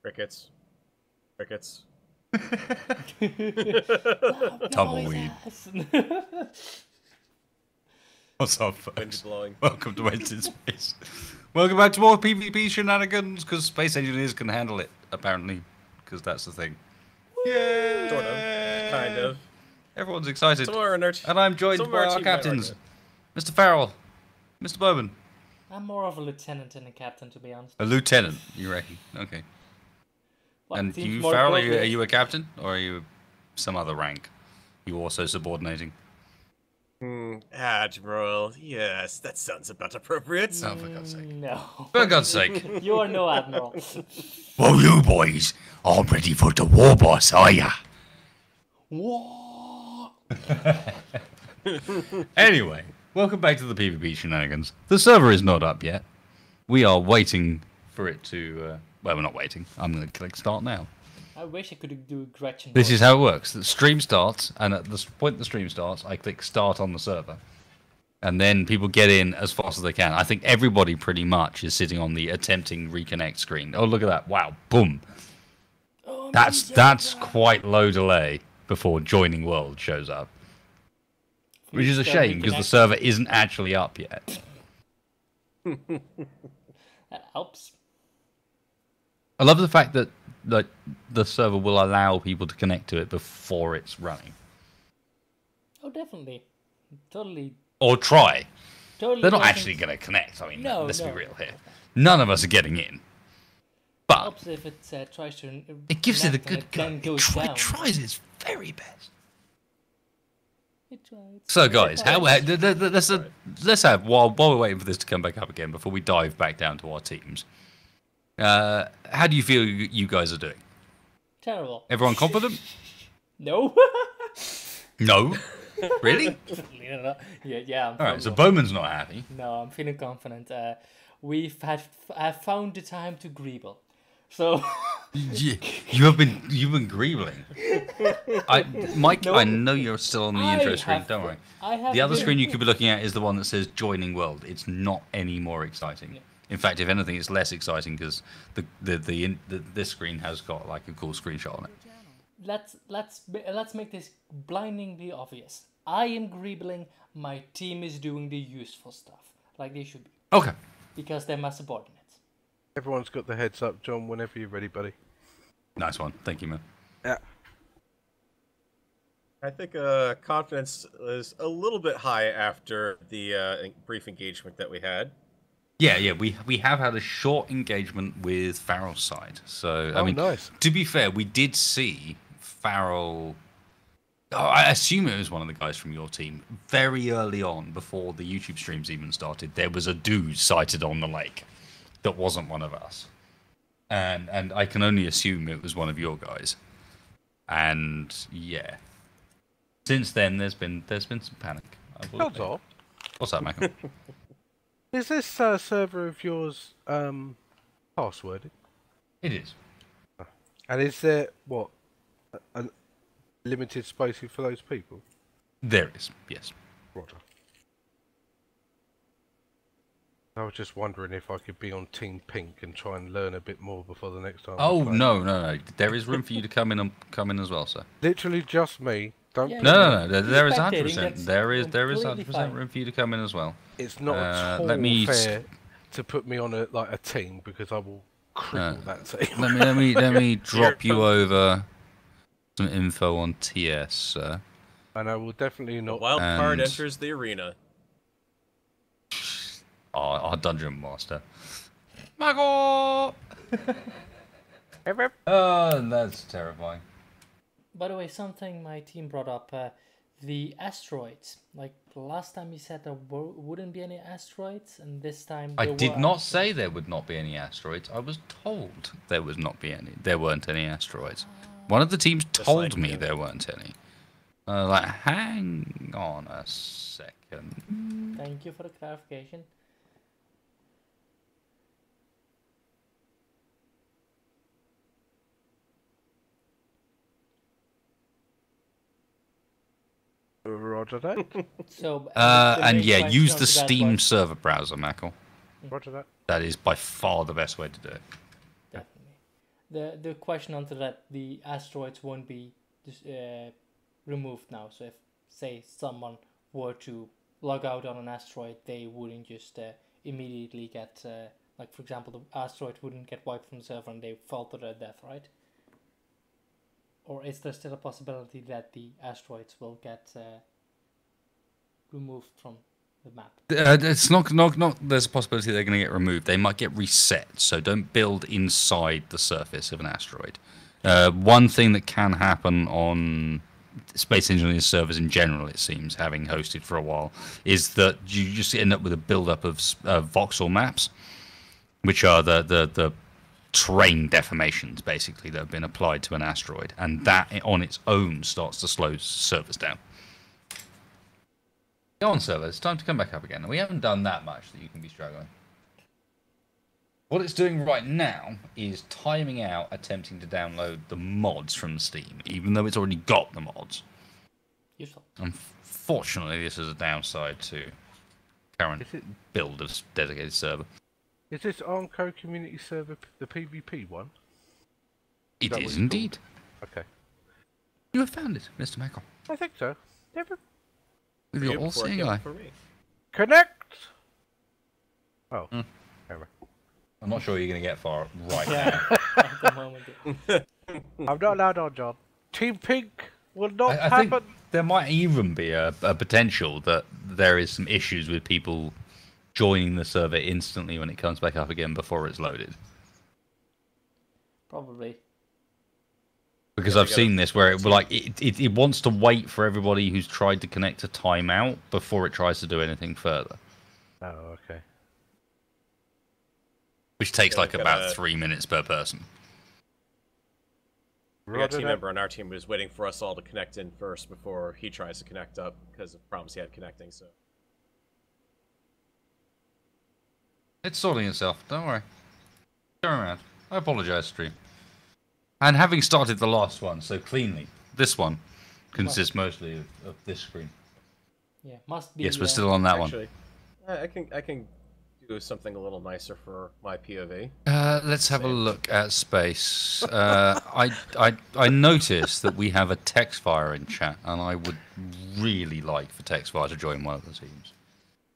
Crickets. Crickets. Tumbleweed. What's up, folks? Wind blowing. Welcome to Wasted Space. Welcome back to more PvP shenanigans, because space engineers can handle it, apparently, because that's the thing. Yeah. Sort of. Kind of. Everyone's excited. Some are nerd. And I'm joined by our captains, Mr. Farrell, Mr. Bowman. I'm more of a lieutenant than a captain, to be honest. A lieutenant, you reckon? Okay. Well, And you, Farrell, are you a captain, or are you some other rank? You also subordinating? Admiral, yes, that sounds about appropriate. Oh, for God's sake. No. For God's sake. You are no admiral. Well, you boys aren't ready for the war boss, are ya? What? Anyway, welcome back to the PvP shenanigans. The server is not up yet. We are waiting for it to... well, we're not waiting. I'm going to click start now. I wish I could do Gretchen. This is how it works. The stream starts, and at the point the stream starts, I click start on the server. And then people get in as fast as they can. I think everybody pretty much is sitting on the attempting reconnect screen. Oh, look at that. Wow. Boom. Oh, That's quite low delay before joining world shows up. Which is a shame, because the server isn't actually up yet. That helps. I love the fact that the server will allow people to connect to it before it's running. Oh, definitely. Totally. Or try. Totally. They're not actually going to connect. I mean, No, let's be no. real here. None of us are getting in. But Helps if it tries to. it gives it a connect good and go. then goes down. It tries its very best. It tries. So, guys, let's have while we're waiting for this to come back up again before we dive back down to our teams. How do you feel you guys are doing? Terrible. Everyone confident? No. No. Really? Yeah. All right. So Bowman's not happy. No, I'm feeling confident. I've found the time to greeble. So. You've been greebling. Mike, no, I know you're still on the intro screen. Don't worry. The other screen you could be looking at is the one that says joining world. It's not any more exciting. Yeah. In fact, if anything, it's less exciting because this screen has got like a cool screenshot on it. Let's make this blindingly obvious. I am greebling. My team is doing the useful stuff, like they should be. Okay. Because they're my subordinates. Everyone's got the heads up, John. Whenever you're ready, buddy. Nice one. Thank you, man. Yeah. I think confidence is a little bit high after the brief engagement that we had. Yeah, we have had a short engagement with Farrell's side. So, I mean, nice. To be fair, we did see Farrell... Oh, I assume it was one of the guys from your team. Very early on, before the YouTube streams even started, there was a dude sighted on the lake that wasn't one of us. And I can only assume it was one of your guys. And, yeah. Since then, there's been some panic. Hold on. What's that, Michael? Is this server of yours passworded? It is. And is there, what, a limited spacing for those people? There is, yes. Roger. I was just wondering if I could be on Team Pink and try and learn a bit more before the next time. Oh, no. There is room for you to come in as well, sir. Literally just me. Don't. Yeah, No. There is spectating, 100%. that's There is completely 100% fine. room for you to come in as well. It's not at all fair to put me on a team because I will cripple that team. Let me drop you over some info on TS, sir. And I will definitely The not. wild card enters the arena. Our dungeon master, Michael. Oh, that's terrifying. By the way, something my team brought up, the asteroids. Like last time you said there wouldn't be any asteroids, and this time I there did were not say there would not be any asteroids. I was told there weren't any asteroids. One of the teams told me there weren't any. Like, hang on a second. Thank you for the clarification. Roger that. So. And yeah, use the Steam server browser, Michael. Roger that. That is by far the best way to do it. Definitely. the question onto that, the asteroids won't be removed now. So if, say, someone were to log out on an asteroid, they wouldn't just immediately get, like, for example, the asteroid wouldn't get wiped from the server and they fall to their death, right? Or is there still a possibility that the asteroids will get removed from the map? It's not. There's a possibility they're going to get removed. They might get reset. So don't build inside the surface of an asteroid. One thing that can happen on Space Engineers servers in general, it seems, having hosted for a while, is that you just end up with a build-up of voxel maps, which are the terrain deformations, basically, that have been applied to an asteroid, and that on its own starts to slow servers down. Go on, server. It's time to come back up again. We haven't done that much that you can be struggling. What it's doing right now is timing out, attempting to download the mods from Steam, even though it's already got the mods. Useful. Unfortunately, this is a downside to current build of dedicated server. Is this Armco community server the PvP one? It is indeed. Okay. You have found it, Mr. Michael. I think so. Never. With your all-seeing eye. Connect! Oh. Never. I'm not sure you're going to get far right Yeah, at the moment. I'm not allowed on, John. Team Pink will not I happen. think there might even be a potential that there is some issues with people joining the server instantly when it comes back up again before it's loaded. Probably. Because I've seen this where it wants to wait for everybody who's tried to connect to timeout before it tries to do anything further. Oh, okay. Which takes like about 3 minutes per person. We got a team member on our team who was waiting for us all to connect in first before he tries to connect up because of problems he had connecting. So it's sorting itself. Don't worry. Turn around. I apologize, stream. And having started the last one so cleanly, this one consists mostly of this screen. Yeah, must be. Yes, we're still on that actually, I can do something a little nicer for my POV. Let's have a look at space. I noticed that we have a Texfire in chat, and I would really like for Texfire to join one of the teams.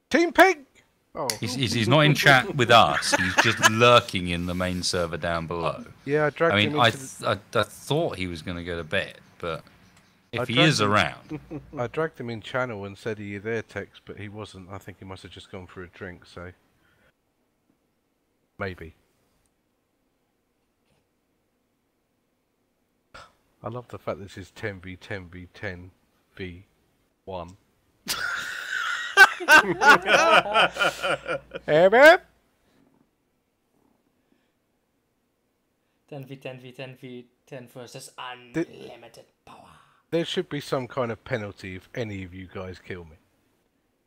Team Pink! Oh. He's not in chat with us. He's just lurking in the main server down below. Yeah, I dragged him into I thought he was going to go to bed, but if he is around... I dragged him in channel and said, are you there, Tex? But he wasn't. I think he must have just gone for a drink, so... Maybe. I love the fact this is 10v10v10v1. Hey, man! 10v10v10v10 versus unlimited power. There should be some kind of penalty if any of you guys kill me.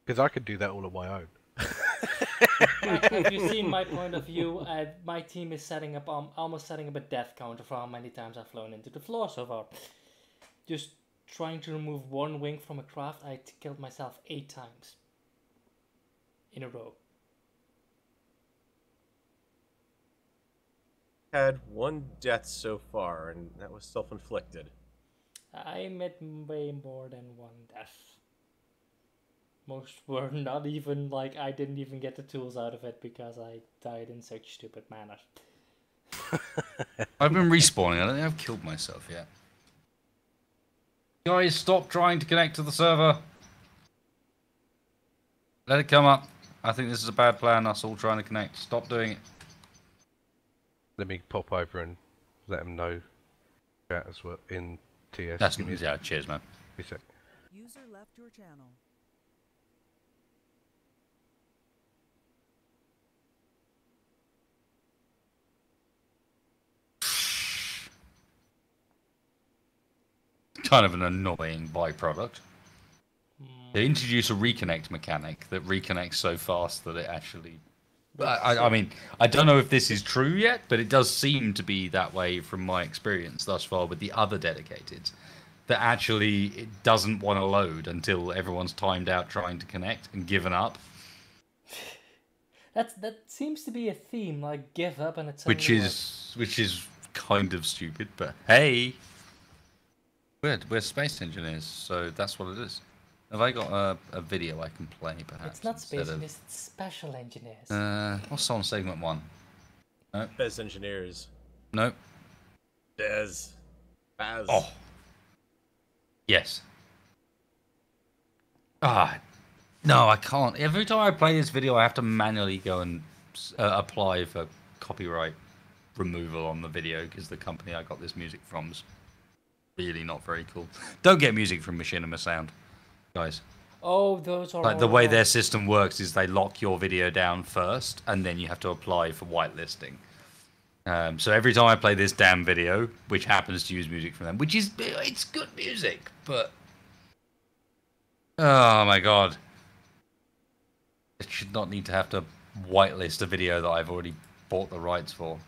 Because I could do that all on my own. Have you seen my point of view? My team is setting up, almost setting up a death counter for how many times I've flown into the floor so far. Just trying to remove one wing from a craft, I killed myself 8 times. In a row. Had 1 death so far, and that was self-inflicted. I met way more than 1 death. Most were not even, like, I didn't even get the tools out of it because I died in such stupid manner. I've been respawning. I don't think I've killed myself yet. Guys, stop trying to connect to the server. Let it come up. I think this is a bad plan, us all trying to connect. Stop doing it. Let me pop over and let them know chat as well in TS. That's, yeah, cheers, man. User left your channel. Kind of an annoying byproduct. They introduce a reconnect mechanic that reconnects so fast that it actually... I mean, I don't know if this is true yet, but it does seem to be that way from my experience thus far with the other dedicateds. That actually it doesn't want to load until everyone's timed out trying to connect and given up. That seems to be a theme, like give up and it's... Which is kind of stupid, but hey, we're space engineers, so that's what it is. Have I got a video I can play, perhaps? It's not space instead engineers, it's special engineers. What's on segment 1? Nope. Bez engineers. Nope. Bez. Baz. Oh. Yes. Ah. No, I can't. Every time I play this video, I have to manually go and apply for copyright removal on the video because the company I got this music from is really not very cool. Don't get music from Machinima Sound, guys. Oh, those are Like the way their system works is they lock your video down first, and then you have to apply for whitelisting. So every time I play this damn video, which happens to use music from them, which is it's good music, but oh my god, it should not need to have to whitelist a video that I've already bought the rights for.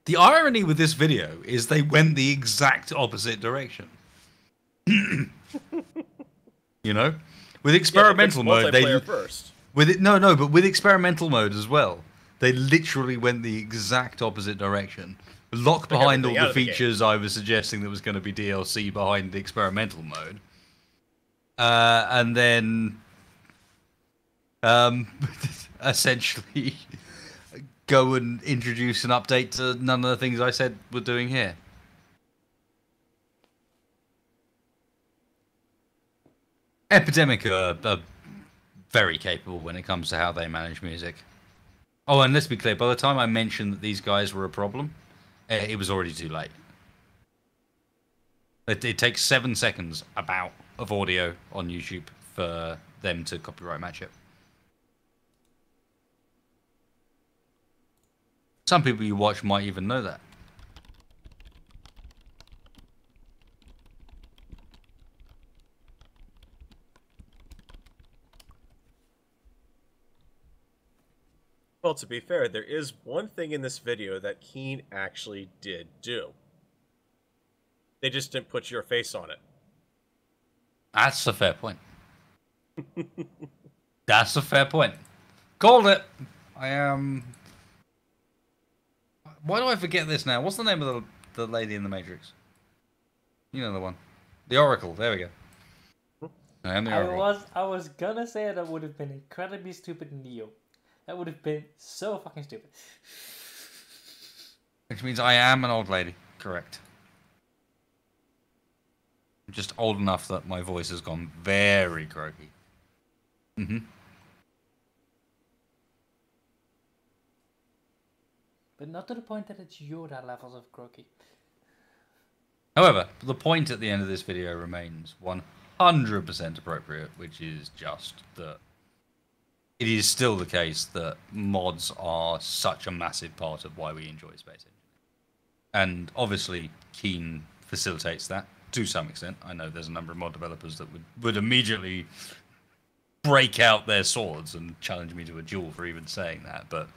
The irony with this video is they went the exact opposite direction. You know, with experimental mode, first. With it, no, but with experimental mode as well, they literally went the exact opposite direction. Locked behind all the features I was suggesting that was going to be DLC behind the experimental mode, and then essentially go and introduce an update to none of the things I said we're doing here. Epidemic are very capable when it comes to how they manage music. Oh, and let's be clear, by the time I mentioned that these guys were a problem, it was already too late. It takes 7 seconds about of audio on YouTube for them to copyright match it. Some people you watch might even know that. Well, to be fair, there is one thing in this video that Keen actually did do. They just didn't put your face on it. That's a fair point. That's a fair point. Called it. I am... Why do I forget this now? What's the name of the lady in the Matrix? You know the one. The Oracle. There we go. I am the Oracle. I was gonna say that would have been incredibly stupid Neo. That would have been so fucking stupid. Which means I am an old lady. Correct. I'm just old enough that my voice has gone very croaky. Mm-hmm. But not to the point that it's Yoda levels of croaky. However, the point at the end of this video remains 100% appropriate, which is just that it is still the case that mods are such a massive part of why we enjoy Space Engineering. And obviously, Keen facilitates that to some extent. I know there's a number of mod developers that would immediately break out their swords and challenge me to a duel for even saying that, but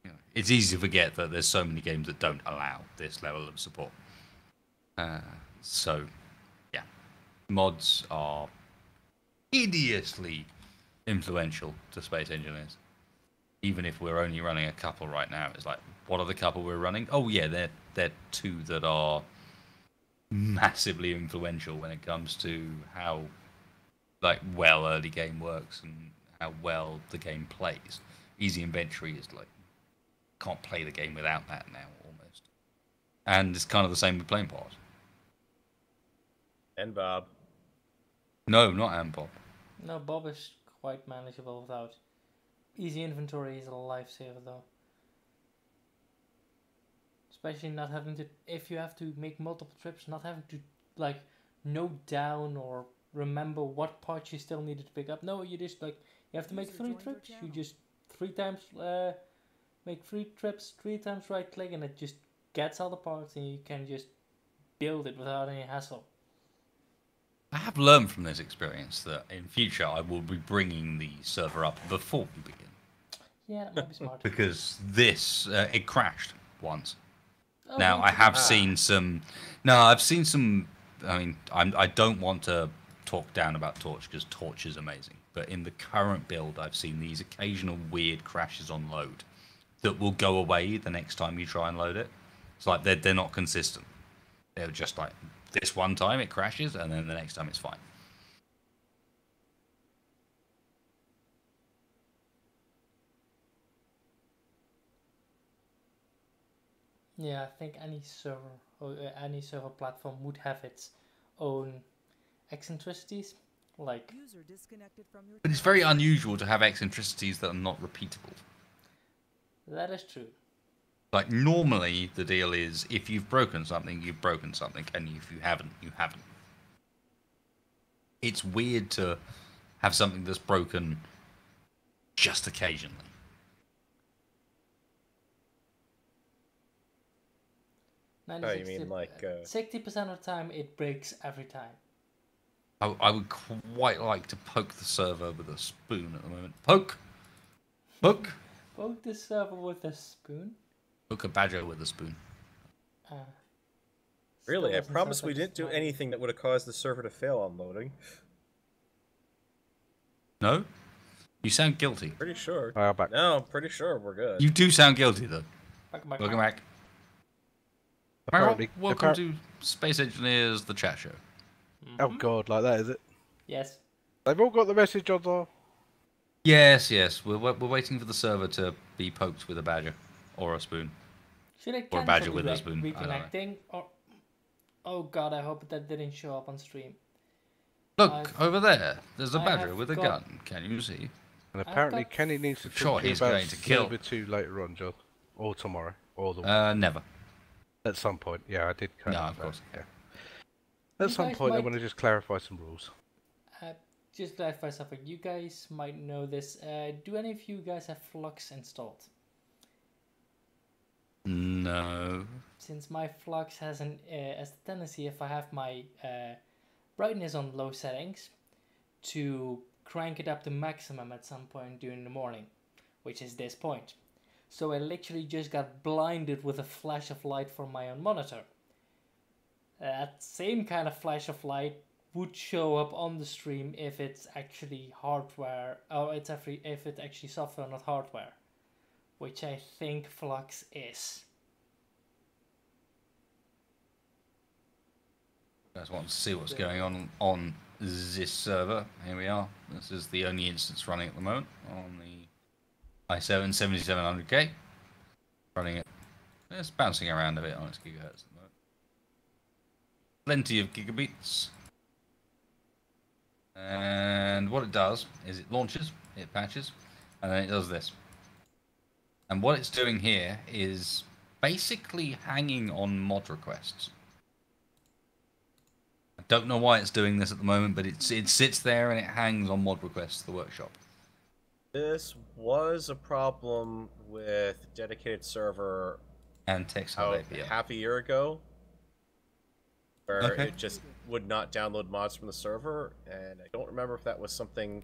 you know, it's easy to forget that there's so many games that don't allow this level of support. So, yeah, mods are hideously influential to Space Engineers. Even if we're only running a couple right now, it's like, what are the couple we're running? Oh yeah, they're two that are massively influential when it comes to how like well early game works and how well the game plays. Easy inventory is like can't play the game without that now almost. And it's kind of the same with Plane Pod. And Bob. No, not and Bob. No, Bob is quite manageable without. Easy inventory is a lifesaver though. Especially not having to, if you have to make multiple trips, not having to like note down or remember what parts you still needed to pick up. No, you just like, you have to make 3 trips, you just 3 times, make 3 trips, 3 times right click and it just gets all the parts and you can just build it without any hassle. I have learned from this experience that in future I will be bringing the server up before we begin. Yeah, that might be smart. Because this, it crashed once. Oh, now, I have seen some... No, I've seen some I mean, I don't want to talk down about Torch because Torch is amazing. But in the current build, I've seen these occasional weird crashes on load that will go away the next time you try and load it. It's like they're not consistent. They're just like this one time it crashes, and then the next time it's fine. Yeah, I think any server or any server platform would have its own eccentricities. Like, User disconnected from your But it's very unusual to have eccentricities that are not repeatable. that is true. Like, normally the deal is if you've broken something, you've broken something, and if you haven't, you haven't. It's weird to have something that's broken just occasionally. Oh, you mean like 60% of the time it breaks every time. I would quite like to poke the server with a spoon at the moment. Poke! Poke! Poke the server with a spoon? Poke a badger with a spoon. Really? I Still promise doesn't we sound didn't do like anything that would have caused the server to fail on loading. No? You sound guilty. Pretty sure. Back. No, I'm pretty sure we're good. You do sound guilty, though. Back. Welcome back. Apparently, Welcome to Space Engineers, the chat show. Oh god, like that is it? Yes. They've all got the message on there. Yes, yes. We're waiting for the server to be poked with a badger or a spoon. Should I Or a cancel badger the with a spoon, I don't know. reconnecting? Or... Oh god, I hope that didn't show up on stream. Look, I've- over there. There's a I badger have with a got- gun. Can you see? And apparently got- Kenny needs to Sure, talk to you he's about going to kill. Server 2 later on, John. Or tomorrow. Or the Never. at some point. Yeah, I did No, clarify of course. Yeah. You At some guys point I might- want to just clarify some rules. Just clarify something. You guys might know this. Do any of you guys have Flux installed? No. Since my Flux has a tendency, if I have my brightness on low settings, to crank it up to maximum at some point during the morning, which is this point. So I literally just got blinded with a flash of light from my own monitor. That same kind of flash of light would show up on the stream if it's actually hardware, or if it's actually software, not hardware, which I think Flux is. You guys want to see what's going on this server? Here we are. This is the only instance running at the moment on the i7 7700K. Running it. It's bouncing around a bit on its gigahertz at the moment. Plenty of gigabits. And what it does is it launches, it patches, and then it does this. And what it's doing here is basically hanging on mod requests. I don't know why it's doing this at the moment, but it sits there and it hangs on mod requests to the workshop. This was a problem with dedicated server And text about API. half a year ago, where Okay. it just would not download mods from the server, and I don't remember if that was something.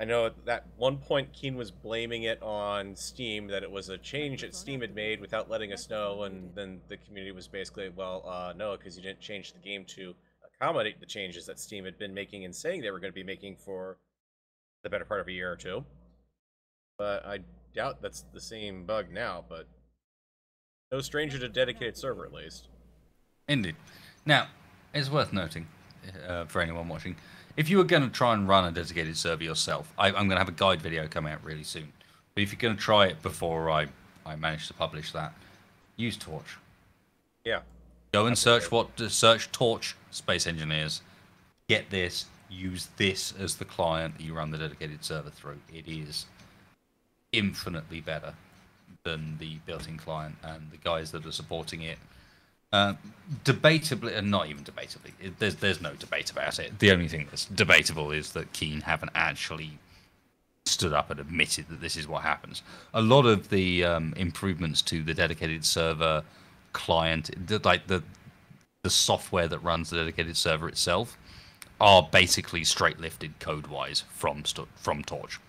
I know at that one point Keen was blaming it on Steam, that it was a change that Steam had made without letting us know, and then the community was basically, well, no, because you didn't change the game to accommodate the changes that Steam had been making and saying they were going to be making for the better part of a year or two. But I doubt that's the same bug now, but no stranger to dedicated server, at least. Indeed. Now, it's worth noting, for anyone watching, if you were going to try and run a dedicated server yourself, I'm going to have a guide video come out really soon. But if you're going to try it before I manage to publish that, use Torch. Yeah. Go and search Torch Space Engineers. Get this. Use this as the client that you run the dedicated server through. It is infinitely better than the built-in client, and the guys that are supporting it, debatably, and not even debatably, there's no debate about it. The only thing that's debatable is that Keen haven't actually stood up and admitted that this is what happens. A lot of the improvements to the dedicated server client, like the software that runs the dedicated server itself, are basically straight lifted code-wise from Torch.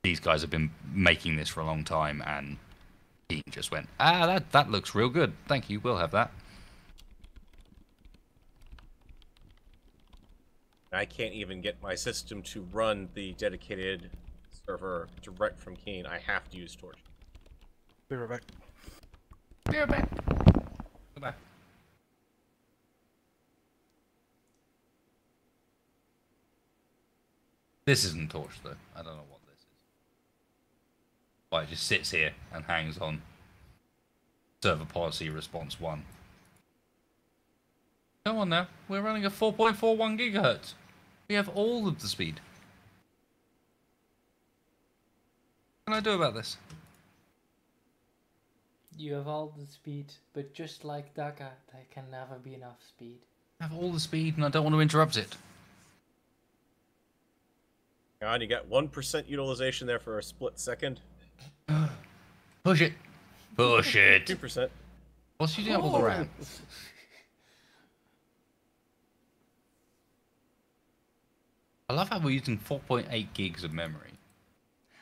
These guys have been making this for a long time, and he just went, that looks real good. Thank you, we'll have that. I can't even get my system to run the dedicated server direct from Keen. I have to use Torch. Be right back. Be right back. Go back. This isn't Torch though. I don't know what this is. Why it just sits here and hangs on. Server policy response 1. Come on now, we're running a 4.41 gigahertz. We have all of the speed. What can I do about this? You have all the speed, but just like Daga, there can never be enough speed. I have all the speed and I don't want to interrupt it. God, you got 1% utilization there for a split second. Push it. Push it. 2%. What's using up all the RAM? I love how we're using 4.8 gigs of memory.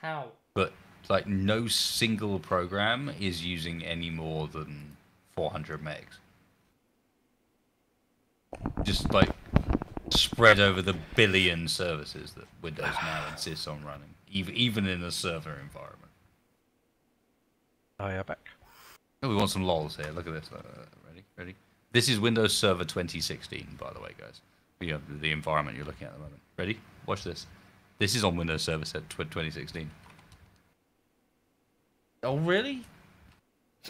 How? But like no single program is using any more than 400 megs. Just like spread over the billion services that Windows now insists on running, even in a server environment. Oh yeah, back. Oh, we want some lols here. Look at this. Ready? This is Windows Server 2016, by the way, guys. You know, the environment you're looking at the moment. Ready? Watch this. This is on Windows Server 2016. Oh, really?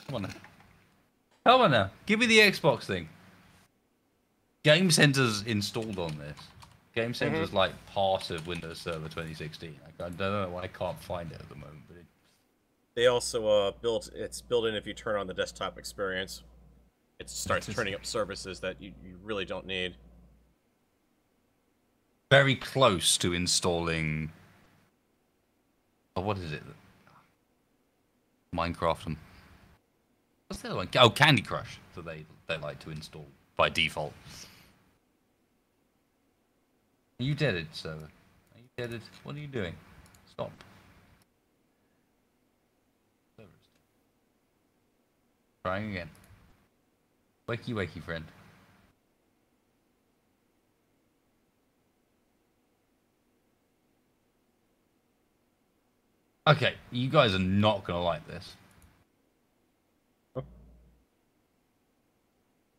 Come on now. Come on now. Give me the Xbox thing. Game Center's installed on this. Game Center's like part of Windows Server 2016. I don't know why I can't find it at the moment. But They also it's built in if you turn on the desktop experience. It starts turning up services that you really don't need. very close to installing. Oh, what is it? Minecraft and what's the other one? Oh, Candy Crush. So they like to install by default. Are you deaded, server? Are you deaded? What are you doing? Stop. Trying again. Wakey, wakey, friend. Okay, you guys are not gonna like this.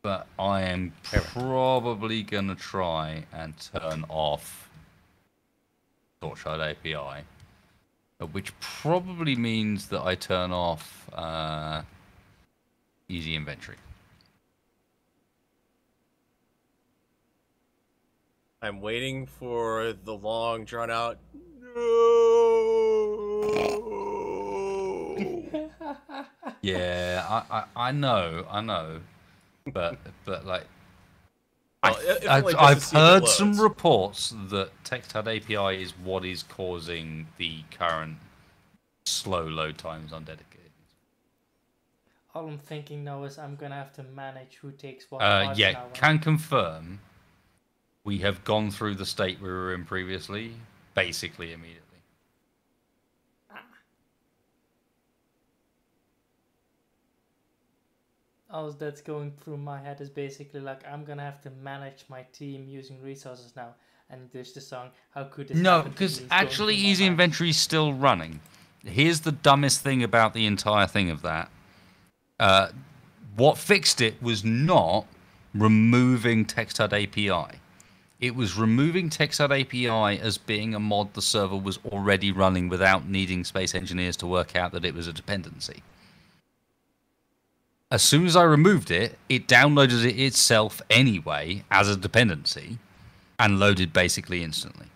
But I am probably gonna try and turn off Torchlight API, which probably means that I turn off easy inventory. I'm waiting for the long, drawn out. No. Yeah, I know, but like, Well, I've heard some reports that TextHub API is what is causing the current slow load times on dedicated. All I'm thinking now is I'm gonna have to manage who takes what. Parts Yeah, now, can confirm. We have gone through the state we were in previously, basically immediately. All that's going through my head is basically like I'm gonna have to manage my team using resources now, and there's the song. How could this No, happen to because me is actually going through my easy mind. inventory is still running. Here's the dumbest thing about the entire thing of that. What fixed it was not removing TextHub API. It was removing TextHub API as being a mod the server was already running without needing Space Engineers to work out that it was a dependency. As soon as I removed it, it downloaded it itself anyway as a dependency and loaded basically instantly.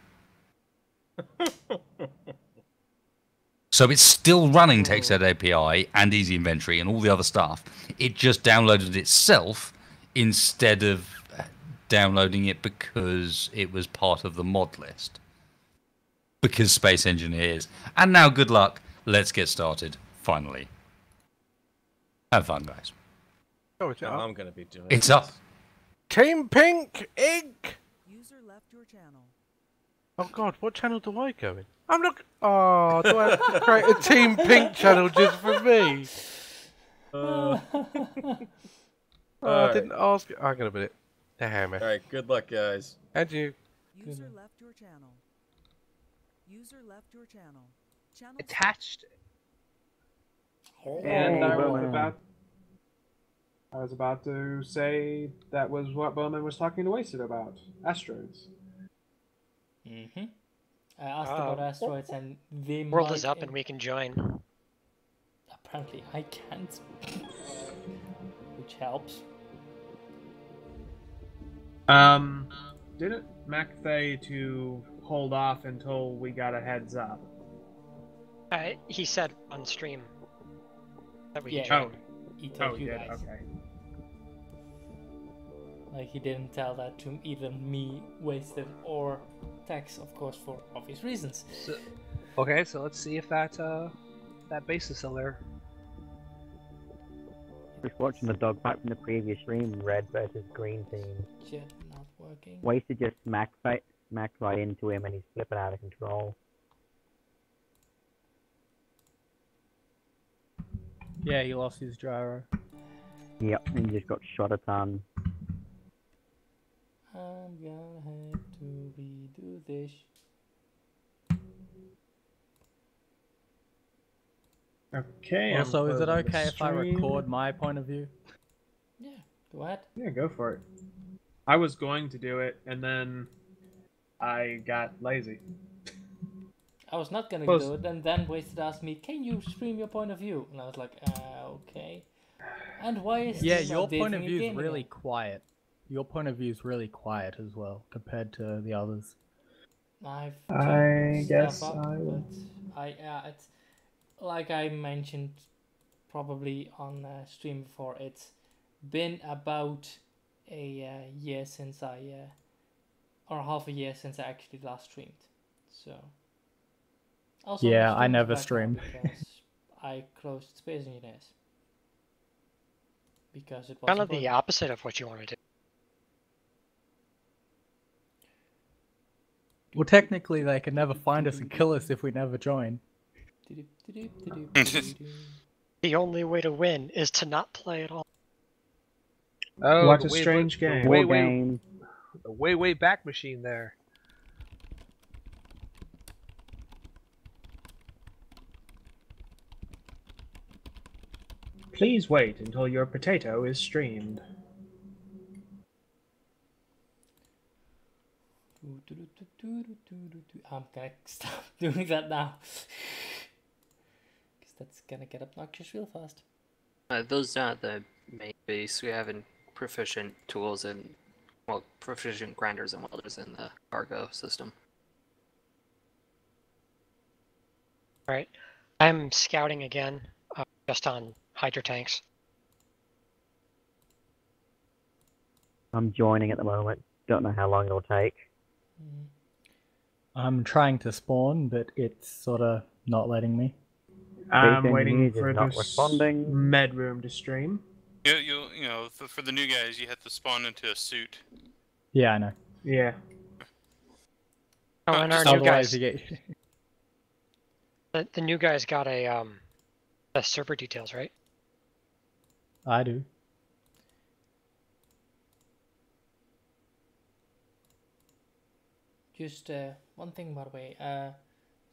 So it's still running TextEd API and Easy Inventory and all the other stuff. It just downloaded itself instead of downloading it because it was part of the mod list. Because Space Engineers. And now good luck. Let's get started. Finally. Have fun, guys. Oh, it's No, up. I'm gonna be doing. It's this. up. Team Pink Inc. User left your channel. Oh God, what channel do I go in? I'm not. Oh, do I have to create a Team Pink channel just for me? Uh, Oh, I didn't ask. I'm gonna be it. Damn it. all right, good luck, guys. And you. User left your channel. User left your channel. Channel Attached. And I was Bowman. about to say that was what Bowman was talking to Wasted about. Asteroids. Mm-hmm. I asked about asteroids and they World might is up and we can join. Apparently I can't. Which helps. Didn't Mac say to hold off until we got a heads up? He said on stream that we Yeah. could join. He told he you did. guys. Okay. Like, he didn't tell that to either me, Wasted, or Tex, of course, for obvious reasons. So, okay, so let's see if that base is still there. Just watching the dogfight from the previous stream, red versus green team. Shit, not working. Wasted just smacked right into him and he's flipping out of control. Yeah, he lost his gyro. Yep, and just got shot a ton. I'm gonna have to redo this. Okay. Also, is it closing the okay if I stream. record my point of view? Yeah, go ahead. Yeah, go for it. I was going to do it, and then I got lazy. I was not gonna Close. do it, and then Wasted asked me, "Can you stream your point of view?" And I was like, okay. And why is Yeah, this your updating point of view is again? really quiet. Your point of view is really quiet as well compared to the others. I've I checked guess stuff up, I will. but it's like I mentioned probably on stream before. It's been about a year since or half a year since I actually last streamed. So also Yeah, I'm I never back now streamed. because I closed Space Engineers because it was Kind of the opposite of what you want to do. Well, technically, they can never find us and kill us if we never join. The only way to win is to not play at all. Oh, What the a way- strange the game. Way, War way, game. the way back machine there. Please wait until your potato is streamed. I'm gonna stop doing that now. Because that's gonna get obnoxious real fast. Those not the main base. We have proficient tools and, well, proficient grinders and welders in the cargo system. Alright. I'm scouting again, just on Hydra tanks. I'm joining at the moment. Don't know how long it'll take. I'm trying to spawn, but it's sort of not letting me. I'm Space waiting Engineers is for not this responding. med room to stream. You know, for the new guys, you have to spawn into a suit. Yeah, I know. Yeah. Oh, and our new Otherwise, guys, you get. the new guys got a server details, right? I do. Just one thing, by the way,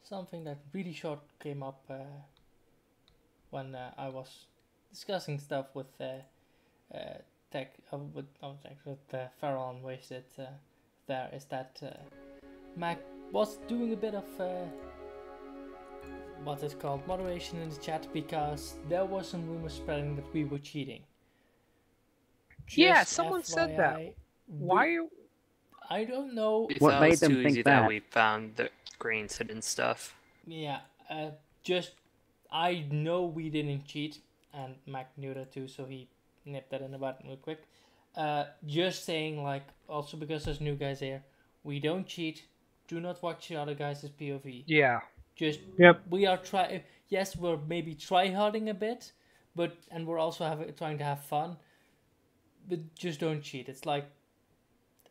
something that really short came up when I was discussing stuff with Farrell and Wasted. There is that Mac was doing a bit of what is called moderation in the chat because there was some rumors spreading that we were cheating. Yeah, Just someone said that. FYI, Why? I don't know. We What thought made it was them too think easy that? we found the grains hidden stuff. Yeah, just I know we didn't cheat, and Mac knew that too, so he nipped that in the bud real quick. Just saying, like, also because there's new guys here, we don't cheat. Do not watch the other guys' POV. Yeah. Just Yep. we are try. Yes, we're maybe tryharding a bit, but and we're also trying to have fun. But just don't cheat. It's like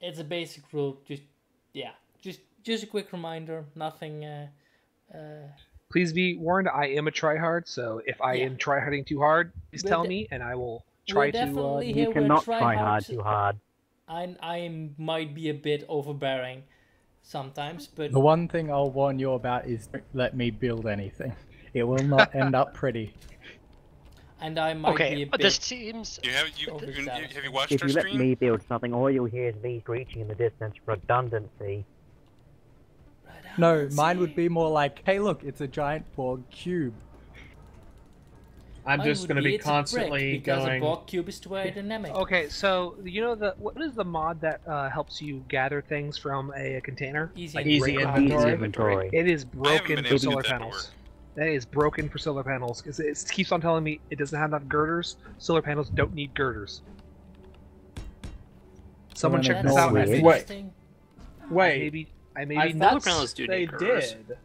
it's a basic rule. Just a quick reminder. Nothing. Please be warned, I am a tryhard, so if I Yeah. am tryharding too hard, please We're tell de- me, and I will we're try to. definitely You here. We're cannot try tryhard. hard too hard. I might be a bit overbearing, sometimes, but The one thing I'll warn you about is don't let me build anything. It will not end up pretty. and I might be a Okay, bit. this seems. Have you watched If our you let stream? me build something, all you'll hear is me screeching in the distance. Redundancy. No, mine would be more like, hey look, it's a giant Borg cube. I'm Mine just would going to be it's a brick, constantly because going. a Borg cube is too aerodynamic. Okay, so you know what is the mod that helps you gather things from a container? Easy Like Easy break inventory. Inventory. It is I haven't broken been for able to solar get that to panels. That is broken for solar panels because it keeps on telling me it doesn't have enough girders. Solar panels don't need girders. Someone then check this ignore out. me. I Interesting. Wait, I may I be thought nuts. panels do they need girders. did.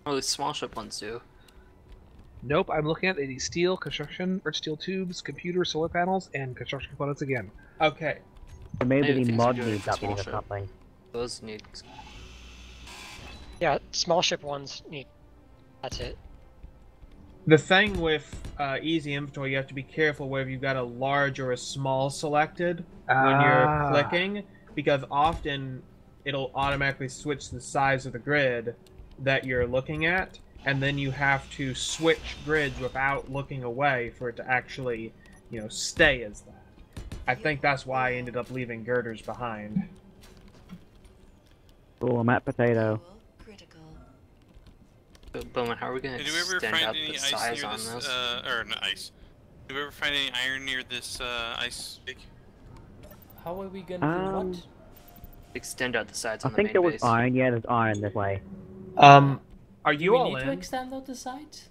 Well, the small ship ones do. Nope, I'm looking at the steel, construction, or steel tubes, computer, solar panels, and construction components again. Okay. So maybe Maybe the things mod are doing needs for small updating or ship. something. Those need. Yeah, small ship ones need. That's it. The thing with easy inventory, you have to be careful whether you've got a large or a small selected when you're clicking, because often it'll automatically switch the size of the grid that you're looking at, and then you have to switch grids without looking away for it to actually, stay as that. I think that's why I ended up leaving girders behind. Oh, I'm at potato. So, Bowman, how are we going to Did we ever extend find out any the ice size near on this? this? Or not ice. Did we ever find any iron near this ice lake? How are we gonna do what? Extend out the sides I on the think main there was base. iron. Yeah, there's iron this way. Are Do you we all need to in? extend out the sides?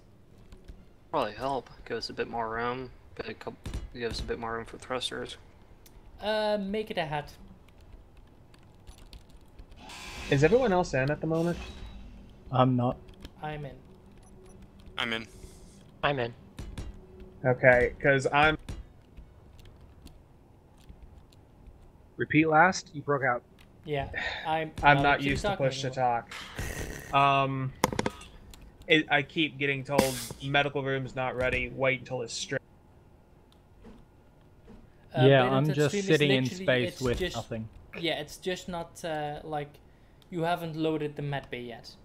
Probably help. Give us a bit more room. Give us a bit more room for thrusters. Make it a hat. Is everyone else in at the moment? I'm not. I'm in. I'm in. I'm in. Okay, because I'm. Repeat last. You broke out. Yeah, I'm not keep used to talking push to anymore. talk. I keep getting told medical room's not ready. Wait until it's straight. Yeah, But I'm that just stream is sitting in literally- space it's with just- nothing. Yeah, it's just not like you haven't loaded the med bay yet.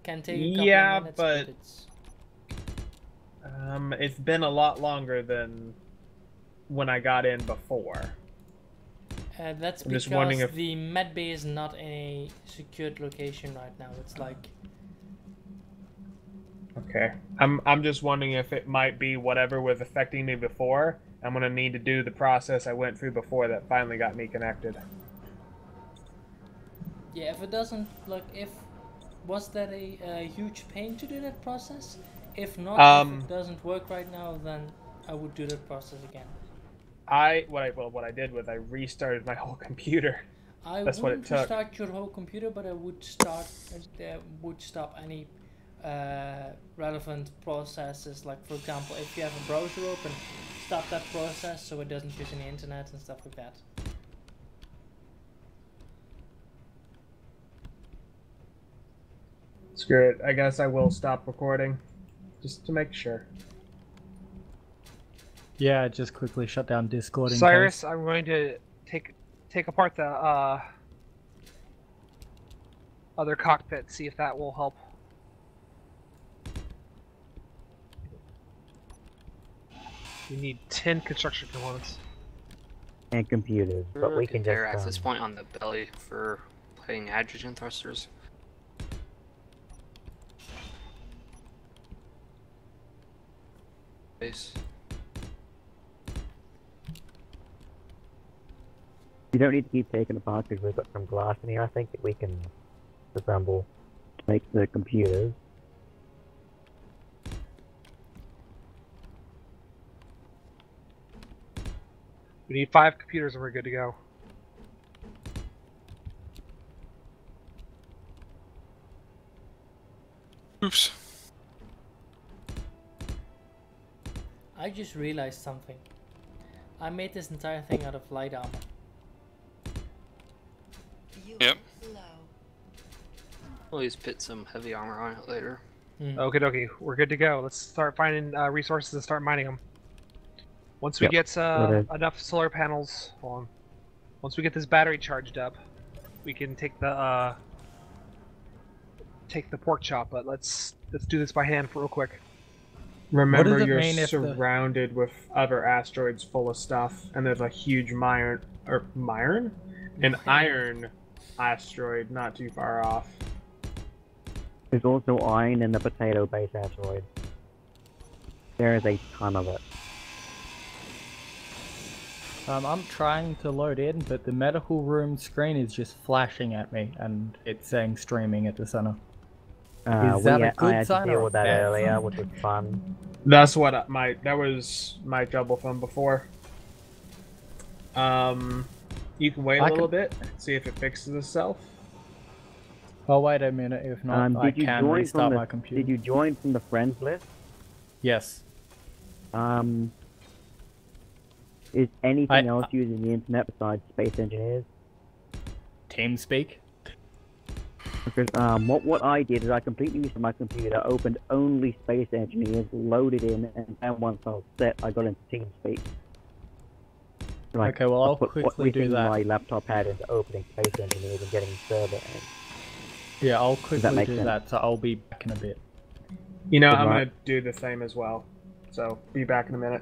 Can take a couple Yeah, of minutes, but- it's... It's been a lot longer than when I got in before. That's I'm just because wondering if- the med bay is not in a secured location right now. It's like Okay, I'm just wondering if it might be whatever was affecting me before. I'm gonna need to do the process I went through before that finally got me connected. yeah, if it doesn't was that a huge pain to do that process? If not, if it doesn't work right now, then I would do that process again. What I did was I restarted my whole computer. I That's what it wouldn't took. restart your whole computer, but I would stop any relevant processes. Like for example, if you have a browser open, stop that process so it doesn't use any internet and stuff like that. Screw it. I guess I will stop recording, just to make sure. Yeah, just quickly shut down Discord in Cyrus, case. I'm going to take apart the other cockpit, see if that will help. We need 10 construction components. And computers, but we can Air just. access point on the belly for playing hydrogen thrusters. Base. You don't need to keep taking apart because we've got some glass in here. I think that we can assemble to make the computers. We need 5 computers and we're good to go. Oops. I just realized something. I made this entire thing out of light armor. Yep. We'll just put some heavy armor on it later. Okay, dokie, we're good to go. Let's start finding resources and start mining them. Once we get enough solar panels, hold on. Once we get this battery charged up, we can take the take the pork chop, but let's do this by hand for real quick. Remember, does it you're mean if the- surrounded with other asteroids full of stuff, and there's a huge iron asteroid not too far off. There's also iron in the potato-based asteroid. There is a ton of it. I'm trying to load in, but the medical room screen is just flashing at me, and it's saying streaming at the center. Is that a good I had sign to deal or with that bad earlier, sign? which was fun. That's what that was my trouble from before. You can wait a little bit, see if it fixes itself. Oh, wait a minute. If not, I Did you can join restart from my the? computer. Did you join from the friends list? Yes. Is anything else using the internet besides space engineers? TeamSpeak. Because what I did is I completely reset my computer, opened only space engineers, loaded in, and then once I was set, I got into TeamSpeak. Like, Okay, well, I'll I put quickly do everything that. my laptop had into opening space engineers and getting server in. Yeah, I'll that quickly make do sense? that, so I'll be back in a bit. You know, Good I'm luck. gonna do the same as well. So be back in a minute.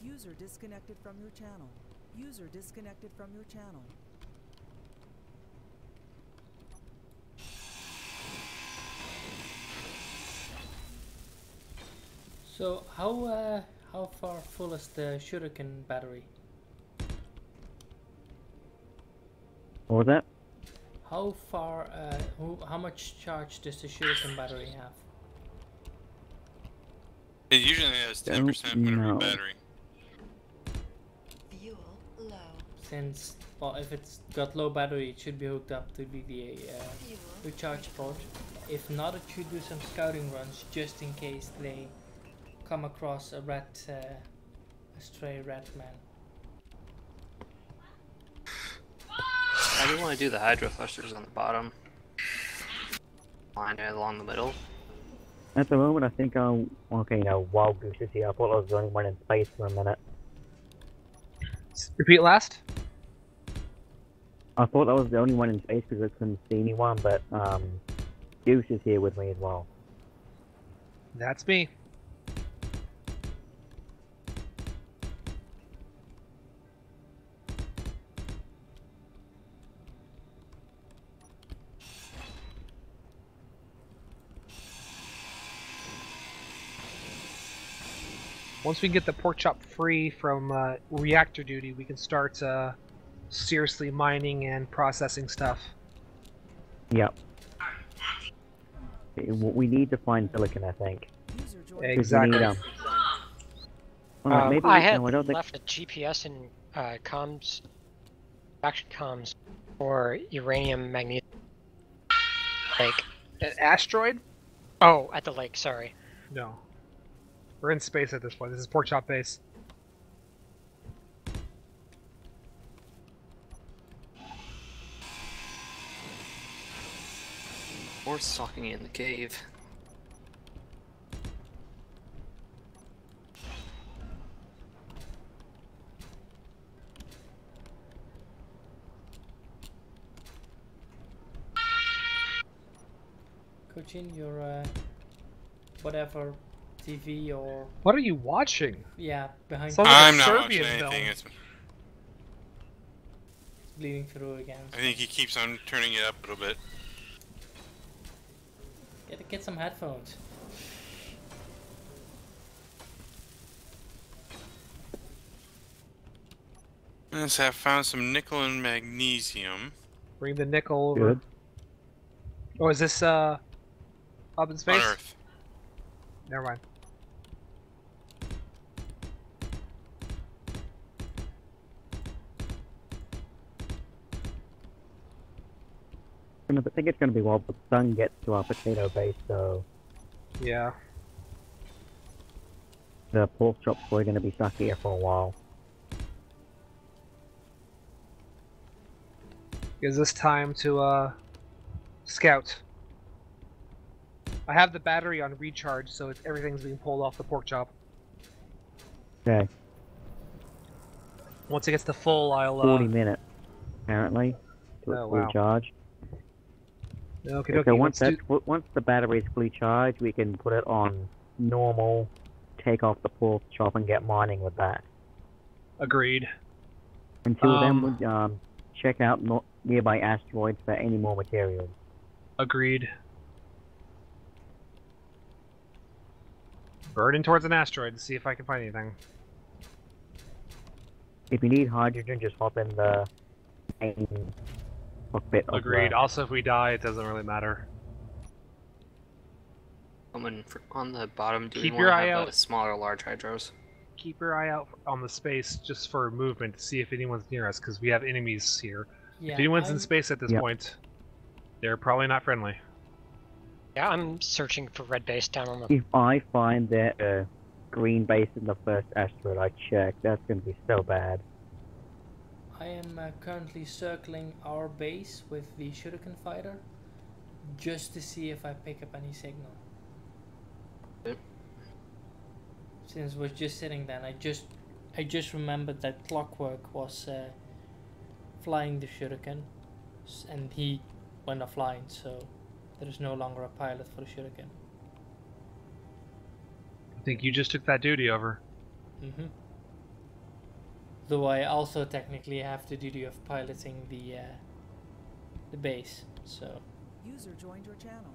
User disconnected from your channel. User disconnected from your channel. So how far full is the shuriken battery? What was that? How far? How much charge does the shuriken battery have? It usually has 10% whenever know. battery. Fuel low. Since, well, if it's got low battery, it should be hooked up to the recharge port. If not, it should do some scouting runs just in case they come across a stray rat man. I do want to do the hydro thrusters on the bottom. Line it along the middle. At the moment, I think okay, no, Wild Goose is here. I thought I was the only one in space for a minute. Repeat last. I thought I was the only one in space because I couldn't see anyone, but Goose is here with me as well. That's me. Once we get the pork chop free from reactor duty, we can start seriously mining and processing stuff. Yep. We need to find silicon, I think. Exactly. We need, well, maybe I had no, I don't think. left a GPS and comms, action comms, for uranium magnesium. Lake. An asteroid? Oh, at the lake. Sorry. No. We're in space at this point. This is pork chop base. Or stalking in the cave. Cochin, your whatever TV or What are you watching? yeah behind. Sounds you. like a I'm not Serbian watching film. anything. It's, It's bleeding through again. I think he keeps on turning it up a little bit. Get some headphones. Let's have found some nickel and magnesium. Bring the nickel over. Good. Oh, is this up in space? On Earth. Never mind. I think it's going to be while the sun gets to our potato base, so Yeah. the pork chop's probably going to be stuck here for a while. Gives us time to scout. I have the battery on recharge, so everything's being pulled off the pork chop. Okay. Once it gets to full, I'll 40 minutes, apparently, to Oh, wow. recharge. Okay, So once the battery is fully charged, we can put it on normal, take off the pulse chop, and get mining with that. Agreed. Until then, we'll check out nearby asteroids for any more materials. Agreed. Burning towards an asteroid to see if I can find anything. If you need hydrogen, just hop in the main cockpit. Agreed. Also, if we die, it doesn't really matter. Someone on the bottom, do Keep we your want to eye have out. a smaller large hydros? Keep your eye out on the space just for movement to see if anyone's near us, because we have enemies here. Yeah, if anyone's in space at this point, they're probably not friendly. Yeah, I'm searching for red base down on the... If I find that green base in the first asteroid I check, that's going to be so bad. I am currently circling our base with the Shuriken fighter, just to see if I pick up any signal. Yep. Since we're just sitting there, I just remembered that Clockwork was flying the Shuriken, and he went offline, so there is no longer a pilot for the Shuriken. I think you just took that duty over. Mm-hmm. Though I also technically have the duty of piloting the base, so. User joined your channel.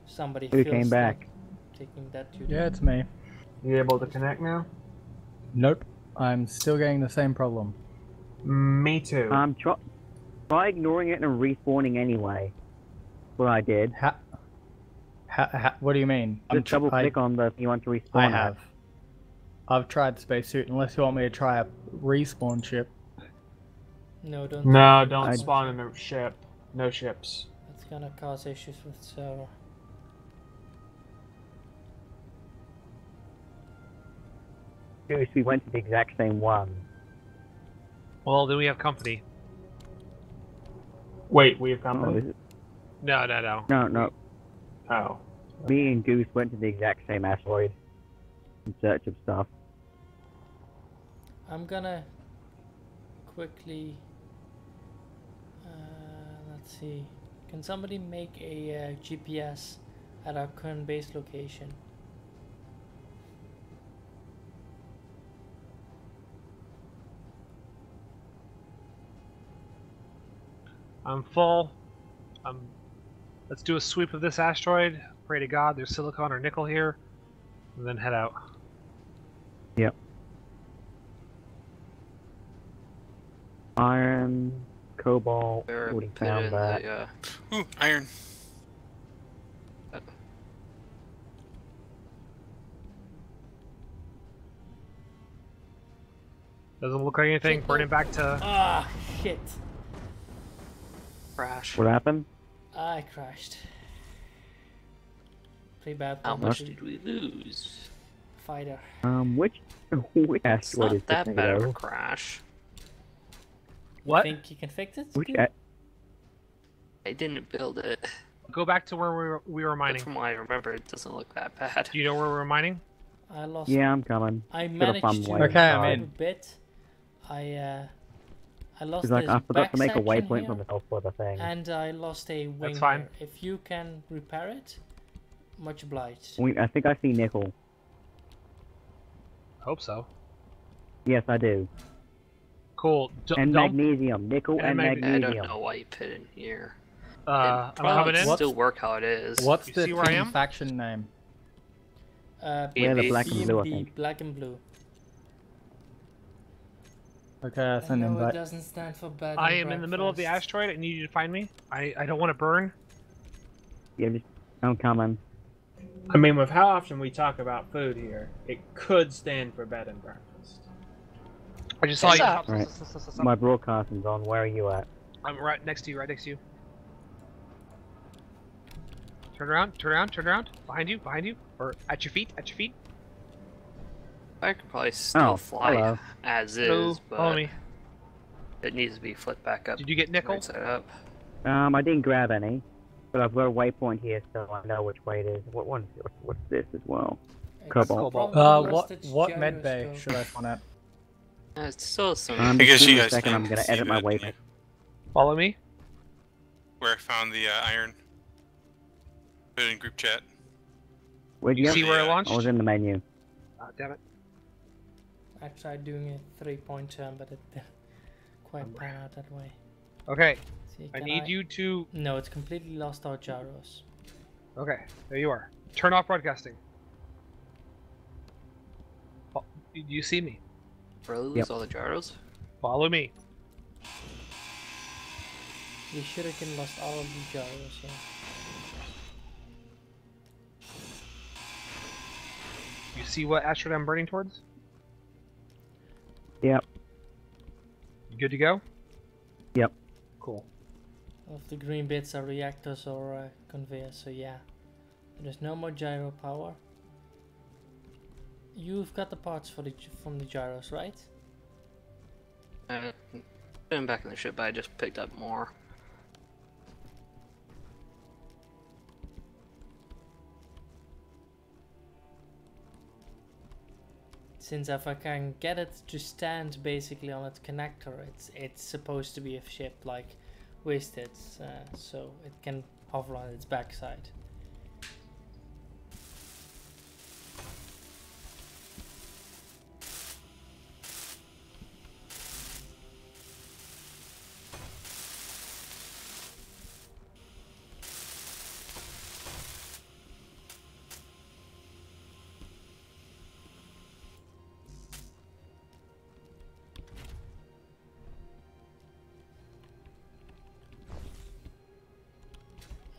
Somebody Who feels came back? like taking that duty. Yeah, it's me. You able to connect now? Nope. I'm still getting the same problem. Me too. Try ignoring it and respawning anyway. What I did. What do you mean? Just double click on the if you want to respawn. I have. I've tried spacesuit. Unless you want me to try a respawn ship. No, don't. No, don't spawn in a ship. No ships. It's gonna cause issues with server. Goose, we went to the exact same one. Well, then we have company. Wait, we have company? Oh, No. No. Oh. Me and Goose went to the exact same asteroid in search of stuff. I'm gonna quickly. Let's see. Can somebody make a GPS at our current base location? I'm full. Let's do a sweep of this asteroid. Pray to God there's silicon or nickel here, and then head out. Yep. Iron, cobalt, already found that. Ooh, iron. Doesn't look like anything. Burning back to... Ah, shit. Crash. What happened? I crashed. Pretty bad. How much did we lose? Fighter. Which It's asteroid not is that the bad of a potato? crash. What? Think you can fix it? Which I didn't build it. Go back to where we were mining. But from what I remember, it doesn't look that bad. Do you know where we were mining? I lost. Yeah, I'm coming. I Should've managed found to one. Okay, I'm in. a bit. I lost It's like this I forgot back to make a section waypoint here, for myself for the thing. and I lost a wing. That's fine. here. If you can repair it, much obliged. I think I see nickel. Hope so. Yes, I do. Cool. And dump. magnesium. Nickel and I magnesium. don't know why you put it in here. I'm It probably coming in. would still work how it is. What's You the see where I team am? faction name? We're the black and blue, I BNB, think. black and blue. Okay, I I send know it invite. doesn't stand for bed. I and am in the middle of the breakfast. asteroid. I need you to find me. I don't want to burn. Yeah, I'm coming. I mean, with how often we talk about food here, it could stand for bed and breakfast. I just saw you. Right. My broadcasting's on. Where are you at? I'm right next to you. Right next to you. Turn around. Turn around. Turn around. Behind you. Behind you. Or at your feet. At your feet. I could probably still fly hello. as Hello. is, Follow but me. it needs to be flipped back up. Did you get nickel? Right side up. I didn't grab any, but I've got a waypoint here, so I know which way it is. What one? What's this as well? Cobalt. Probably rusted What med bay gyroscope. should I spawn at? It's still some. Just guess give you me a guys second. I'm can't gonna see edit my that. waypoint. Follow me. where I found the iron. Put it in group chat. Where'd you go? See where I launched? I was in the menu. Oh, damn it. I tried doing a 3-point turn, but it didn't quite pan out that way. Okay. See, I can need you to... No, it's completely lost our gyros. Okay, there you are. Turn off broadcasting. Do you see me? Really lose all the gyros? Follow me. You should have lost all of the gyros, yeah. You see what asteroid I'm burning towards? Yep. You good to go? Yep. Cool. All of the green bits are reactors or conveyors, so yeah. There's no more gyro power. You've got the parts for from the gyros, right? Been back in the ship, but I just picked up more. Since if I can get it to stand basically on its connector, it's supposed to be a ship like Wasted, so it can hover on its backside.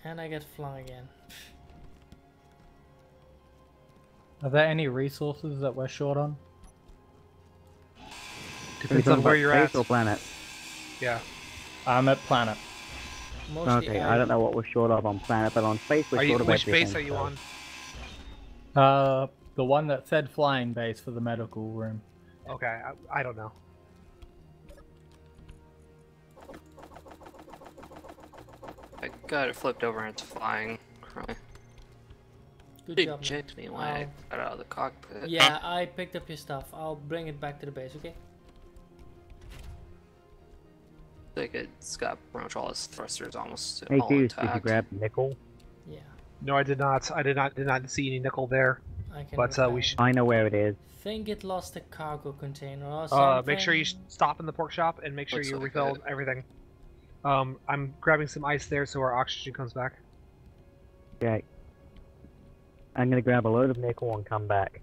And I get flung again. Are there any resources that we're short on? Depends on where you're at. Space or planet? Yeah. I'm at planet. Mostly Okay, I don't know what we're short of on planet, but on space we're short of Which everything. base are you on? The one that said flying base for the medical room. Okay, I don't know. I got it flipped over and it's flying. Right. Good It job, man. ejected me when I got out of the cockpit. Yeah, I picked up your stuff. I'll bring it back to the base, okay? Like it's got pretty much all its thrusters almost Hey all Goose, did you intact. grab nickel? Yeah. No, I did not. I did not see any nickel there. I can But we should. I know where it is. think it lost a cargo container or something. Make sure you stop in the pork shop and make sure Looks you like refill it. everything. I'm grabbing some ice there so our oxygen comes back. Okay. I'm gonna grab a load of nickel and come back.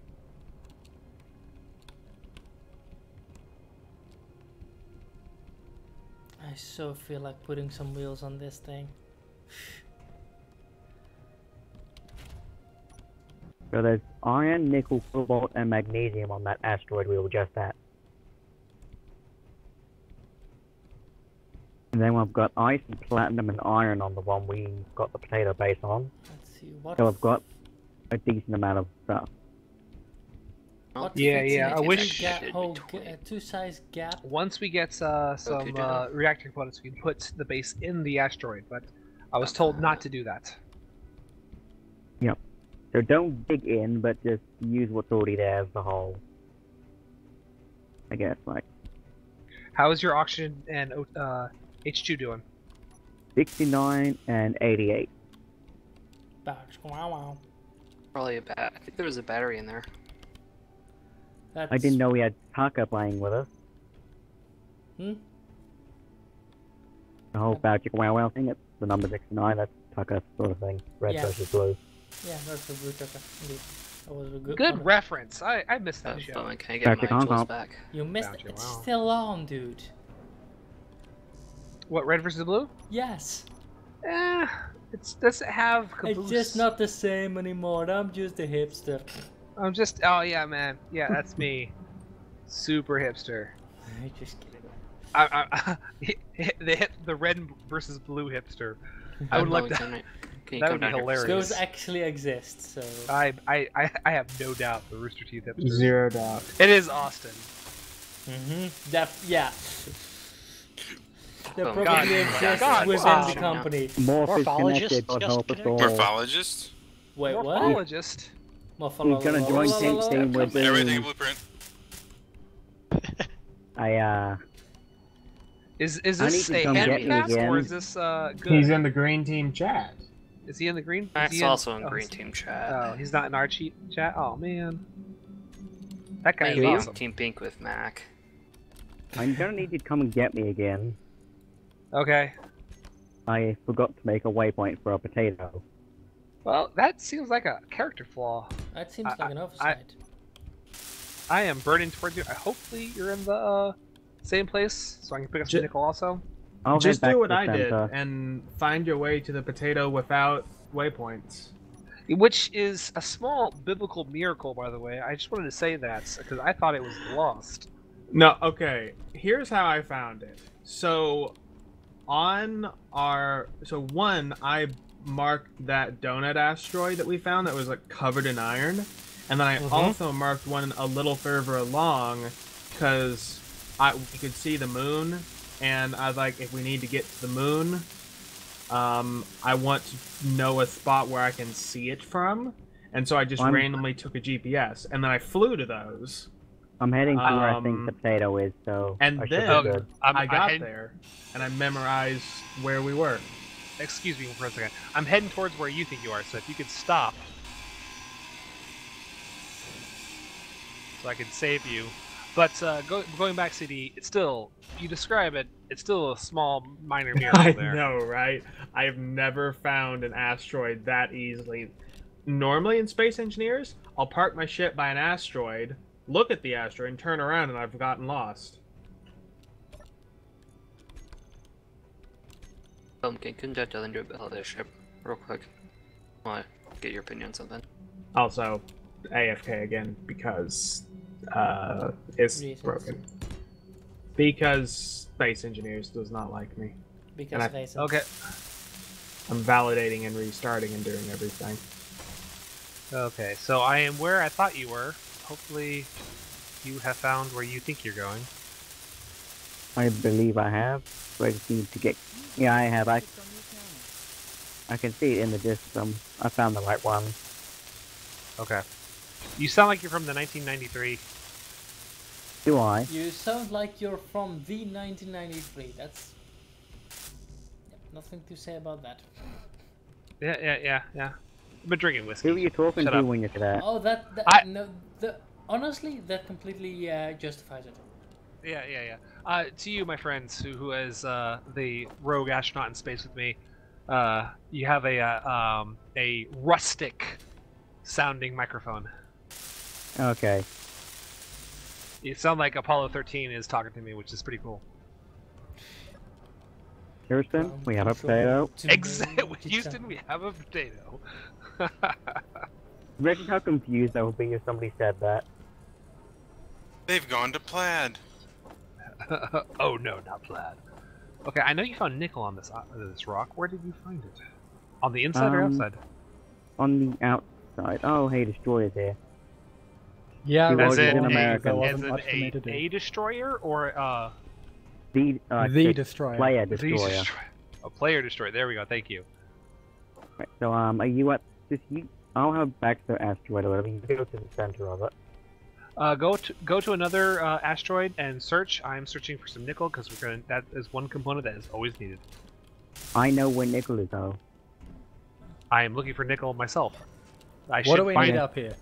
I so feel like putting some wheels on this thing. So there's iron, nickel, cobalt, and magnesium on that asteroid we were just at. And then we've got ice and platinum and iron on the one we got the potato base on. Let's see what. So I've got a decent amount of stuff. What Yeah, fits yeah, in I a wish- two-size gap. Once we get some reactor components, we can put the base in the asteroid, but I was told not to do that. Yep. So don't dig in, but just use what's already there as the whole. I guess, like. How is your oxygen and H2 doing? 69 and 88. Wow. Probably a I think there was a battery in there. That's... I didn't know we had Taka playing with us. Hmm? The whole Bowchick Wow Wow thing, it's the number 69, that's Taka sort of thing. Red Yeah. versus blue. Yeah, that's a blue chucker. Indeed. That was a good Good one. reference. I missed that show. Bowman, can I get my tools back? You missed it. Bowchick, It's wow. still on, dude. What, red versus blue? Yes. It doesn't have caboose. It's just not the same anymore. I'm just a hipster. I'm just. Oh yeah, man. Yeah, that's me. Super hipster. Just kidding. The red versus blue hipster. I would like that. Can you That come would be down here? hilarious. Those actually exist, so. I have no doubt the Rooster Teeth hipster. Zero doubt. It is Austin. Yeah. That Oh, probably God. exists God. within Wow. the company. Morph is Morphologist connected, God just help us all. Morphologist? Wait, what? Morphologist. He's gonna join Kent's team with Everything in the... blueprint. Is I this need to a come get me handcast or again. is this good? He's in the green team chat. Is he in the green? Mac's is he in... also in oh, green team chat. Oh, he's not in our chat. Oh man, that guy's Maybe awesome. on Team Pink with Mac. I'm gonna need you to come and get me again. Okay. I forgot to make a waypoint for a potato. Well, that seems like a character flaw. That seems like an oversight. I am burning towards you. Hopefully you're in the same place, so I can pick up some nickel also. I'll Just head back do to what the I did center. and find your way to the potato without waypoints. Which is a small biblical miracle, by the way. I just wanted to say that because I thought it was lost. No, okay. Here's how I found it. So, I marked that donut asteroid that we found that was like covered in iron, and then I also marked one a little further along because we could see the moon, and I was like, if we need to get to the moon, I want to know a spot where I can see it from, and so I just randomly took a GPS, and then I flew to those. I'm heading to where I think the potato is, so and I should then be good. I got there, and I memorized where we were. Excuse me for a second. I'm heading towards where you think you are, so if you could stop, so I can save you. But going back, CD, it's still, you describe it, it's still a small, minor miracle there. I know, right? I've never found an asteroid that easily. Normally in Space Engineers, I'll park my ship by an asteroid, look at the asteroid, and turn around, and I've gotten lost. Can you tell you about this ship real quick? I want to get your opinion on something. Also, AFK again because it's broken. Because Space Engineers does not like me. Because reasons. Okay. I'm validating and restarting and doing everything. Okay, so I am where I thought you were. Hopefully you have found where you think you're going. I believe I have. So I just need to get... Yeah, I have. I can see it in the distance. I found the right one. Okay. You sound like you're from the 1993. Do I? You sound like you're from the 1993. That's... nothing to say about that. Yeah. I've been drinking whiskey. Who are you talking to when you're that? Oh, honestly, that completely justifies it. Yeah. To you, my friends, who is the rogue astronaut in space with me, you have a rustic sounding microphone. Okay. You sound like Apollo 13 is talking to me, which is pretty cool. Houston, we have a potato. Exactly. Houston, we have a potato. Reckon how confused I would be if somebody said that. They've gone to Plaid. Oh no, not Plaid. Okay, I know you found nickel on this rock. Where did you find it? On the inside or outside? On the outside. Oh, hey, destroyer's here. Yeah, as in America. America. As in a destroyer or the destroyer. Player the destroyer. A player destroyer. There we go. Thank you. Right, so are you at this? I'll have back to the asteroid or whatever. You go to the center of it. Go to another asteroid and search. I'm searching for some nickel because that is one component that is always needed. I know where nickel is though. I am looking for nickel myself. What do we need up here?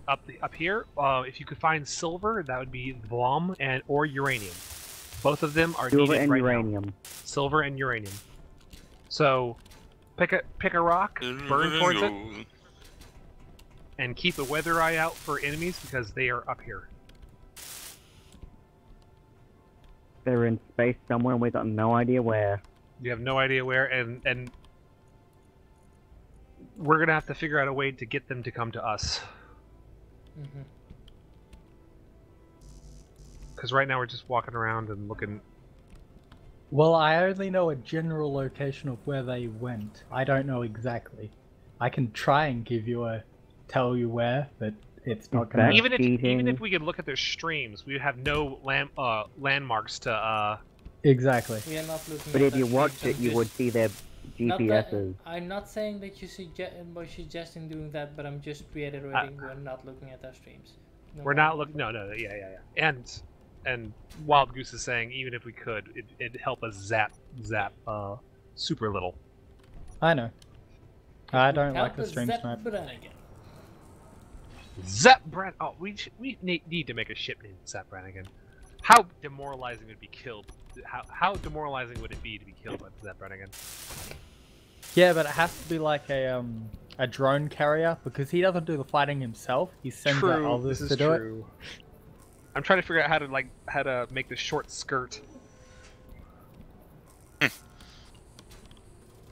Up here, if you could find silver, that would be the bomb or uranium. Both of them are silver needed and right uranium. now. Silver and uranium. So, pick a rock, burn towards it, and keep a weather eye out for enemies because they are up here. They're in space somewhere, and we got no idea where. You have no idea where, and we're gonna have to figure out a way to get them to come to us. Because right now we're just walking around and looking. Well, I only know a general location of where they went. I don't know exactly. I can try and tell you where, but it's not gonna. Even if we could look at their streams, we have no landmarks to. Exactly. We are not looking. But at if you watched it, you would see their GPSs. I'm not saying that you by suggesting doing that, but I'm just reiterating we're not looking at our streams. We're not looking. No. Yeah. And And Wild Goose is saying even if we could, it'd help us zap super little. I know. I don't Count like the the stream Zep snipe. Brannigan. Zap Bran. Oh, we need to make a ship named Zap Brannigan. How demoralizing would it be killed? How demoralizing would it be to be killed by Zap Brannigan? Yeah, but it has to be like a drone carrier because he doesn't do the fighting himself. He sends out others to do it. I'm trying to figure out how to make the short skirt.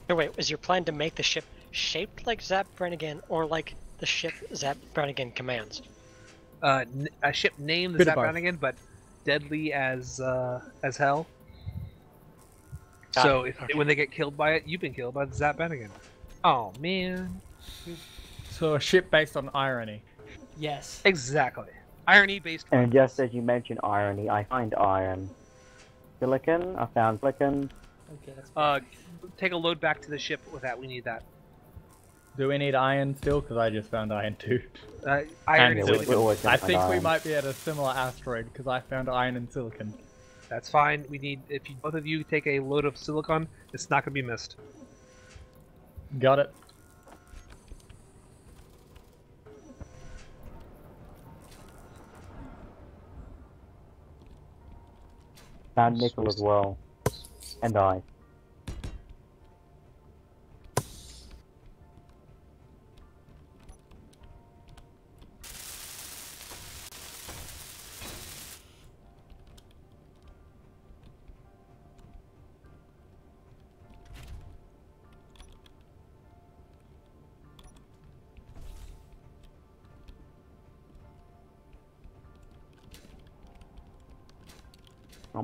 No, wait, is your plan to make the ship shaped like Zap Brannigan or like the ship Zap Brannigan commands? A ship named the Zap Brannigan, but deadly as hell. So when they get killed by it, you've been killed by the Zap Brannigan. Oh man. So a ship based on irony. Yes. Exactly. Irony based. And just as you mentioned irony, I find iron. Silicon, I found silicon. Okay, that's take a load back to the ship with that. We need that. Do we need iron still? Because I just found iron too. Iron and and silicon. I think we might be at a similar asteroid because I found iron and silicon. That's fine. We need if both of you take a load of silicon, it's not gonna be missed. Got it. Found nickel as well. And I.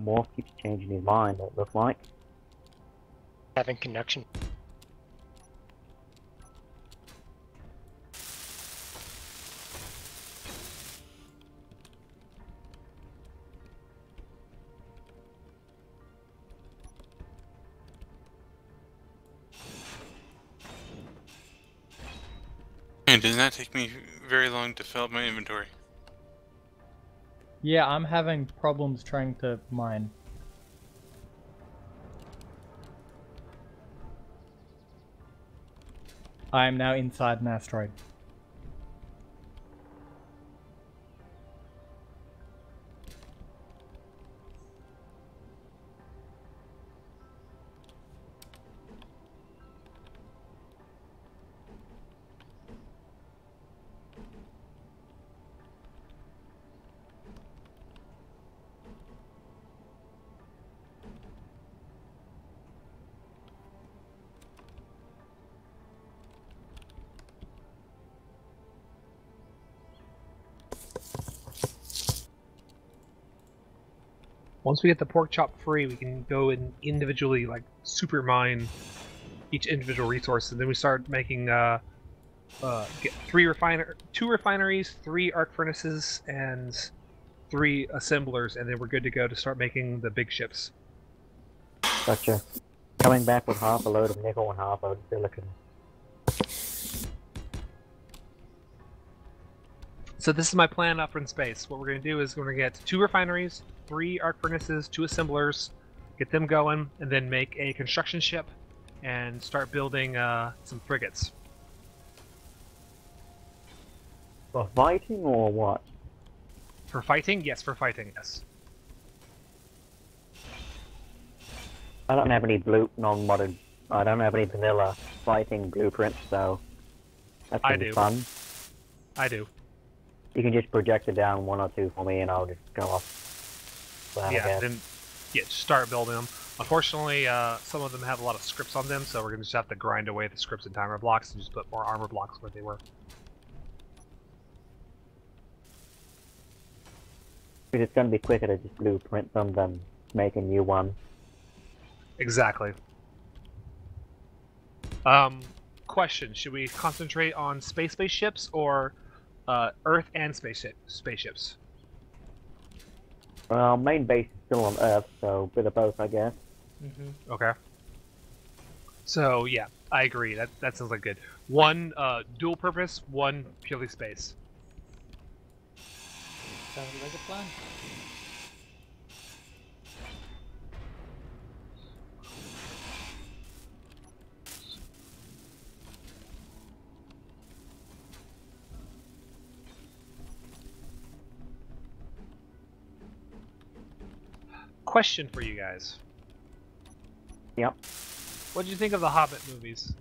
Morph keeps changing his mind, it looks like. Having connection. And does not take me very long to fill up my inventory. Yeah, I'm having problems trying to mine. I am now inside an asteroid. Once we get the pork chop free, we can go and individually like super mine each individual resource, and then we start making get two refineries, 3 arc furnaces, and 3 assemblers, and then we're good to go to start making the big ships. Gotcha. Coming back with half a load of nickel and half a load of silicon. So this is my plan up in space. What we're going to do is we're going to get 2 refineries, 3 arc furnaces, 2 assemblers, get them going, and then make a construction ship and start building some frigates. For fighting or what? For fighting? Yes, for fighting, yes. I don't have any non-modded. I don't have any vanilla fighting blueprints, so that's gonna be fun. I do. You can just project it down 1 or 2 for me, and I'll just go off. Then just start building them. Unfortunately, some of them have a lot of scripts on them, so we're gonna just have to grind away the scripts and timer blocks and just put more armor blocks where they were. Because it's gonna be quicker to just blueprint them than make a new one. Exactly. Question: should we concentrate on space-based ships or Earth and spaceships? Well, main base is still on Earth, so a bit of both, I guess. Mm-hmm. Okay. So yeah, I agree. That sounds like good. 1 dual purpose, 1 purely space. Sounds like a plan. Question for you guys. Yep. What did you think of the Hobbit movies?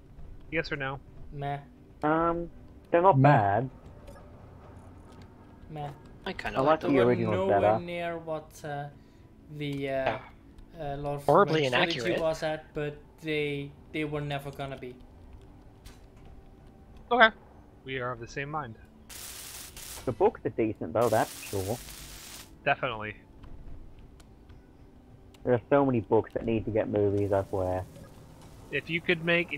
Yes or no? Meh. They're not bad. Meh. I kind I of like like the They were originals nowhere better. near what the Lord of the Horribly Rings trilogy inaccurate. was at, but they were never gonna be. Okay. We are of the same mind. The books are decent though, that's sure. Definitely. There are so many books that need to get movies, I swear. If you could make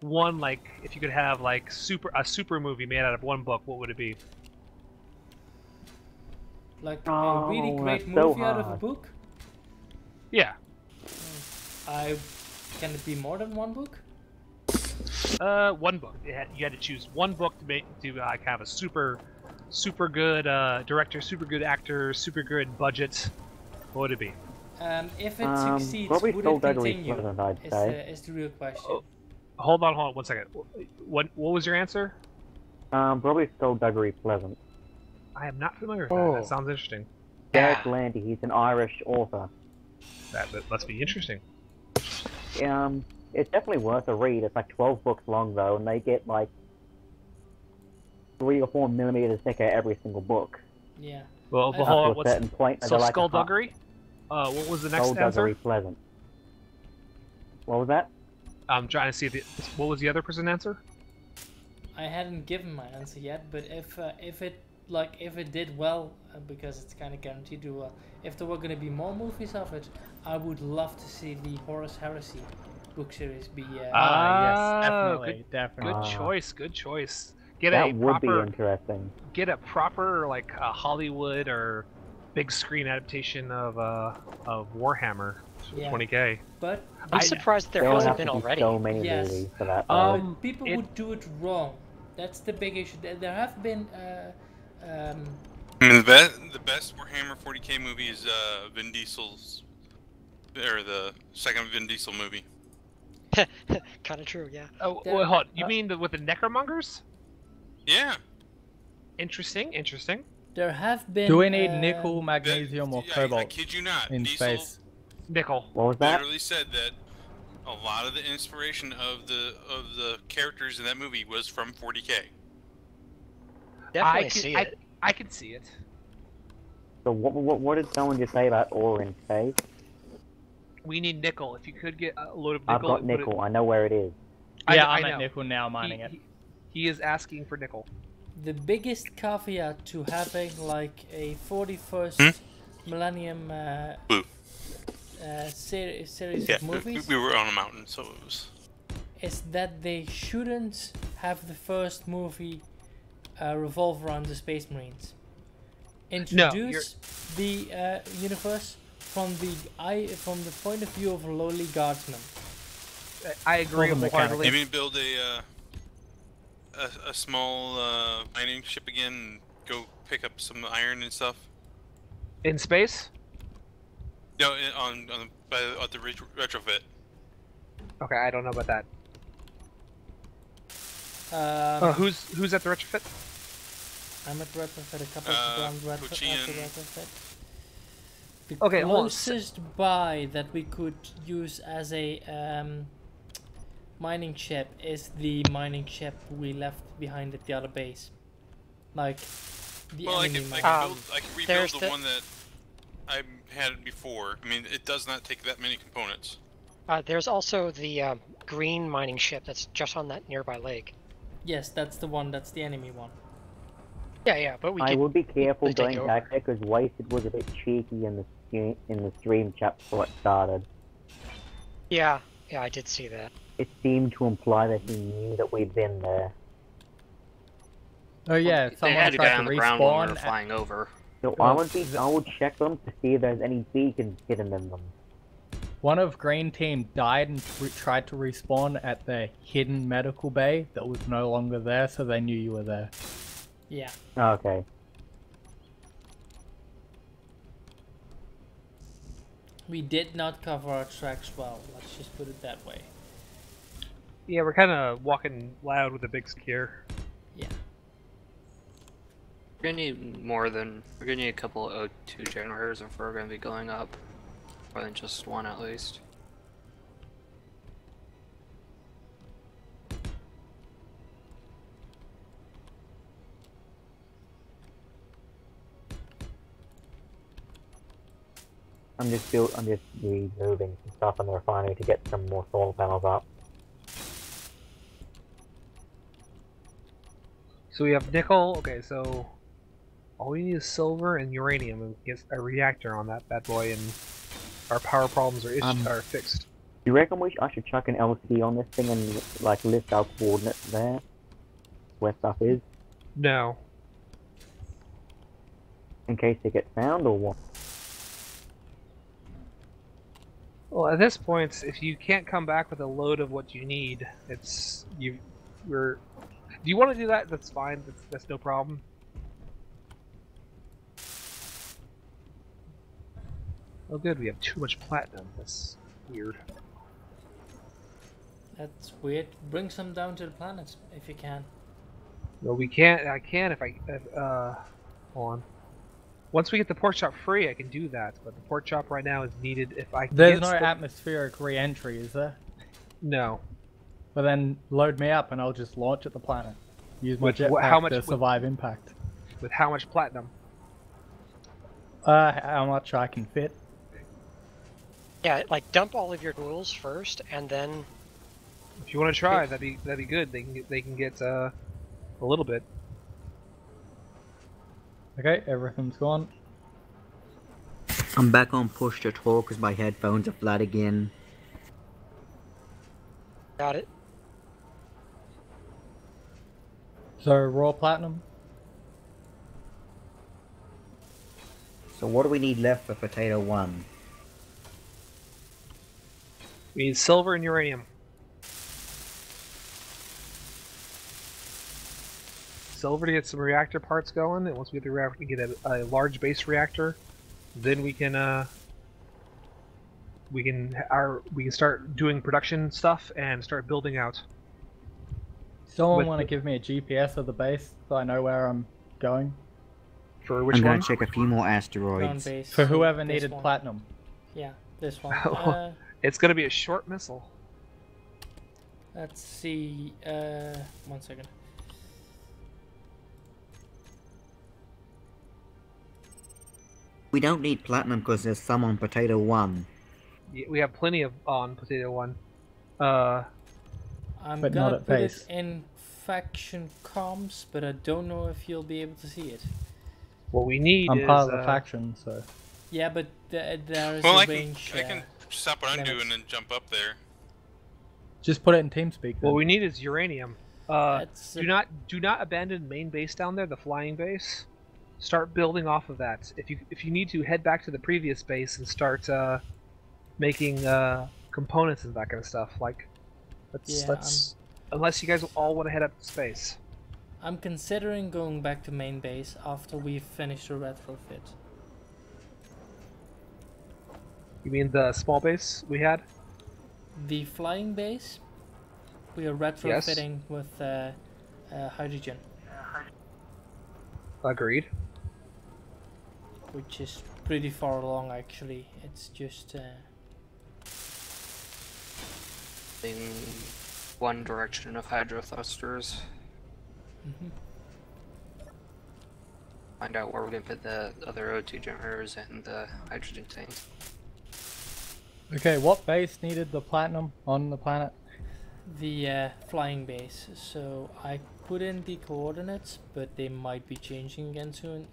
one, like, if you could have like a super movie made out of one book, what would it be? Like Oh, a really great that's so movie out of a hard. book. Yeah. Can it be more than one book? One book. You had to choose one book to make like have a super good director, super good actor, super good budget. What would it be? If it succeeds, probably would still it Gregory continue? Pleasant, I'd say. Is the real question. Oh, hold on 1 second. What was your answer? Probably still Gregory Pleasant. I am not familiar with that. That sounds interesting. Derek Landy, he's an Irish author. That must be interesting. It's definitely worth a read. It's like 12 books long though, and they get like 3 or 4 millimeters thicker every single book. Yeah. Well, Up hold on. to a certain point, So they're like Skullduggery? What was the next answer? Skullduggery Pleasant. What was that? I'm trying to see what was the other person's answer? I hadn't given my answer yet, but if it did well, because it's kind of guaranteed to do well. If there were going to be more movies of it, I would love to see the Horus Heresy book series be. Yes, definitely, definitely. Good choice. Good choice. That would be interesting. Get a proper like a Hollywood or big screen adaptation of Warhammer 20K. But I'm surprised there hasn't been already. So many movies for that. People would do it wrong. That's the big issue. There have been. I mean, the best Warhammer 40K movie is Vin Diesel's, or the second Vin Diesel movie. Kind of true, yeah. Oh, wait, hold on. You mean with the Necromongers? Yeah. Interesting. There have been. Do we need nickel, magnesium, or cobalt? I kid you not. In Diesel space. Nickel. What was that? Literally said that a lot of the inspiration of the characters in that movie was from 40K. Definitely see it. I can see it. So what did someone just say about ore in space? We need nickel. If you could get a load of nickel. I've got nickel. I know where it is. Yeah, I I'm know. at nickel now, mining it. He is asking for nickel. The biggest caveat to having like a 41st millennium series of movies we were on a mountain, so it was. Is that they shouldn't have the first movie revolve around the Space Marines. Introduce the universe from the point of view of a lowly guardsman. I agree wholeheartedly. Maybe build a small mining ship again and go pick up some iron and stuff. In space? No, on the retrofit. Okay, I don't know about that. Who's at the retrofit? I'm at retrofit. A couple of people at retrofit. The Okay, closest buy that we could use as a mining ship is the mining ship we left behind at the other base. Like the enemy mining. I can rebuild the one that I had before. I mean, it does not take that many components. There's also the green mining ship that's just on that nearby lake. Yes, that's the one. That's the enemy one. Yeah, but I would be careful going back there because Wasted was a bit cheeky in the stream chat before it started. Yeah, I did see that. It seemed to imply that he knew that we'd been there. Oh yeah, They someone had to tried get to on the ground when we were respawn. flying over. So I would check them to see if there's any beacons hidden in them. One of Green Team died and tried to respawn at the hidden medical bay that was no longer there, so they knew you were there. Yeah. Okay. We did not cover our tracks well. Let's just put it that way. Yeah, we're kind of walking loud with a big scare. Yeah. We're gonna need more than we're gonna need a couple of O2 generators if we're gonna be going up. More than just one at least. I'm just removing some stuff on the refinery to get some more solar panels up. So we have nickel. Okay, so all we need is silver and uranium, and get a reactor on that bad boy, and our power problems are fixed. Do you reckon I should chuck an LCD on this thing and like list our coordinates there, where stuff is, No. in case they get found or what? Well, at this point, if you can't come back with a load of what you need, we're. Do you want to do that? That's fine. That's no problem. Oh, good. We have too much platinum. That's weird. That's weird. Bring some down to the planet if you can. Well, we can't. I can if hold on. Once we get the port shop free, I can do that. But the port shop right now is needed if I can. There's no atmospheric re-entry, is there? No. But then load me up and I'll just launch at the planet. Use my jetpack to survive impact. With how much platinum? How much I can fit. Yeah, like dump all of your tools first, and then. If you want to try, that'd be good. They can get a little bit. Okay, everything's gone. I'm back on push to talk because my headphones are flat again. Got it. So raw platinum. So what do we need left for potato 1? We need silver and uranium. Silver to get some reactor parts going, and once we get the reactor, we get a large base reactor, then we can start doing production stuff and start building out. Someone want to give me a GPS of the base so I know where I'm going? For which one? I'm gonna check a few more asteroids. Base, For whoever this needed one. platinum. Yeah, this one. It's gonna be a short missile. Let's see. 1 second. We don't need platinum because there's some on potato 1. Yeah, we have plenty of on potato 1. I'm But gonna not at put base. it in faction comms, but I don't know if you'll be able to see it. What we need I'm is part of the faction, so. Yeah, but there is Well, a I range. can stop what I'm limit. doing and jump up there. Just put it in TeamSpeak. what Then. we need is uranium. That's Do not abandon main base down there, the flying base. Start building off of that. If you need to, head back to the previous base and start making components and that kind of stuff. Like, let's unless you guys all want to head up to space. I'm considering going back to main base after we've finished the retrofit. You mean the small base we had? The flying base, we are retrofitting with hydrogen. Agreed. Which is pretty far along actually. It's just In one direction of hydro thrusters. Find out where we're gonna put the other O2 generators and the hydrogen tanks. Okay, what base needed the platinum on the planet? the flying base. So I put in the coordinates, but they might be changing again soon.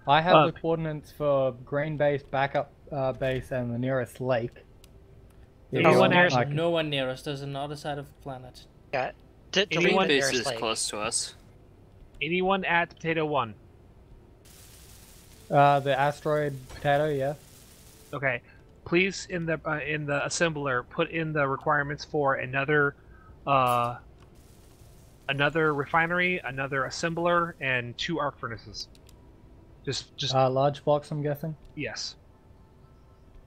I have the coordinates for green base, backup base, and the nearest lake. No one near us. There's another side of the planet. Yeah. Anyone base is close to us. Anyone at Potato 1? The asteroid potato, yeah. Okay. Please, in the assembler, put in the requirements for another refinery, another assembler, and 2 arc furnaces. Just large blocks, I'm guessing. Yes.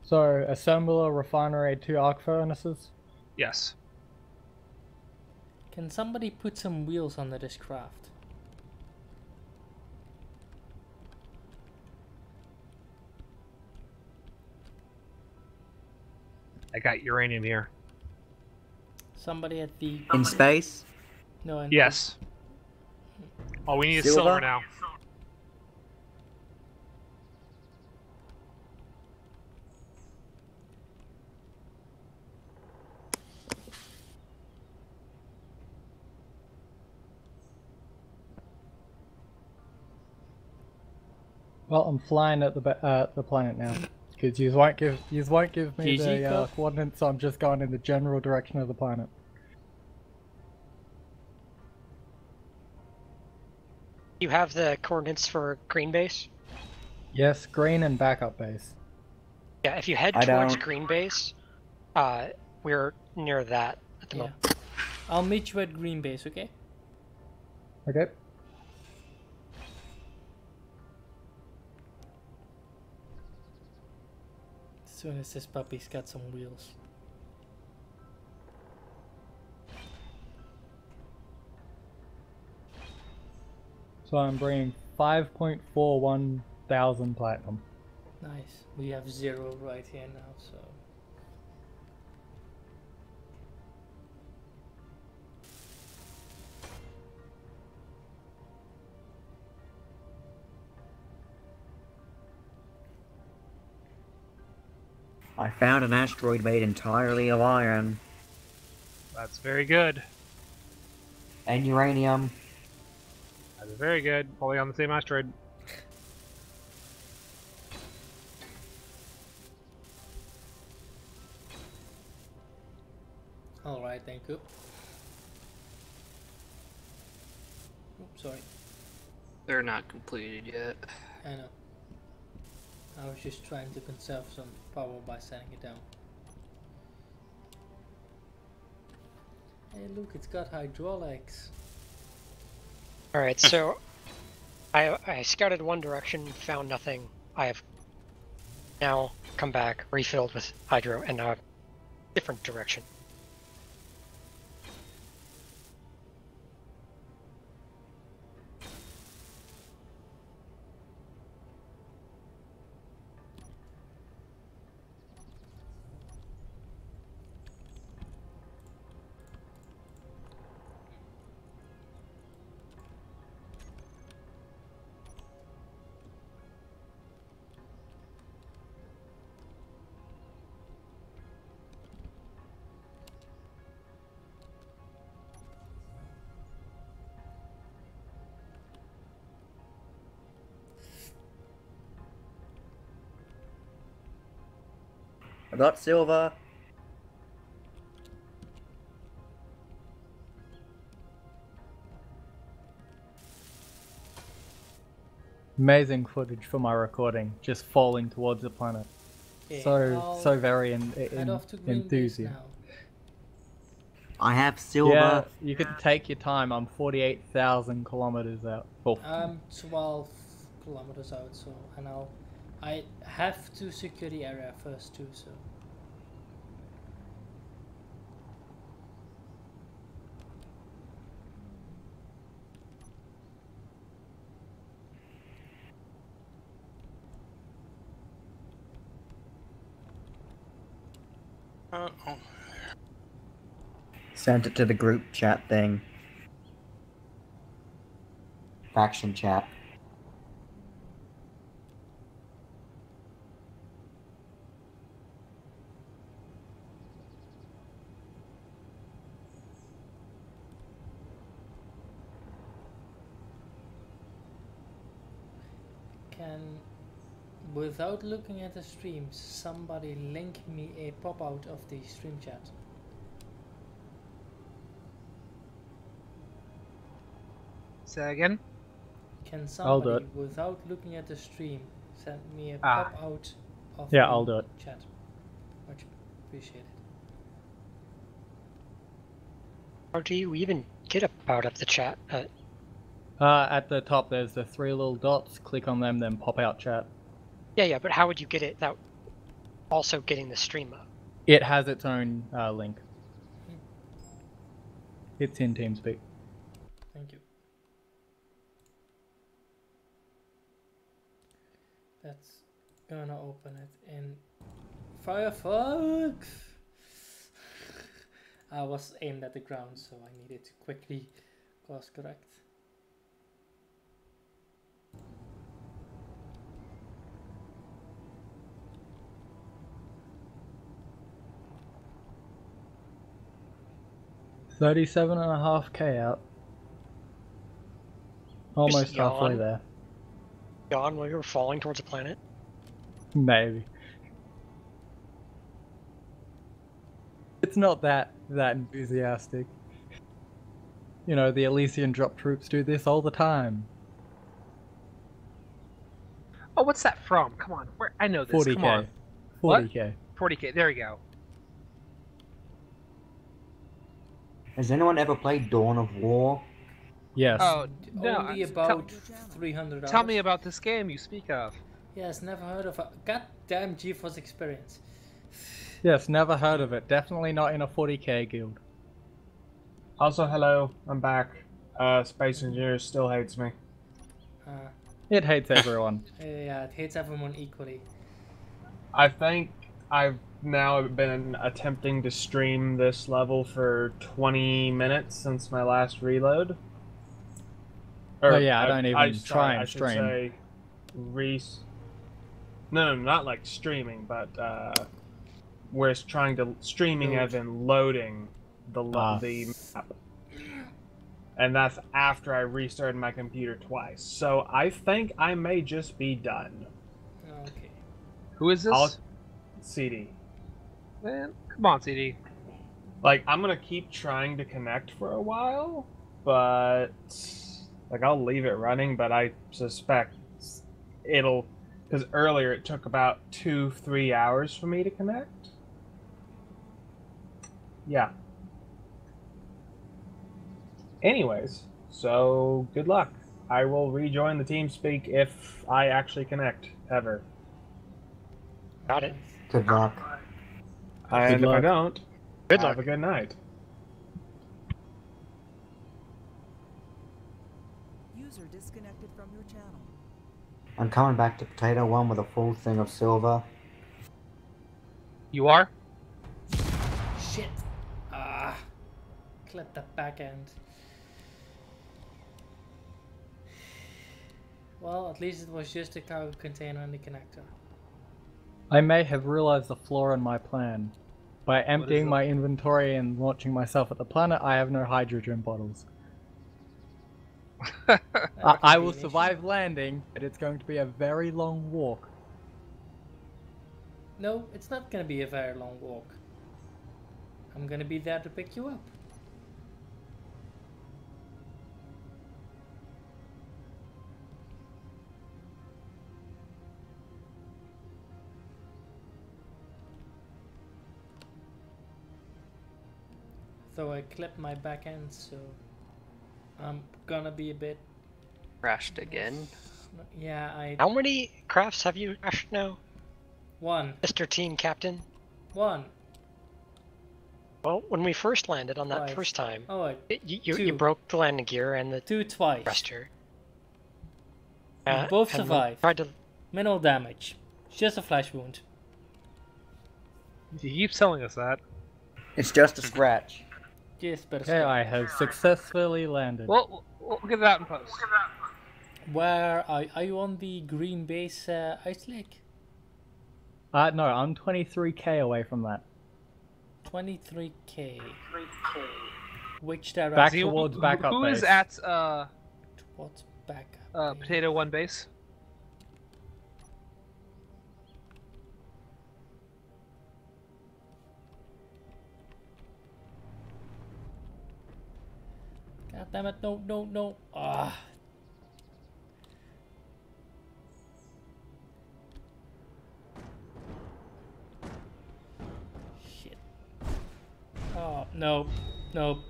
So assembler, refinery, 2 arc furnaces. Yes. Can somebody put some wheels under this craft? I got uranium here. Somebody at the... In space? No, in Yes. All we need is Silver? silver now. Well, I'm flying at the planet now, because you won't give me GG, the Cole. coordinates. So I'm just going in the general direction of the planet. You have the coordinates for green base? Yes, green and backup base. Yeah, if you head I towards don't- green base, we're near that at the Yeah. moment. I'll meet you at green base, okay? Okay. As soon as this puppy's got some wheels. So I'm bringing 5.41 thousand platinum. Nice. We have 0 right here now, so... I found an asteroid made entirely of iron That's very good. and uranium. That's very good. Probably on the same asteroid. Alright, thank you. Oops, sorry. They're not completed yet. I know. I was just trying to conserve some power by sending it down. Hey look, it's got hydraulics. Alright, so I scouted one direction, found nothing. I have now come back, refilled with hydro, and now a different direction. I got silver. Amazing footage for my recording, just falling towards the planet. Okay, So very head off to green base enthusiastic. now. I have silver. Yeah, you can take your time. I'm 48,000 kilometers out. Oh, I'm 12 kilometers out, so I have to secure the area first too, so. Oh. Sent it to the group chat thing. Faction chat. Can, without looking at the stream, somebody link me a pop out of the stream chat? Say again? Can I'll do somebody, it. without looking at the stream, send me a Ah. pop out of Yeah, the I'll do it. chat? Much appreciated. How do you even get a out of the chat? at the top there's the 3 little dots. Click on them, then pop out chat. Yeah, but how would you get it without also getting the stream up? It has its own link. It's in TeamSpeak. Thank you. That's gonna open it in Firefox. I was aimed at the ground, so I needed to quickly course correct. $37.5K out. Almost Just halfway yawn. there. Yawn while you were falling towards a planet? Maybe. It's not that enthusiastic. You know, the Elysian drop troops do this all the time. Oh, what's that from? Come on, where I know this. 40K. Come on. 40K. What? 40K. There we go. Has anyone ever played Dawn of War? Yes. Oh no! Only about 300 hours. Tell me about this game you speak of. Yes, never heard of it. Goddamn GeForce Experience. Yes, never heard of it. Definitely not in a 40K guild. Also, hello, I'm back. Space Engineer still hates me. It hates everyone. Yeah, it hates everyone equally. I think I've now been attempting to stream this level for 20 minutes since my last reload. Oh yeah, I don't even try and stream. Say no, not like streaming, but where it's trying to streaming as in loading the map. And that's after I restarted my computer twice. So I think I may just be done. Okay. Who is this? CD. Man, come on, CD. Like, I'm gonna keep trying to connect for a while, but like I'll leave it running, but I suspect it'll, because earlier it took about 2-3 hours for me to connect. Yeah. Anyways, so good luck. I will rejoin the TeamSpeak if I actually connect, ever. Got it. Good luck. And if I don't, Good have luck. a good night. User disconnected from your channel. I'm coming back to Potato 1 with a full thing of silver. You are? Shit. Clip that back end. Well, at least it was just a cargo container and the connector. I may have realized the flaw in my plan. By emptying my inventory and launching myself at the planet, I have no hydrogen bottles. I will survive landing, but it's going to be a very long walk. No, it's not gonna be a very long walk. I'm gonna be there to pick you up. Though I clipped my back end, so I'm gonna be a bit... Crashed again? Yeah, How many crafts have you crashed now? 1. Mr. Team Captain? 1. Well, when we first landed on that 5. first time, Oh, you broke the landing gear and the 2 twice. thruster. We both and we survived. tried to... Minimal damage. Just a flesh wound. You keep telling us that. It's just a scratch. Just better. Okay, I have successfully landed. Well, we'll get it out in post. Where are you on the green base ice lake? No, I'm 23K away from that. 23K. Which direction? Back towards backup Who base. is at Towards backup. Potato 1 base? God damn it! No, no, no! Ah. Shit. Oh no, no.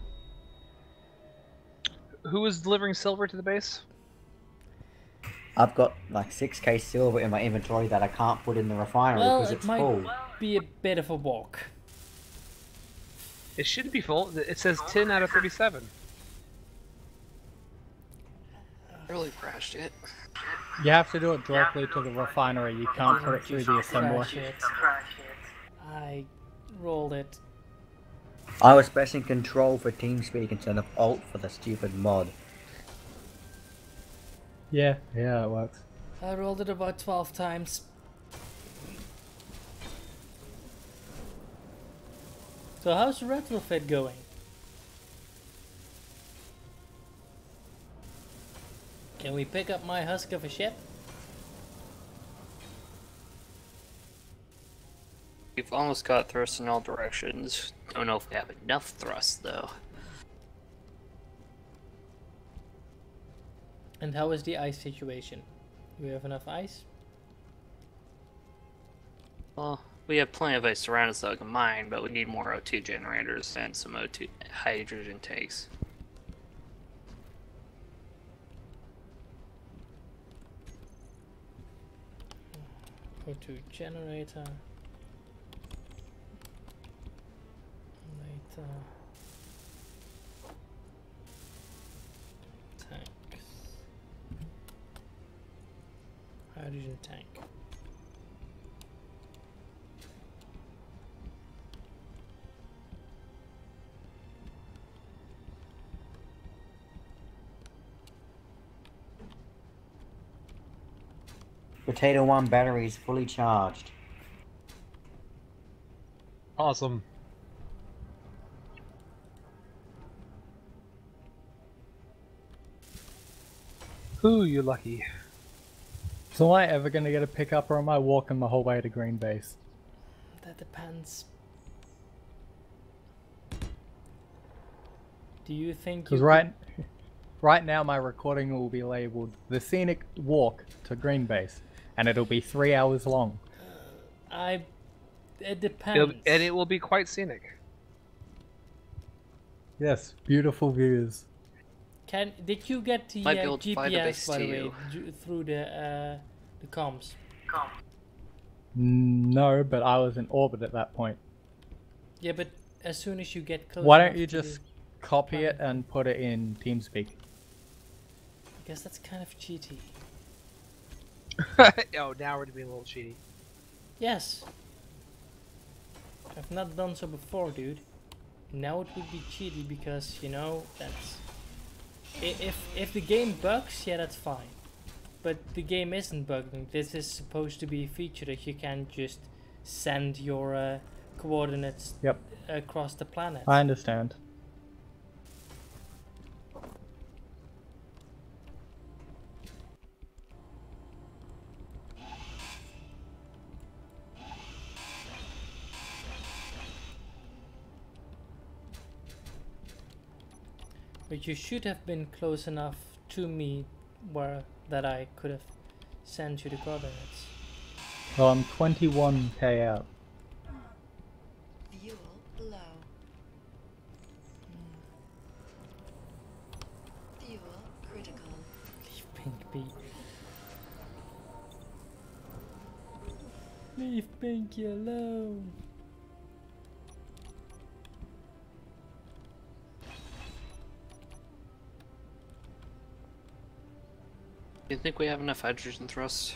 Who is delivering silver to the base? I've got like 6K silver in my inventory that I can't put in the refinery Well, because it it's might full. be a bit of a walk. It should be full. It says 10 out of 37. Really crashed it. You have to do it directly to the refinery. You can't put it through the assembler. Crash it. I rolled it. I was pressing Control for TeamSpeak instead of Alt for the stupid mod. Yeah, it works. I rolled it about 12 times. So how's the retrofit going? Can we pick up my husk of a ship? We've almost got thrust in all directions. Don't know if we have enough thrust though. And how is the ice situation? Do we have enough ice? Well, we have plenty of ice around us like a mine, but we need more O2 generators and some O2 hydrogen tanks. O2 generator. Later. Tanks. Hydrogen tank. Potato 1 battery is fully charged. Awesome. Ooh, you lucky. So am I ever gonna get a pickup, or am I walking the whole way to Green Base? That depends. Do you think Because right now my recording will be labeled The Scenic Walk to Green Base, and it'll be 3 hours long. It depends. And it will be quite scenic. Yes, beautiful views. Did you get the Might be able to fly the GPS base by the to way you. through the comms? No, but I was in orbit at that point. Yeah, but as soon as you get close. Why don't enough you to just copy it and put it in TeamSpeak? I guess that's kind of cheaty. Oh, now we're being a little cheaty. Yes. I've not done so before, dude. Now it would be cheaty because, you know, that's... If the game bugs, yeah, that's fine. But the game isn't bugging. This is supposed to be a feature that you can just send your coordinates across the planet. I understand. But you should have been close enough to me that I could have sent you the coordinates. Well, I'm 21k out. Fuel low. Fuel critical. Leave Pink be. Leave Pinky alone. Do you think we have enough hydrogen thrust?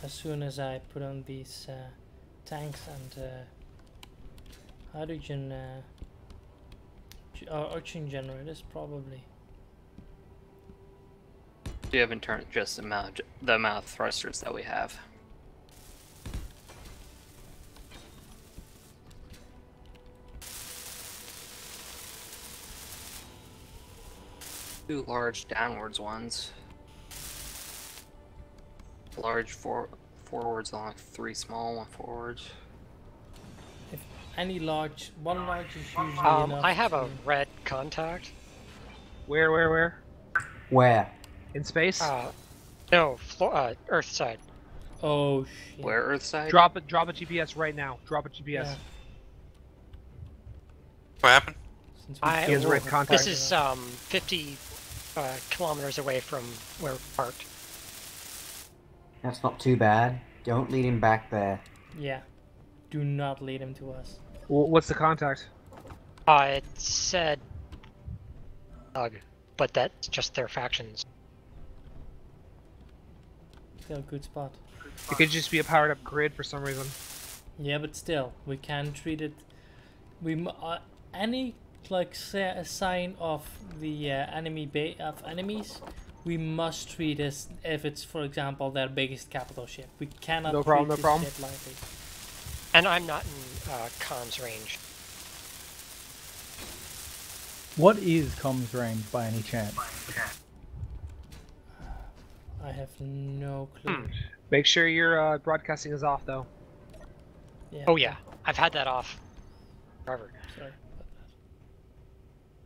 As soon as I put on these tanks and hydrogen oxygen generators, probably. You haven't turned just the amount of thrusters that we have. Two large downwards ones. Large forwards along, three small, one forwards. If any large, one large is usually enough. I have a red contact. Where? Where? In space? No, Earth side. Oh shit. Where Earth side? Drop a GPS right now. Drop a GPS. Yeah. What happened? He has red contact. This is 50 kilometers away from where we're parked. That's not too bad. Don't lead him back there. Yeah. Do not lead him to us. What's the contact? It said Doug, but that's just their factions. Still a good spot. It could just be a powered up grid for some reason. Yeah, but still, we can treat it any like a sign of the of enemies, we must treat as if it's, for example, their biggest capital ship. We cannot treat this shit lightly. And I'm not in comms range. What is comms range by any chance? I have no clue. Make sure your broadcasting is off, though. Yeah. Oh yeah, I've had that off forever. Sorry.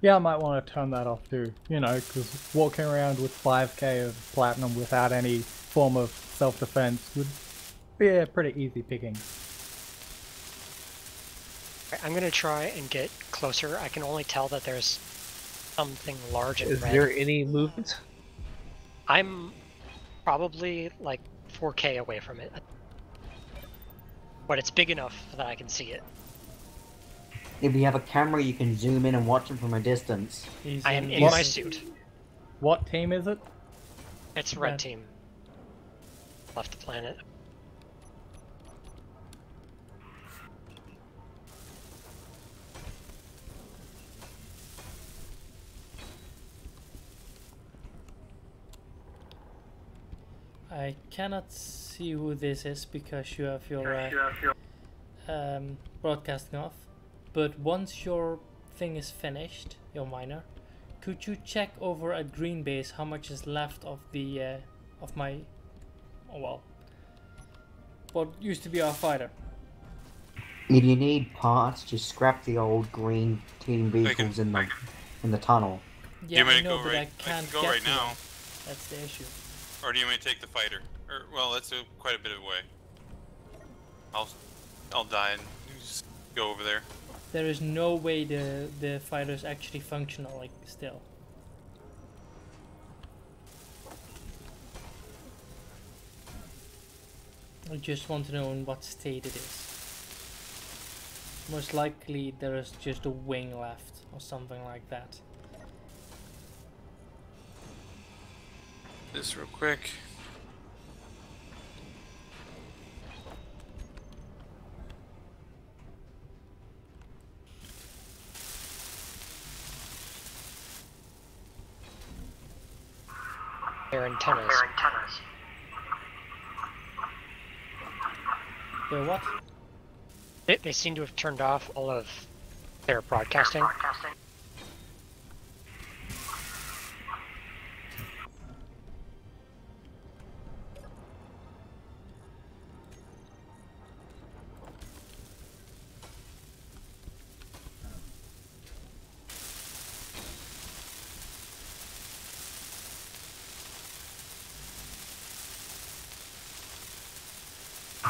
Yeah, I might want to turn that off too. You know, because walking around with 5k of platinum without any form of self-defense would be a pretty easy picking. I'm gonna try and get closer. I can only tell that there's something large and Is red. there any movement? I'm probably like 4k away from it, but it's big enough that I can see it. If you have a camera, you can zoom in and watch them from a distance. I am in my suit. What team is it? It's red team. Left the planet. I cannot see who this is because you have your broadcasting off. But once your thing is finished, your miner, could you check over at Green Base how much is left of the of my, oh well, what used to be our fighter? If you need parts, just scrap the old green team vehicles in the tunnel. Yeah, I know, but I can't go get right to now. them. That's the issue. Or do you want me to take the fighter? Or well, that's quite a bit of way. I'll die and just go over there. There is no way the fighter is actually functional, like, still. I just want to know in what state it is. Most likely there is just a wing left, or something like that. This real quick. Their antennas. They're what? They seem to have turned off all of their broadcasting.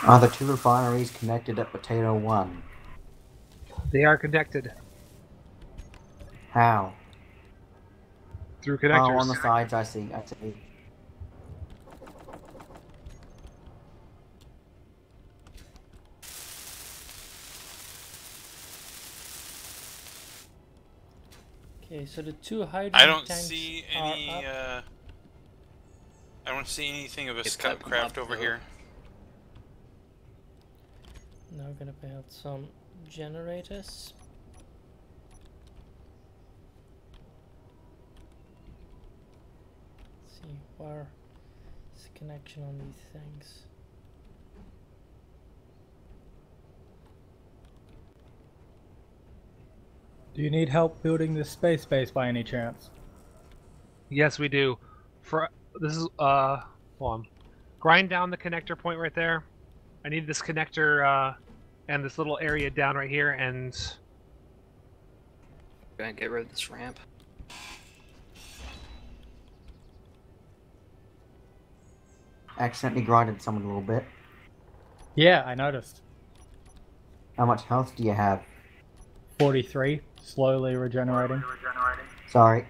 Are the two refineries connected at Potato 1? They are connected How? through connectors. Oh, on the sides, I see. Okay, so the two hydrogen I don't tanks see are any. up. I don't see anything of a It's scout got craft them up, over though. here. Now we're gonna build some generators. Let's see where is the connection on these things. Do you need help building this space base by any chance? Yes, we do. This is hold on. Grind down the connector point right there. I need this connector and this little area down right here, and Gonna get rid of this ramp. Accidentally grinded someone a little bit. Yeah, I noticed. How much health do you have? 43, slowly regenerating. Sorry.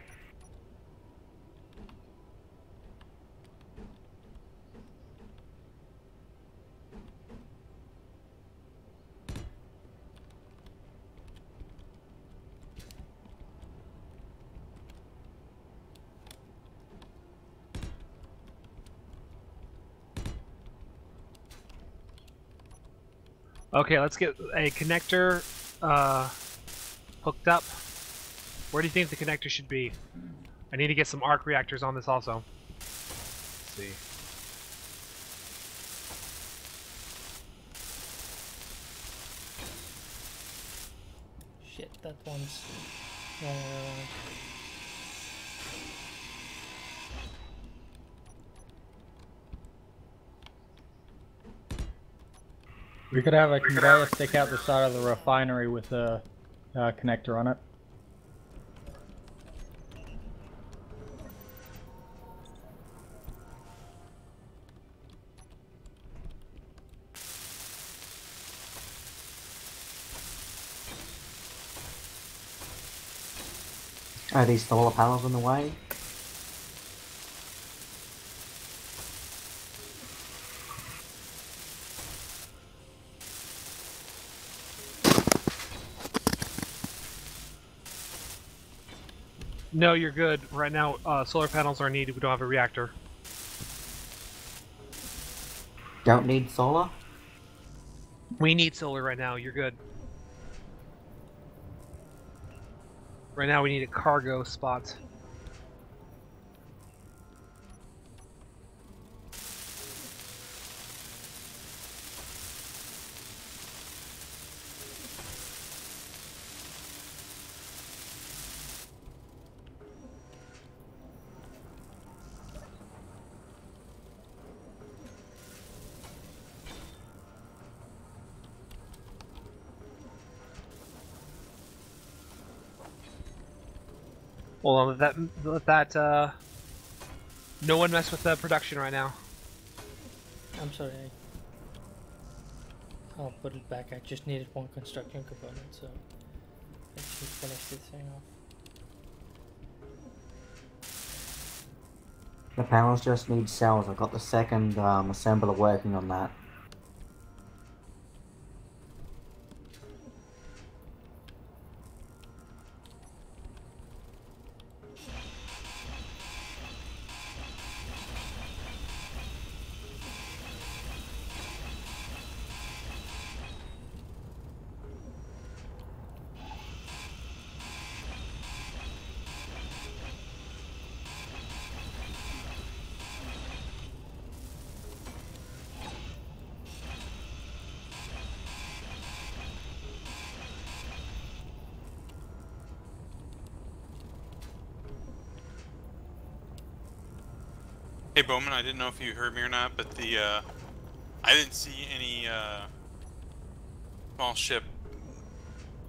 okay, let's get a connector hooked up. Where do you think the connector should be? I need to get some arc reactors on this also. Let's see. Shit, that one's... We could have a conveyor stick out the side of the refinery with a connector on it. Are these solar panels in the way? No, you're good. Right now, solar panels are needed. We don't have a reactor. Don't need solar? We need solar right now. You're good. Right now, we need a cargo spot. Hold on, let that, no one mess with the production right now. I'm sorry. I'll put it back. I just needed one construction component, so I should finish this thing off. The panels just need cells. I've got the second assembler working on that. Hey Bowman, I didn't know if you heard me or not, but the I didn't see any small ship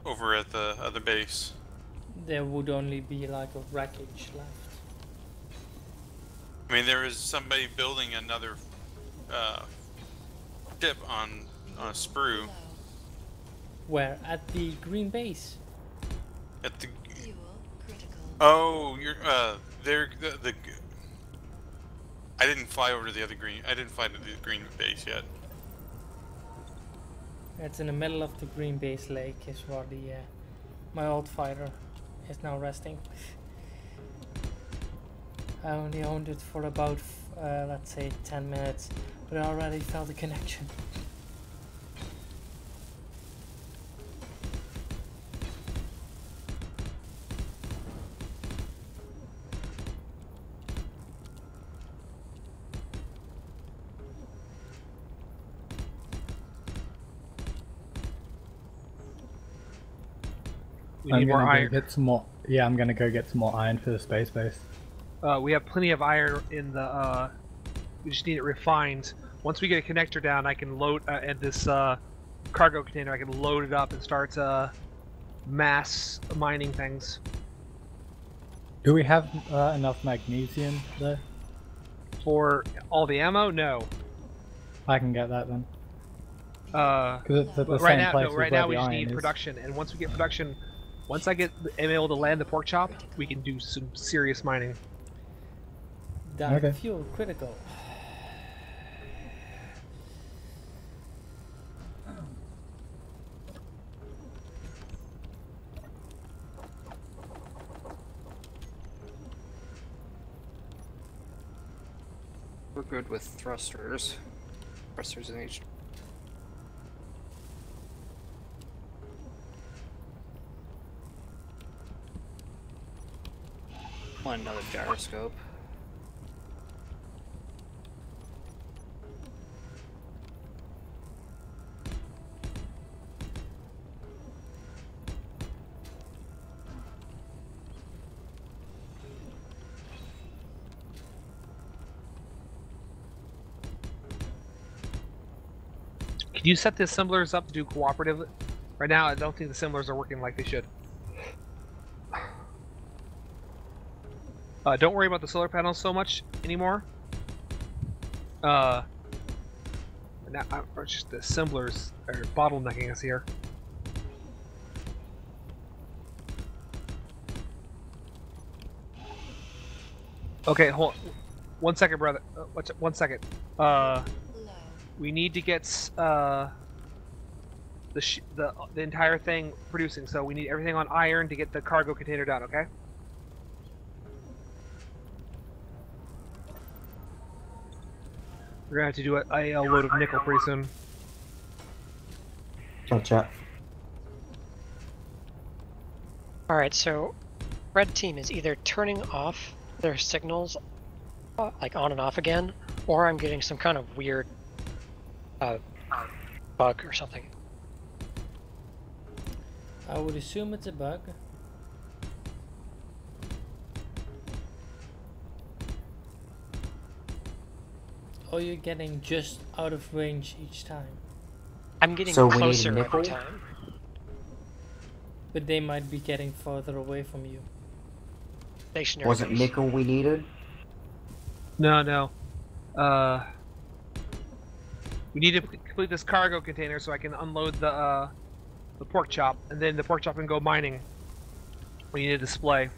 over at the other base. There would only be like a wreckage left. I mean, there is somebody building another ship on a sprue. Where? At the green base? At the... Oh, you're, they're, the... I didn't fly over to the other green, I didn't fly to the green base yet. It's in the middle of the green base lake is where the, my old fighter is now resting. I only owned it for about, let's say 10 minutes, but I already felt a connection. I'm gonna go get some more. Yeah, I'm gonna go get some more iron for the space base. We have plenty of iron in the. We just need it refined. Once we get a connector down, I can load at this cargo container. I can load it up and start mass mining things. Do we have enough magnesium there? For all the ammo? No. I can get that then. Because it's at the right same now, place no, as right where now the we just iron need is. production, and once we get production, once I am able to land the pork chop, we can do some serious mining. Dark Okay. fuel critical. We're good with thrusters. Thrusters in each. Want another gyroscope. Can you set the assemblers up to do cooperative? Right now, I don't think the assemblers are working like they should. Don't worry about the solar panels so much anymore. Now, just the assemblers are bottlenecking us here. Okay, hold. 1 second, brother. 1 second. We need to get the entire thing producing. So we need everything on iron to get the cargo container down. Okay. We're gonna have to do a load of nickel pretty soon. Gotcha. Alright, so red team is either turning off their signals, like on and off again, or I'm getting some kind of weird bug or something. I would assume it's a bug. Or you're getting just out of range each time. I'm getting So closer we need a every nickel? time. But they might be getting further away from you. Stationary Was it base. nickel we needed? No. We need to complete this cargo container so I can unload the pork chop, and then the pork chop can go mining. We need a display.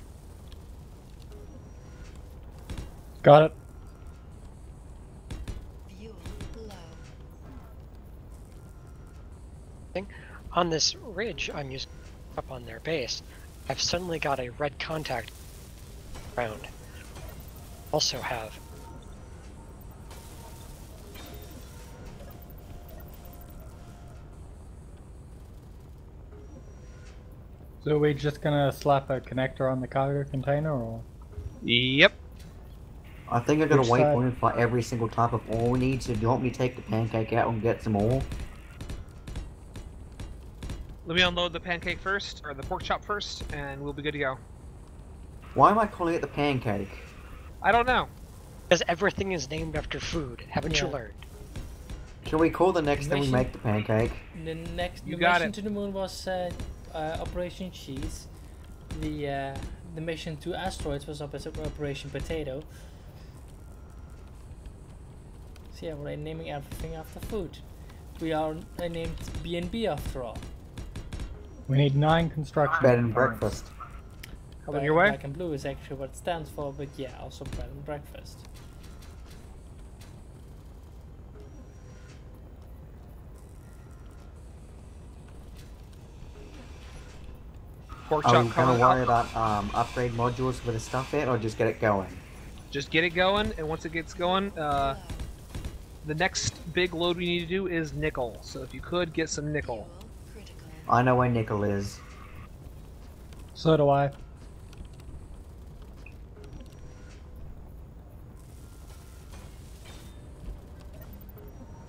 Got it. Fuel low. On this ridge I'm using up on their base, I've suddenly got a red contact around. Also have So are we just gonna slap a connector on the cargo container, or? Yep. I think I got a Which side? waypoint for every single type of ore we need, so do you want me to take the pancake out and get some ore? Let me unload the pancake first, or the pork chop first, and we'll be good to go. Why am I calling it the pancake? I don't know. because everything is named after food. Haven't you Yeah. learned? Can we call the next time we Mission- make the pancake? The next You the got mission it. to the moon was Operation Cheese. The mission to asteroids was Operation Potato. So yeah, we're naming everything after food. We are named B&B after all. We need 9 construction. Bed and components. breakfast. Coming your way? Black and blue is actually what it stands for, but yeah, also bread and breakfast. Pork Are chop we gonna coming worry up. about upgrade modules for the stuff yet, or just get it going? Just get it going, and once it gets going, the next big load we need to do is nickel. So if you could get some nickel. I know where nickel is. So do I.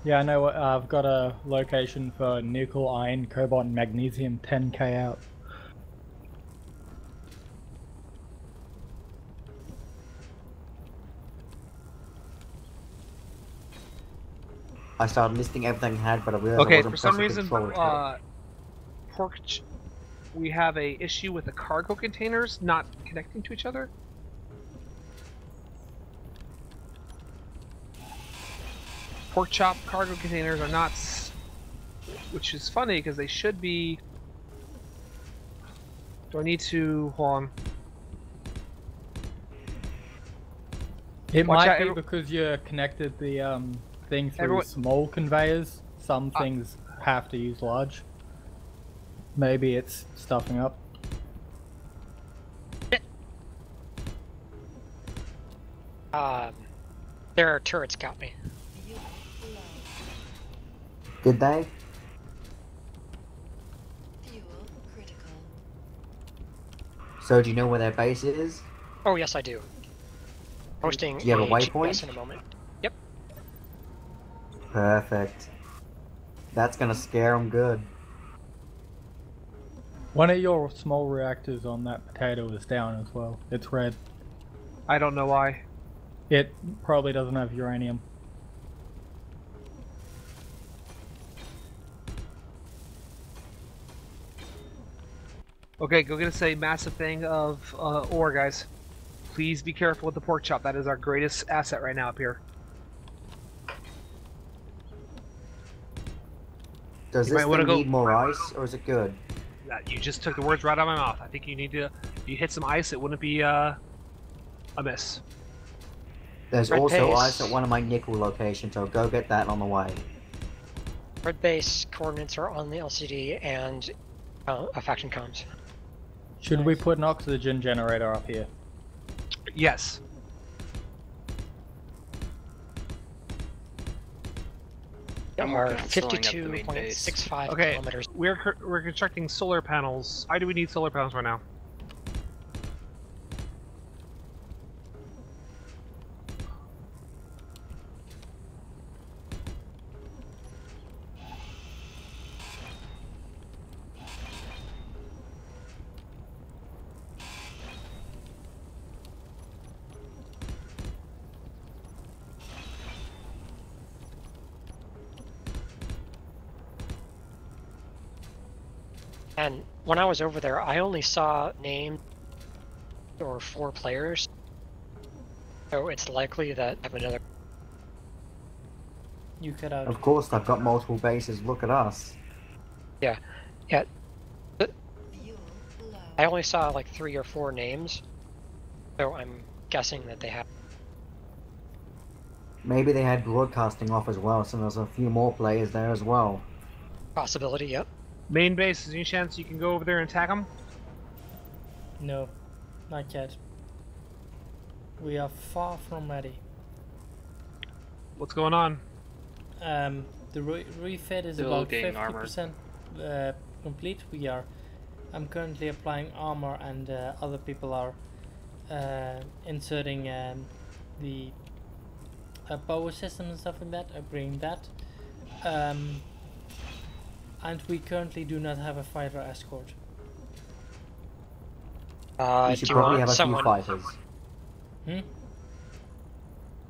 Yeah, I know. I've got a location for nickel, iron, cobalt, and magnesium 10k out. I started listing everything I had, but I realized I Okay, wasn't for some pressing reason, control to it. we have a issue with the cargo containers not connecting to each other. Pork chop cargo containers are not, which is funny because they should be. Do I need to hold on? It Watch might out, be every- because you connected the thing through Everyone- small conveyors. Some things have to use large. Maybe it's stuffing up. There are turrets got me. Did they? Fuel critical. So do you know where their base is? Oh yes, I do. Posting Do you have a GPS waypoint? in a moment. Yep. Perfect. That's gonna scare them good. One of your small reactors on that potato is down as well. It's red. I don't know why. It probably doesn't have uranium. Okay, go get us a massive thing of ore, guys. Please be careful with the pork chop. That is our greatest asset right now up here. Does You this might wanna thing go- need more ice, or is it good? You just took the words right out of my mouth. I think you need to. If you hit some ice, it wouldn't be a miss. There's Red also base. ice at one of my nickel locations, so go get that on the way. Red base coordinates are on the LCD and a faction comms. Should we put an oxygen generator up here? Yes. I'm Are working on filling up the main 52.65 Okay, kilometers. we're constructing solar panels. Why do we need solar panels right now? And when I was over there, I only saw named or 4 players. So it's likely that I have another. You cut out. Of course, I've got multiple bases. Look at us. Yeah. I only saw like 3 or 4 names. So I'm guessing that they have. Maybe they had broadcasting off as well, so there's a few more players there as well. Possibility, yep. Main base, is there any chance you can go over there and attack them? No, not yet. We are far from ready. What's going on? The refit is Still about getting armored. 50% complete. I'm currently applying armor, and other people are inserting the power system and stuff like that. Upgrading that. And we currently do not have a fighter escort. You should probably have a few fighters. Hmm?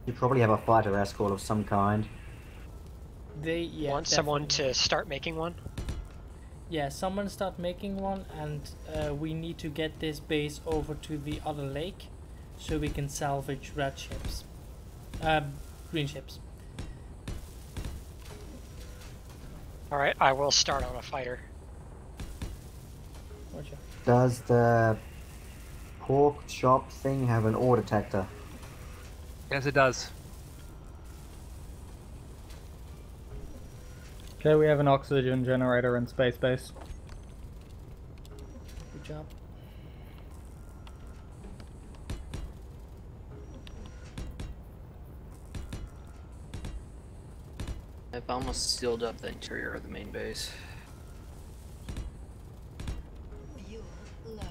You probably have a fighter escort of some kind. Yeah, Want someone definitely. to start making one? Yeah, someone start making one, and we need to get this base over to the other lake, so we can salvage red ships, green ships. All right, I will start on a fighter. Roger. Does the pork chop thing have an ore detector? Yes, it does. Okay, we have an oxygen generator in space base. Good job. I've almost sealed up the interior of the main base. Fuel low.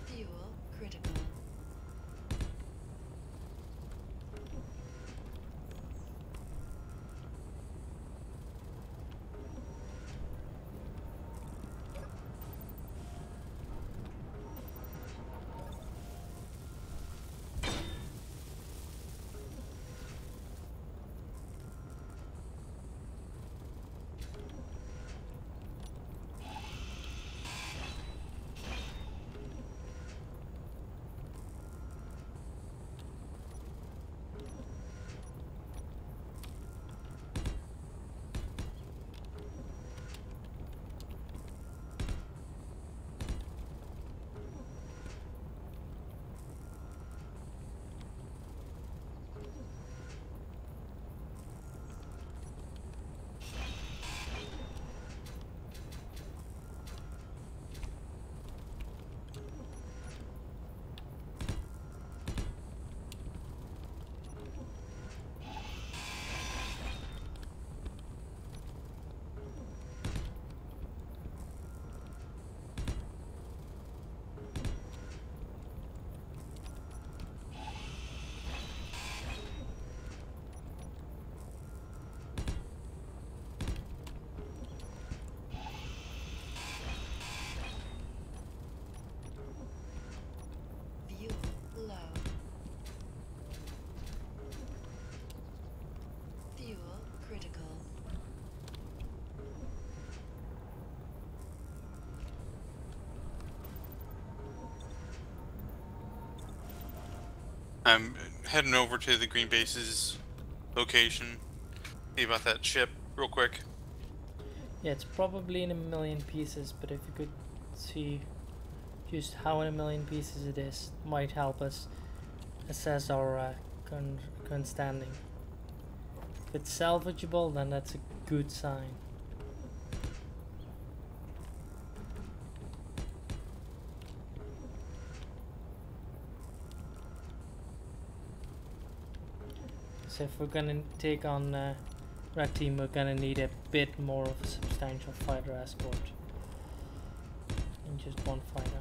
Fuel critical. I'm heading over to the green base's location. See about that ship real quick. Yeah, it's probably in a million pieces, but if you could see just how in a million pieces it is, might help us assess our current standing. If it's salvageable, then that's a good sign. So if we're gonna take on Red Team, we're gonna need a bit more of a substantial fighter escort than just one fighter.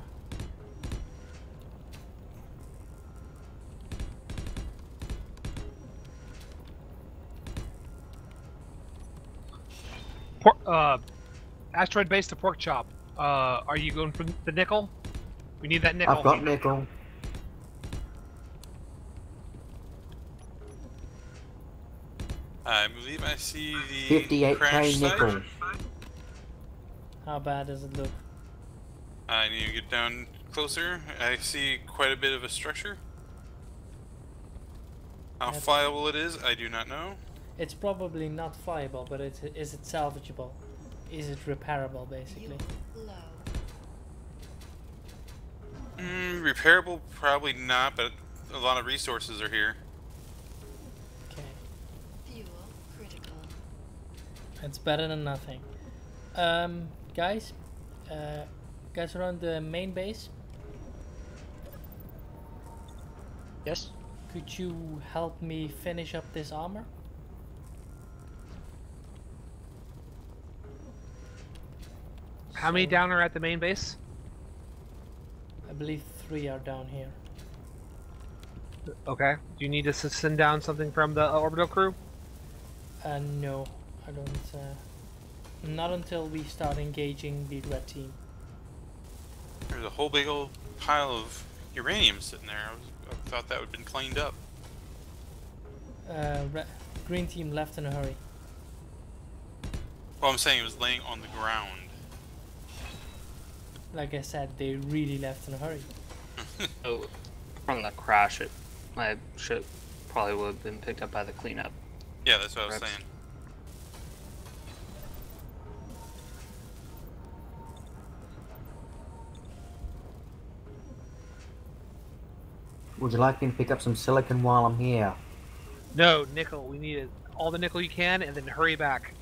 Asteroid base to pork chop. Are you going for the nickel? We need that nickel. I've got nickel. I believe I see the 58k crash nickel. site. How bad does it look? I need to get down closer. I see quite a bit of a structure. How flyable it is, I do not know. It's probably not flyable, but is it salvageable? Is it repairable, basically? Repairable, probably not, but a lot of resources are here. Okay. Fuel critical. It's better than nothing. Guys around the main base? Yes? Could you help me finish up this armor? How many down are at the main base? I believe 3 are down here. Okay. Do you need us to send down something from the orbital crew? No, I don't. Not until we start engaging the red team. There's a whole big old pile of uranium sitting there. I thought that would have been cleaned up. Green team left in a hurry. Well, I'm saying it was laying on the ground. Like I said, they really left in a hurry. So, from the crash, my ship probably would have been picked up by the cleanup. Yeah, that's what I was saying. Would you like me to pick up some silicon while I'm here? No, nickel. We need all the nickel you can, and then hurry back.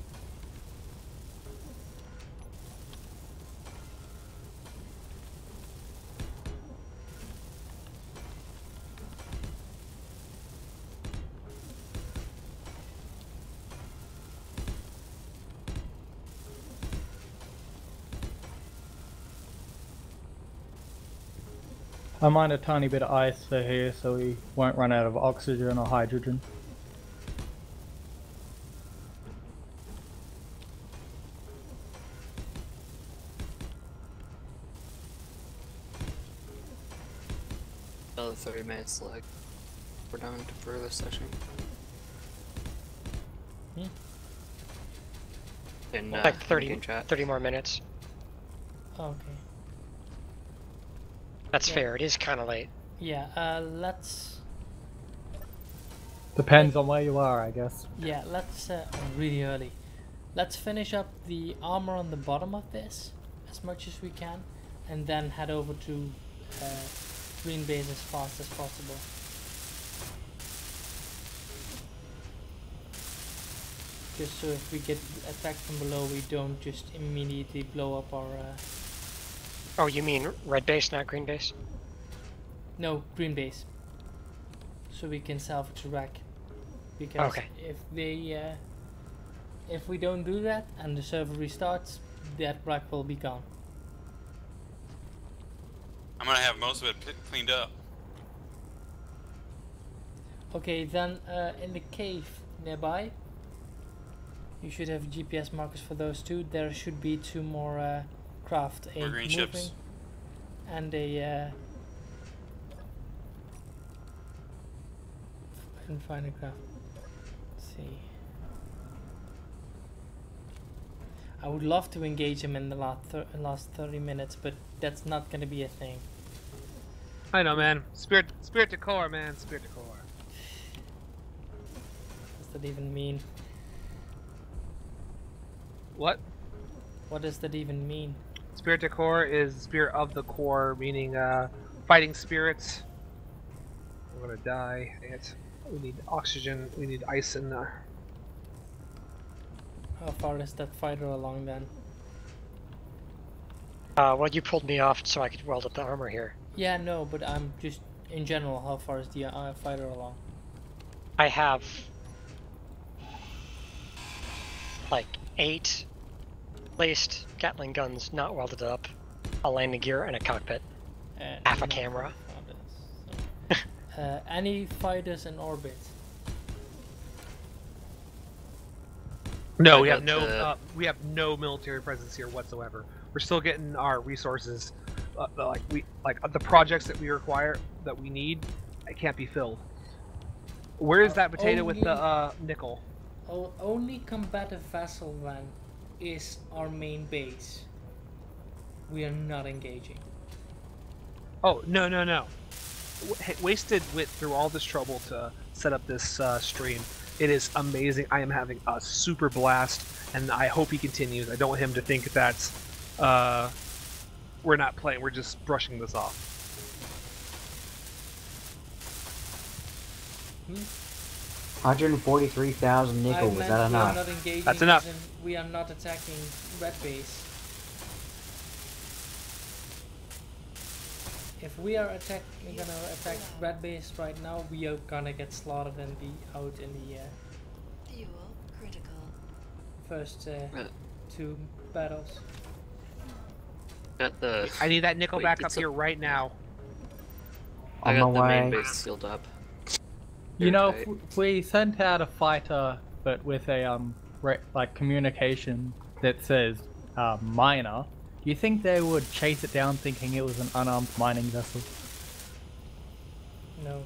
I mine a tiny bit of ice for here so we won't run out of oxygen or hydrogen. Another 30 minutes, like, we're done for this session. In, like 30 in chat. 30 more minutes. Okay. That's Yeah. fair. It is kind of late. Yeah. Let's. Depends on where you are, I guess. Yeah. Let's. Really early. Let's finish up the armor on the bottom of this as much as we can, and then head over to green base as fast as possible. Just so if we get attacked from below, we don't just immediately blow up our. Oh, you mean red base, not green base? No, green base. So we can salvage the wreck. Because Okay. if we don't do that and the server restarts, that wreck will be gone. I'm gonna have most of it cleaned up. Okay, then in the cave nearby, you should have GPS markers for those two. There should be 2 more craft, a More green moving ships. and a I can find a craft. Let's see. I would love to engage him in the last 30 minutes, but that's not going to be a thing. I know, man. Spirit to core, man. Spirit to core. What does that even mean? What? What does that even mean? Spirit to core is spirit of the core, meaning fighting spirits. We're gonna die. We need oxygen. We need ice in there. How far is that fighter along then? Well, you pulled me off so I could weld up the armor here. Yeah, no, but I'm just in general. How far is the fighter along? I have like 8 laced Gatling guns not welded up, a landing gear, and a cockpit. Half a camera. Any fighters in orbit? No, we have no military presence here whatsoever. We're still getting our resources, the projects that we require, that we need, it can't be filled. Where is that potato with the nickel? Only combative vessel then is our main base. We are not engaging. Oh, no. Wasted went through all this trouble to set up this stream. It is amazing. I am having a super blast, and I hope he continues. I don't want him to think that we're not playing. We're just brushing this off. 143,000 nickel. Was that enough? Not engaging. That's enough. We are not attacking red base. If we are gonna attack red base right now, we are gonna get slaughtered and be out in the Fuel critical. first 2 battles. Got the. I need that nickel back up here right now. I got the main base sealed up. You know, if we sent out a fighter, but with a communication that says miner, do you think they would chase it down thinking it was an unarmed mining vessel? No.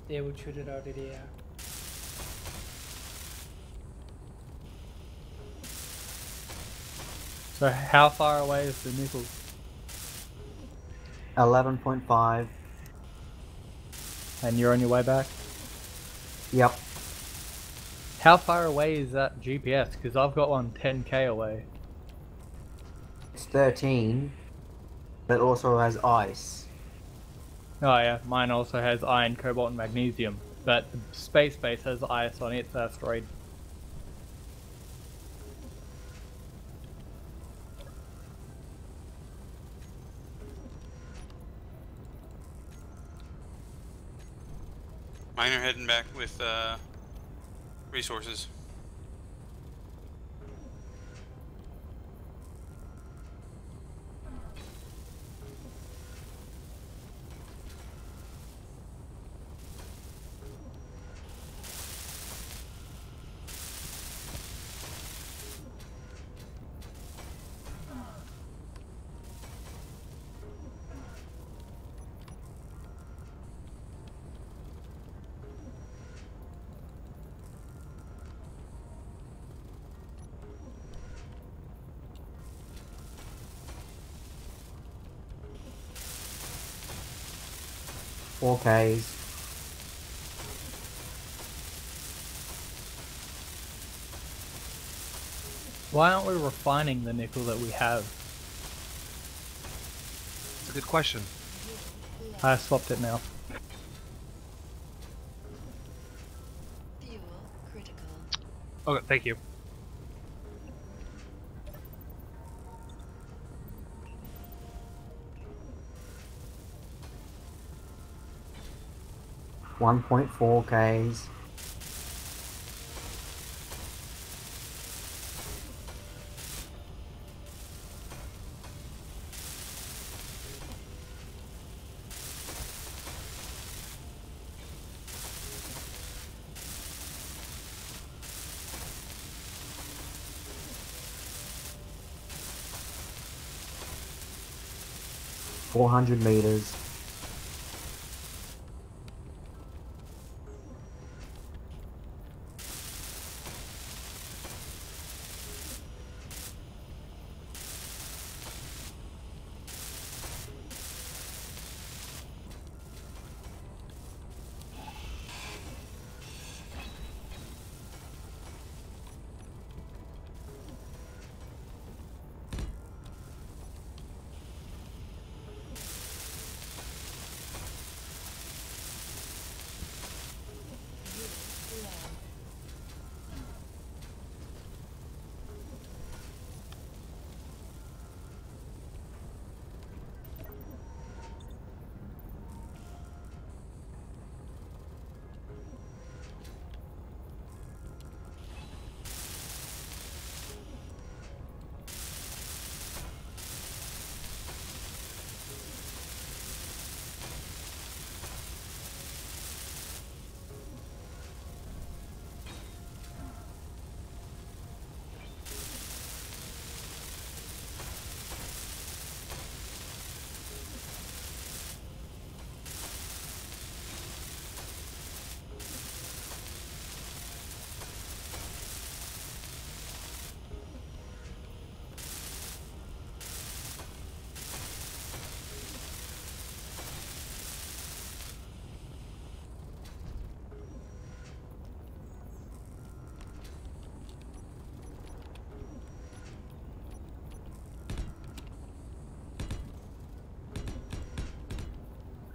They would shoot it out of the air. So how far away is the nickel? 11.5. And you're on your way back? Yep. How far away is that GPS? Because I've got one 10k away. It's 13, but also has ice. Oh yeah, mine also has iron, cobalt, and magnesium. But the space base has ice on its asteroid. Mine are heading back with resources. Ks. Why aren't we refining the nickel that we have? It's a good question. I swapped it now. Fuel critical. Okay, thank you. Ks. $400 meters.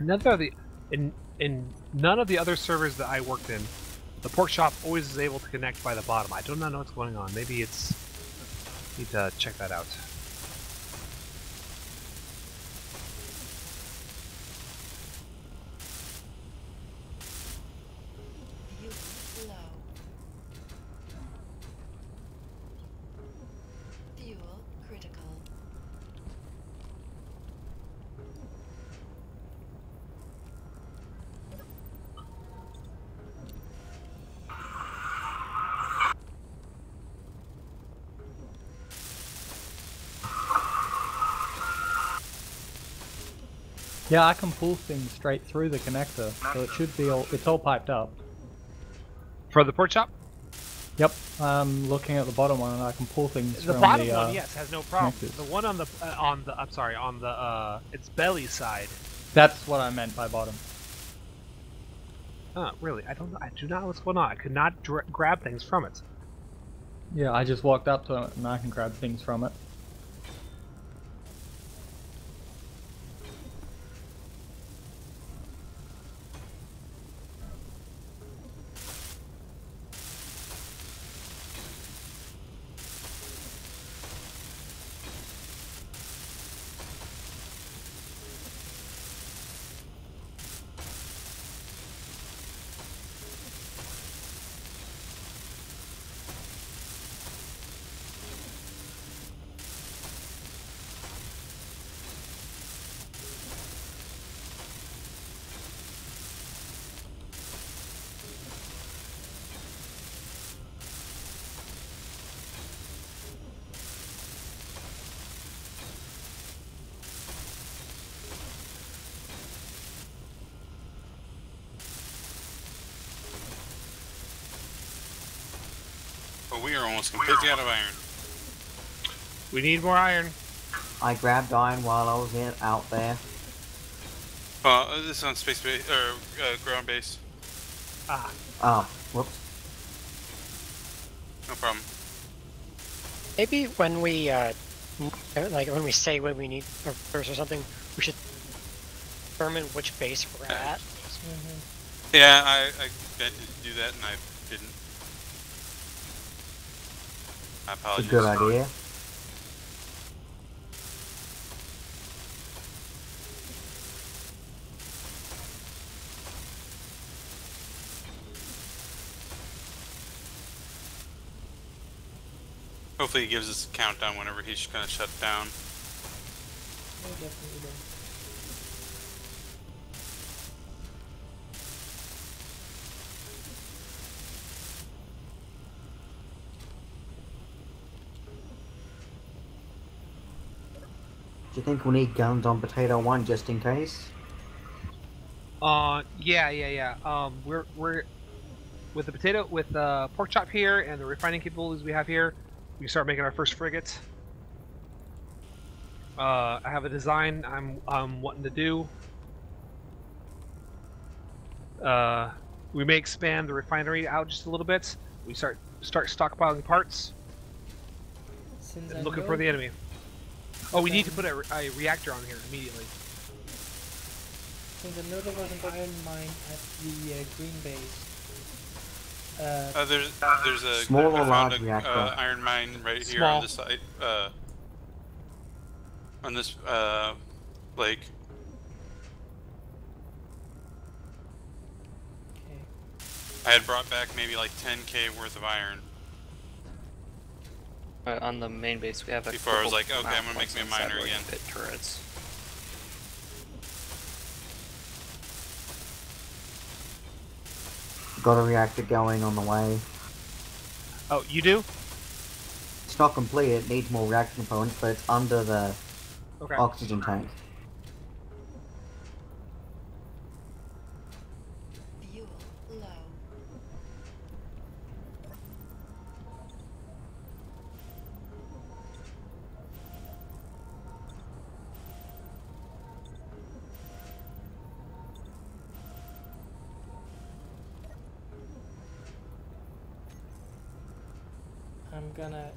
In none of the other servers that I worked in, the pork chop always is able to connect by the bottom. I do not know what's going on. Maybe it's need to check that out. Fuel low. Fuel critical. Yeah, I can pull things straight through the connector, so it should be all. It's all piped up. For the pork chop? Yep, I'm looking at the bottom one, and I can pull things The from bottom the, one, yes, has no problem. connectors. The one on the I'm sorry, on the its belly side. That's what I meant by bottom. Oh, really? I do not know what's going on. I could not grab things from it. Yeah, I just walked up to it, and I can grab things from it. But we are almost completely out of iron. We need more iron. I grabbed iron while I was out there. This is on space base or ground base. Ah. Oh, whoops. No problem. Maybe when we like when we say when we need a verse or something, we should determine which base we're at. Yeah, I meant to do that and I didn't. I It's a apologize. good idea. Hopefully he gives us a countdown whenever he's gonna shut down. Definitely don't. Do you think we need guns on Potato 1 just in case? Yeah. We're with the pork chop here and the refining capabilities we have here. We can start making our first frigate. I have a design I'm wanting to do. We may expand the refinery out just a little bit. We start stockpiling parts. Since And I looking know for the enemy. Oh, we need to put a reactor on here immediately. Since I know there was an iron mine at the green base. There's a Small or I found large a, reactor? iron mine right here Small. on this side. On this lake. Okay. I had brought back maybe like 10k worth of iron. On the main base, we have a Before I was couple like, okay, I'm gonna make points me a inside miner where we again. fit turrets. Got a reactor going on the way. Oh, you do? It's not complete, it needs more reactor components, but it's under the Okay. oxygen tank. Fuel low. I'm gonna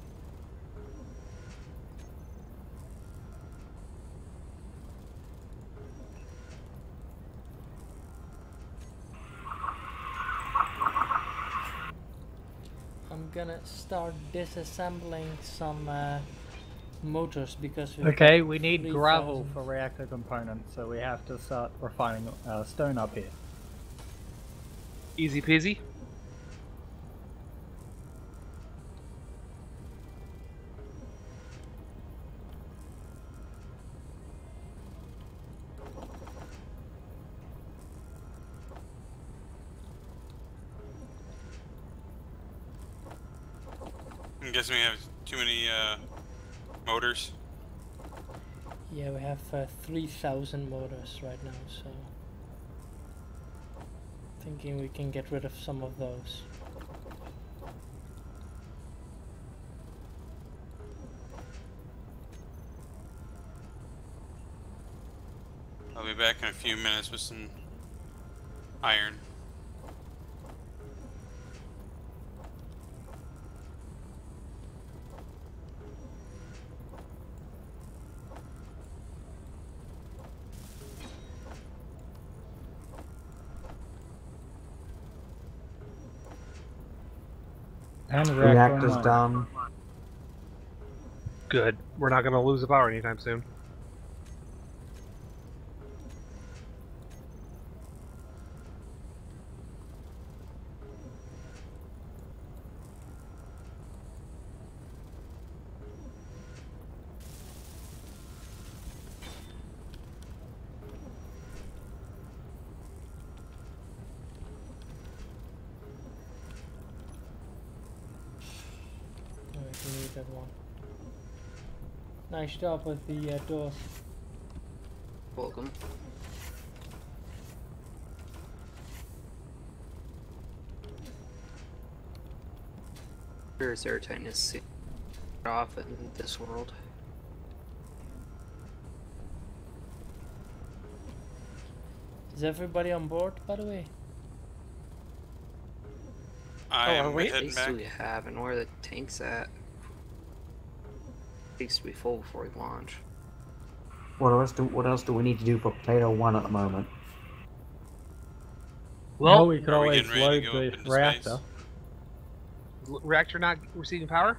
gonna start disassembling some motors because we've Okay, got we need 3,000. gravel for reactor components, so we have to start refining stone up here. Easy peasy. I'm guessing we have too many motors. Yeah, we have 3,000 motors right now, so thinking we can get rid of some of those. I'll be back in a few minutes with some iron. And Reactor's done. Good. We're not gonna lose the power anytime soon. We need that one. Nice job with the doors. Welcome. Sure, is airtightness off in this world? Is everybody on board, by the way? I am What heading base back. do we have and where are the tanks at? Needs to be full before we launch. What else do we need to do for Potato 1 at the moment? Well, we could are we always getting ready to load go the up into reactor. Reactor not receiving power?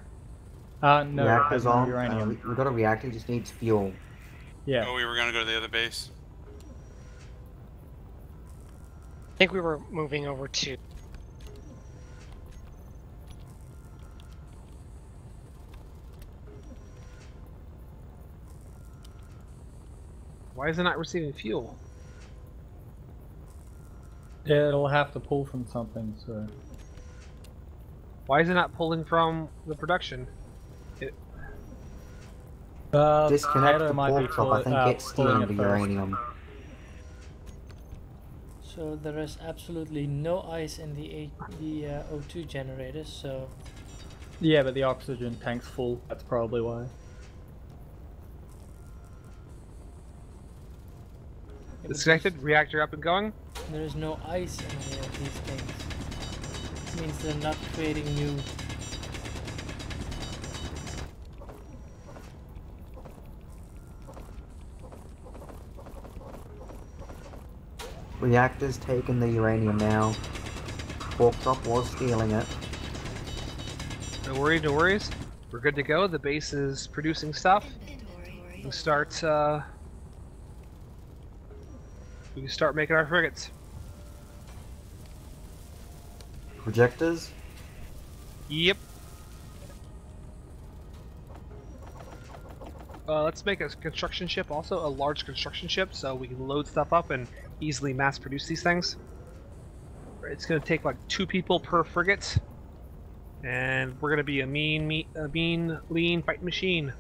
No, Reactor's there's no on. uranium. We've got a reactor, just needs fuel. Yeah. Oh, we were gonna go to the other base. I think we were moving over to. Why is it not receiving fuel? Yeah, it'll have to pull from something, so. Why is it not pulling from the production? Disconnect Potato the might be pork up, I think it's pulling stealing it the first. uranium. So there is absolutely no ice in the O2 generators, so Yeah, but the oxygen tank's full. That's probably why. Disconnected, reactor up and going. there is no ice in any of these things. It means they're not creating new. Reactor's taking the uranium now. Pork chop was stealing it. No worries, no worries. We're good to go. The base is producing stuff. We can start. We can start making our frigates. Projectors? Yep. Let's make a construction ship also, a large construction ship, so we can load stuff up and easily mass produce these things. It's going to take like 2 people per frigate, and we're going to be a mean, lean fighting machine.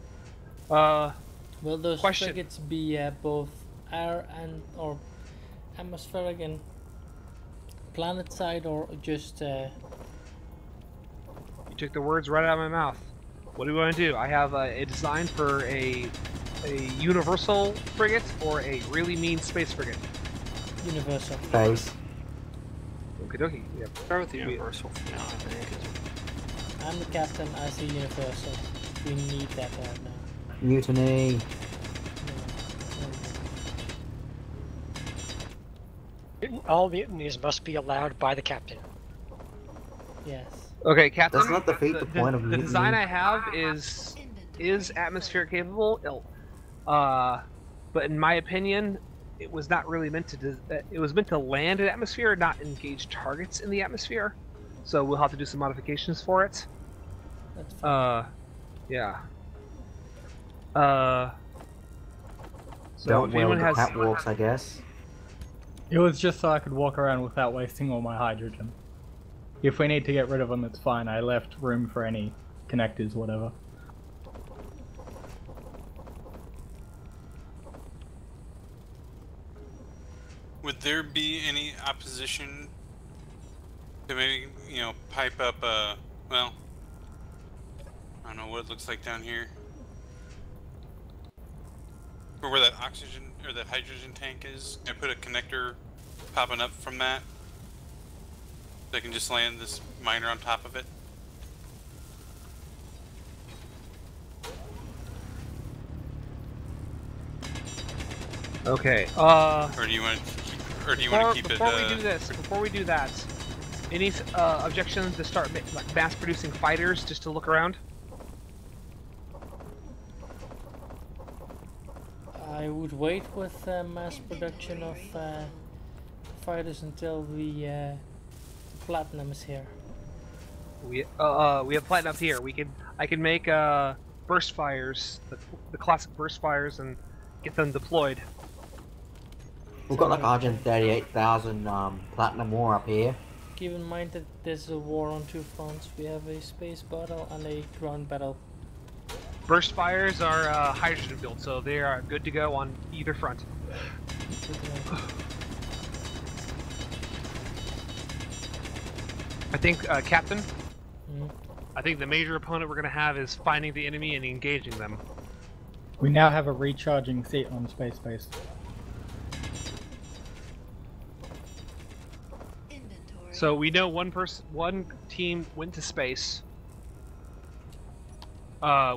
Will those question. frigates be both air and or atmospheric and planet side, or just? You took the words right out of my mouth. What do we want to do? I have a design for a universal frigate or a really mean space frigate. Universal. Base. Okie dokie. Yeah. Start with the universal for now, I think. I'm the captain. I say universal. We need that right now. Mutiny. All mutinies must be allowed by the captain. Yes. Okay, Captain. Does not defeat the point of the mutiny. design I have is atmosphere capable. But in my opinion, it was not really meant to. It was meant to land in atmosphere, not engage targets in the atmosphere. So we'll have to do some modifications for it. That's fine. Yeah. So Don't if well anyone the has catwalks, I guess. It was just so I could walk around without wasting all my hydrogen. If we need to get rid of them, it's fine. I left room for any connectors, whatever. Would there be any opposition to maybe, you know, pipe up, well, I don't know what it looks like down here. Or where that oxygen, or that hydrogen tank is. I put a connector popping up from that. So I can just land this miner on top of it. Okay. Or do you want to keep, or do you want to keep before it? Before we do that, any objections to start like mass producing fighters just to look around? I would wait with mass production of fighters until the platinum is here. We have platinum up here. I can make burst fires, the classic burst fires, and get them deployed. We've got like 138,000 platinum ore up here. Keep in mind that there's a war on two fronts. We have a space battle and a ground battle. Burst fires are hydrogen built, so they are good to go on either front. I think, Captain, I think the major opponent we're going to have is finding the enemy and engaging them. We now have a recharging seat on space base. So we know one team went to space.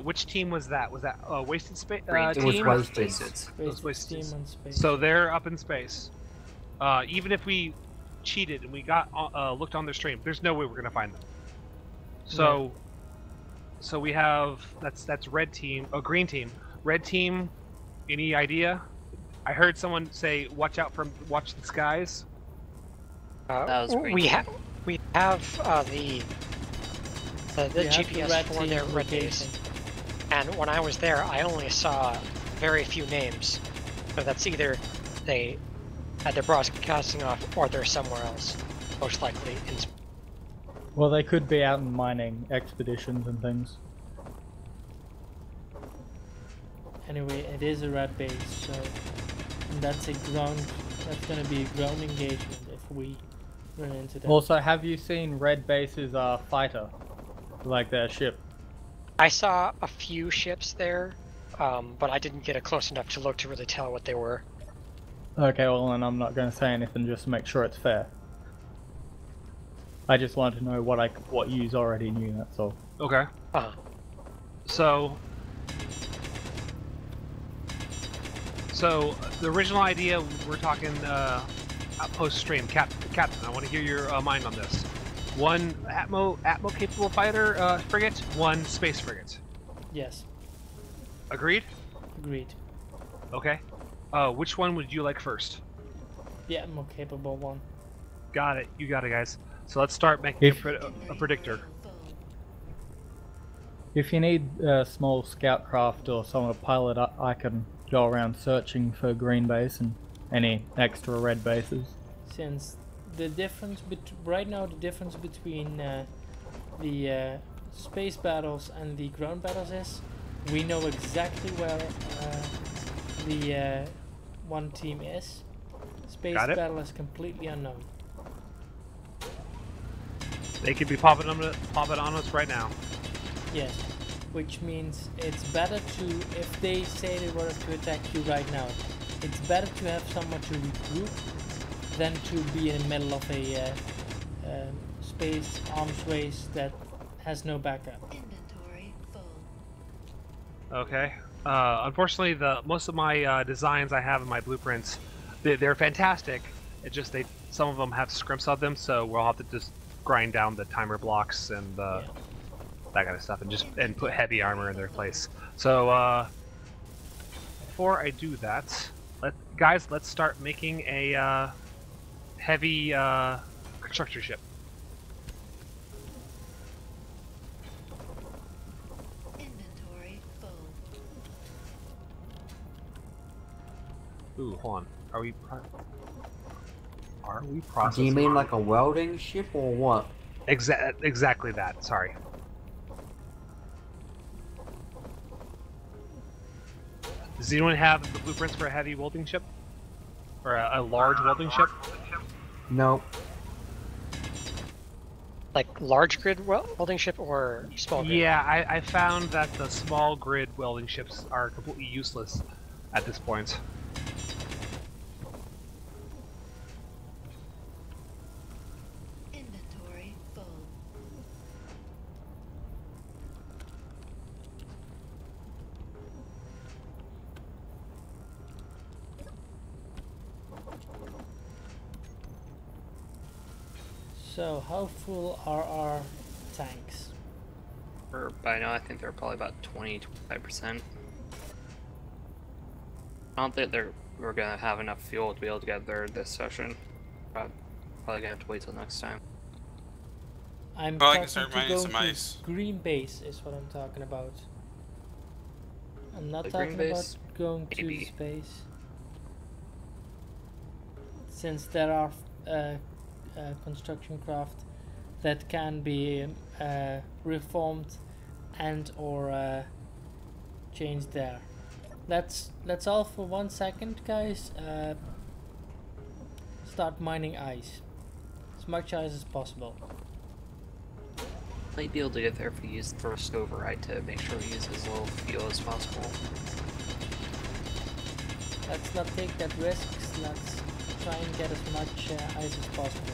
Which team was that? Was that Wasted Space It was team? Wasted. It was Wasted. Team on space. So they're up in space. Even if we cheated and we got looked on their stream, there's no way we're gonna find them. So, so we have that's red team. Oh, green team. Red team. Any idea? I heard someone say, "Watch the skies." That was green. We have the GPS for their red location. base, and when I was there, I only saw very few names. So that's either they had their broadcasting off, or they're somewhere else, most likely in. Well, they could be out in mining expeditions and things. Anyway, it is a red base, so that's going to be a ground engagement if we run into that. Also, have you seen Red Base's fighter? Like their ship? I saw a few ships there, but I didn't get close enough to look to really tell what they were. Okay, well then I'm not going to say anything just to make sure it's fair. I just wanted to know what yous already knew, that's all. Okay. So the original idea, we're talking post stream. Captain, I want to hear your mind on this. One Atmo capable fighter frigate, one space frigate. Yes. Agreed? Agreed. Okay. Which one would you like first? The Atmo capable one. Got it. You got it, guys. So let's start making a predictor. If you need a small scout craft or someone to pilot up, I can go around searching for green base and any extra red bases. Since the difference right now, the difference between the space battles and the ground battles is we know exactly where the one team is. Space battle is completely unknown. They could be popping on us right now. Yes, which means it's better to, if they say they were to attack you right now, it's better to have someone to regroup than to be in the middle of a space arms race that has no backup. Inventory full. Okay. Unfortunately, most of my designs I have in my blueprints, they're fantastic. It's just some of them have scripts on them, so we'll have to just grind down the timer blocks and that kind of stuff, and put heavy armor in their place. So before I do that, let's start making a heavy constructor ship. Inventory full. Ooh, hold on. Are we processing? Do you mean like a welding ship or what? Exactly that. Sorry. Does anyone have the blueprints for a heavy welding ship? Or a large welding ship? Nope. Like large grid welding ship or small grid? Yeah, I found that the small grid welding ships are completely useless at this point. Inventory full. So, how full are our tanks? By now, I think they're probably about 20-25%. I don't think we're gonna have enough fuel to be able to get there this session. But probably gonna have to wait till next time. I'm Well, I talking can start to mining go some to ice. green base is what I'm talking about. I'm not The talking green about base? going Maybe. to space. Since there are construction craft that can be reformed and or changed there. That's all for 1 second, guys. Start mining ice. As much ice as possible. Might be able to get there if we use the first override to make sure we use as little fuel as possible. Let's not take that risk. Let's try and get as much ice as possible.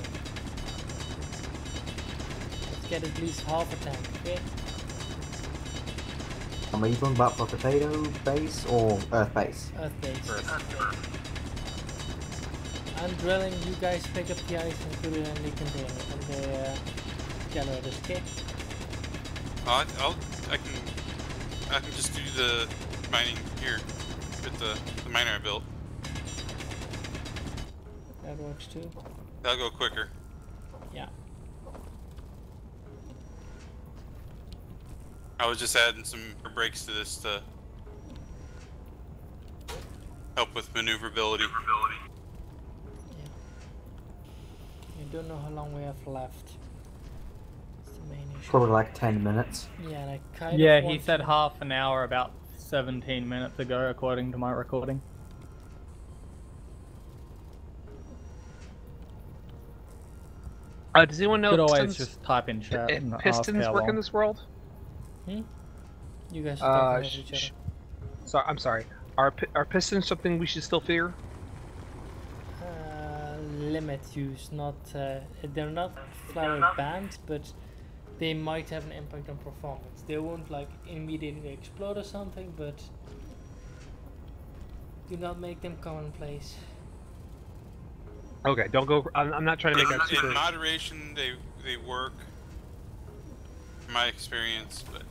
Let's get at least half a tank, okay? Are you talking about for potato base or earth base? Earth base. I'm drilling, you guys pick up the ice and put it in the container, and the generators, okay? I can just do the mining here with the miner I built. That works too. That'll go quicker. Yeah. I was just adding some brakes to this to help with maneuverability. You don't know how long we have left. It's the main issue. Probably like 10 minutes. Yeah, and I kind Yeah, of he want said to- half an hour about 17 minutes ago, according to my recording. Does anyone know Could if always pistons, just type in chat if and ask pistons how work in long. this world? You guys are talking over each other. Sorry, I'm sorry. Are pistons something we should still fear? Limit use, not they're not flat out banned, but they might have an impact on performance. They won't like immediately explode or something, but do not make them commonplace. Okay, don't go. I'm not trying to make that super. In moderation, they work. From my experience, but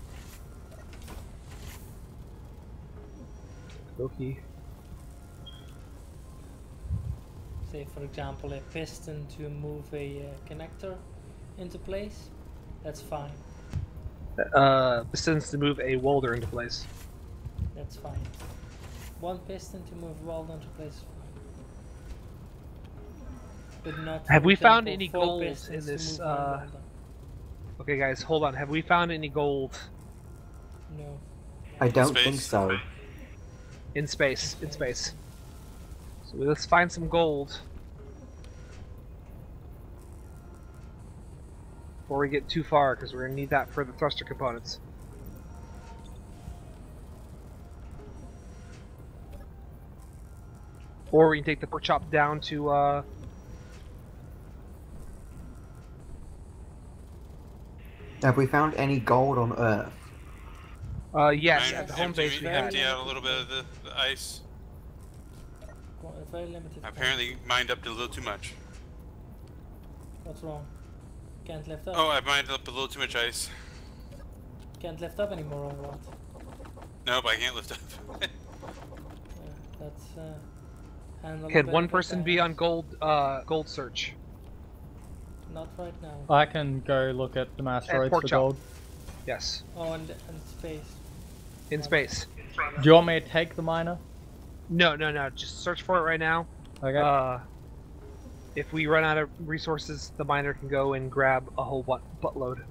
Okay. Say for example a piston to move a connector into place, that's fine. Pistons to move a welder into place. That's fine. One piston to move weld into place is fine. But not, Have for we found example, any 4 gold pistons in to this? move one welder. Okay, guys, hold on. Have we found any gold? No. I don't think so. In space. In space. So let's find some gold. Before we get too far, because we're gonna need that for the thruster components. Or we can take the pork chop down to Have we found any gold on Earth? yes, at the home base we have. empty out a little bit of the ice. Very limited. I apparently mined up a little too much. What's wrong? Can't lift up. Oh, I mined up a little too much ice. Can't lift up anymore or what? Nope, I can't lift up. Let's handle. Can one person be on gold search? Not right now. I can go look at the asteroids pork for chop. gold. Yes. Oh, and space. In space. Do you want me to take the miner? No. Just search for it right now. Okay. If we run out of resources, the miner can go and grab a whole buttload.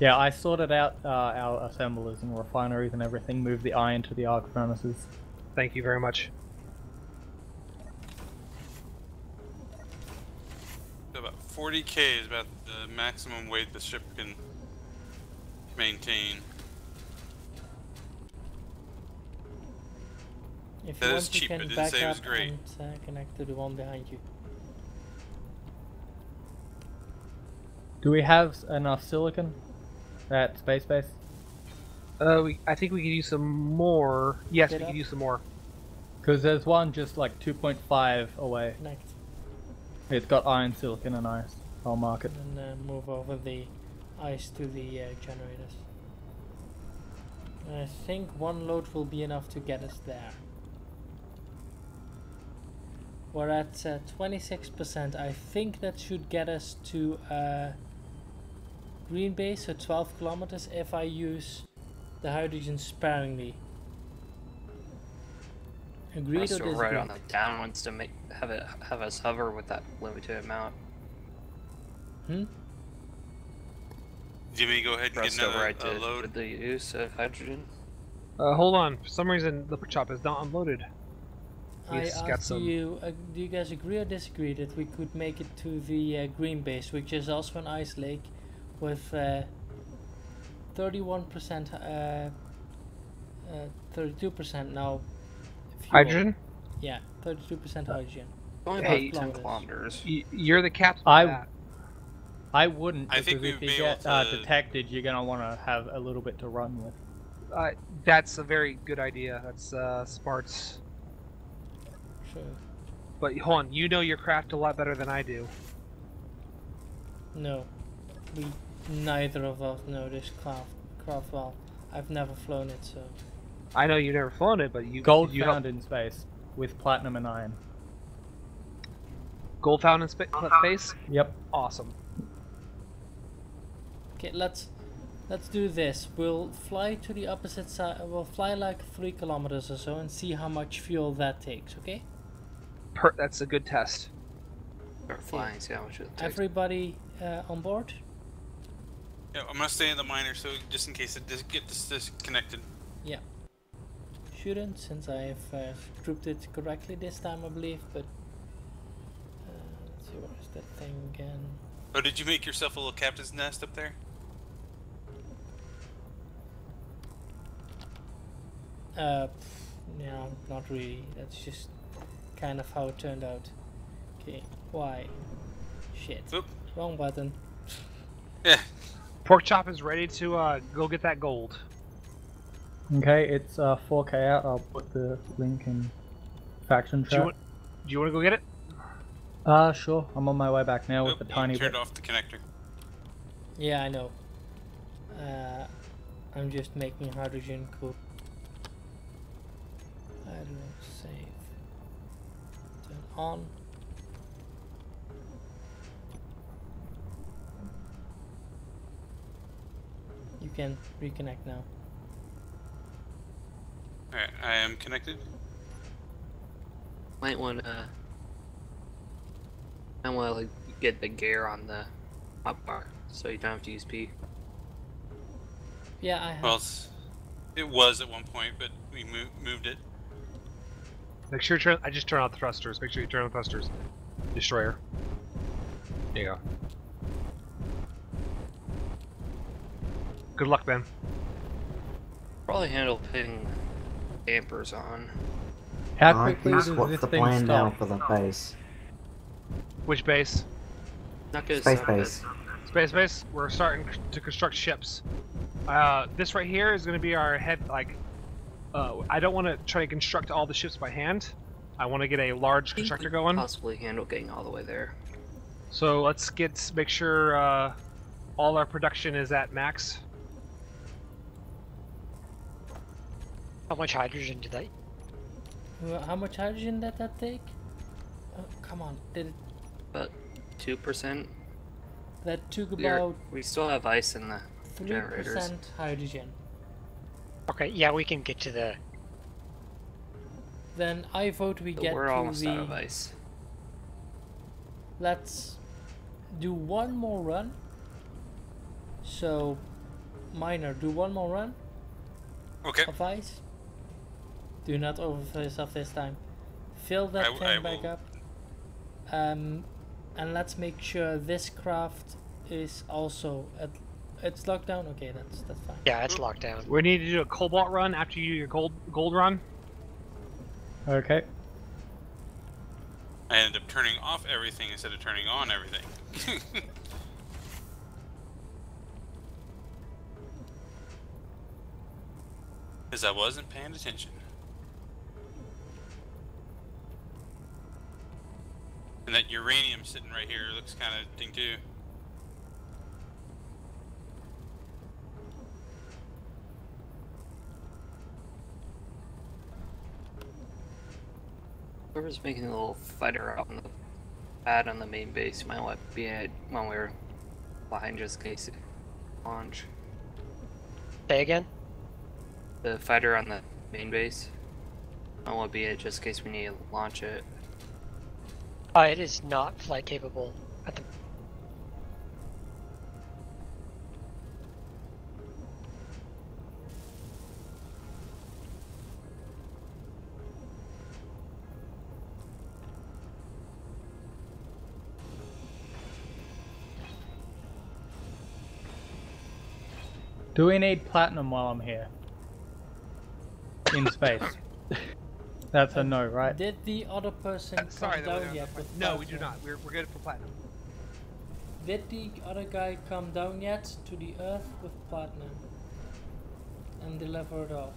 Yeah, I sorted out our assemblers and refineries and everything, moved the iron to the arc furnaces. Thank you very much. So about 40k is about the maximum weight the ship can maintain. If That you is want, you cheap, can it didn't back say it was up great. and connect to the one behind you. Do we have enough silicon at space base? I think we could use some more. Yes, Get we up. could use some more. Because there's one just like 2.5 away. Connect. It's got iron, silicon, and ice. I'll mark it. And then move over the ice to the generators. And I think one load will be enough to get us there. We're at 26%. I think that should get us to green base, so 12 kilometers if I use the hydrogen sparingly. Agreed or So disagreed? right on the downwards to have us hover with that limited amount. Hmm? Do you mean go ahead and Press get another override to load? with the use of hydrogen. Hold on. For some reason, the chop is not unloaded. I He's got asked some. you, do you guys agree or disagree that we could make it to the green base, which is also an ice lake, with 31%, 32% now. Fuel. Hydrogen? Yeah, 32% hydrogen. Only Hey, about 10 kilometers. You're the captain of that. I wouldn't, I because think if we'd you be get able to- detected, you're gonna want to have a little bit to run with. That's a very good idea. That's Spart's. Sure. But hold on, you know your craft a lot better than I do. No, we neither of us know this craft well. I've never flown it, so. I know you've never flown it, but you Gold you found in space with platinum and iron. Gold found in space? Yep. Awesome. Okay, let's do this. We'll fly to the opposite side. We'll fly like 3 kilometers or so and see how much fuel that takes. Okay. That's a good test. Start flying, see how much it takes. Everybody on board? Yeah, I'm gonna stay in the miner, so just in case it gets disconnected. Yeah. Shouldn't, since I've grouped it correctly this time, I believe. But let's see, where is that thing again? Oh, did you make yourself a little captain's nest up there? No, not really. That's just kind of how it turned out. Okay, why? Shit. Oop. Wrong button. Yeah. Pork chop is ready to go get that gold. Okay, it's 4K out. I'll put the link in faction Do you chat. want to go get it? Sure. I'm on my way back now with Oop, a tiny you turned bit. off the connector. Yeah, I know. I'm just making hydrogen cool. Hydrogen save. Turn on. You can reconnect now. Alright, I am connected. Might want to. I want to get the gear on the hot bar, so you don't have to use P. Yeah, I have. Well, it was at one point, but we moved it. Make sure I just turn out the thrusters. Make sure you turn on the thrusters. Destroyer. There you go. Good luck, Ben. Probably handle putting dampers on. How Alright, quickly Goose, does what's this the thing plan now stop? for the base? Which base? Not good. Space base. Space base. We're starting to construct ships. This right here is going to be our head. I don't want to try to construct all the ships by hand. I want to get a large constructor going. Possibly handle getting all the way there. So let's make sure all our production is at max. How much hydrogen did that? How much hydrogen did that take? Oh, come on, did it? About 2%. That took about We still have ice in the 3% generators. hydrogen. Okay, yeah, we can get to the. Then I vote we So get we're to almost the. out of ice. Let's do one more run. So, Miner, do one more run. Okay. Of ice. Do not overfill yourself this time. Fill that tank back up. And let's make sure this craft is also at. It's locked down. Okay, that's fine. Yeah, it's locked down. We need to do a cobalt run after you do your gold run. Okay. I ended up turning off everything instead of turning on everything. Because I wasn't paying attention. And that uranium sitting right here looks kind of thing too. Whoever's making a little fighter out on the pad on the main base might want to be at when we're flying just in case it launch. Say again? The fighter on the main base might want to be it just in case we need to launch it. It is not flight capable at the. Do we need platinum while I'm here? In space. That's a no, right? Did the other person come down yet? With No, we platinum? do not. We're good for platinum. Did the other guy come down yet to the Earth with platinum and deliver it off?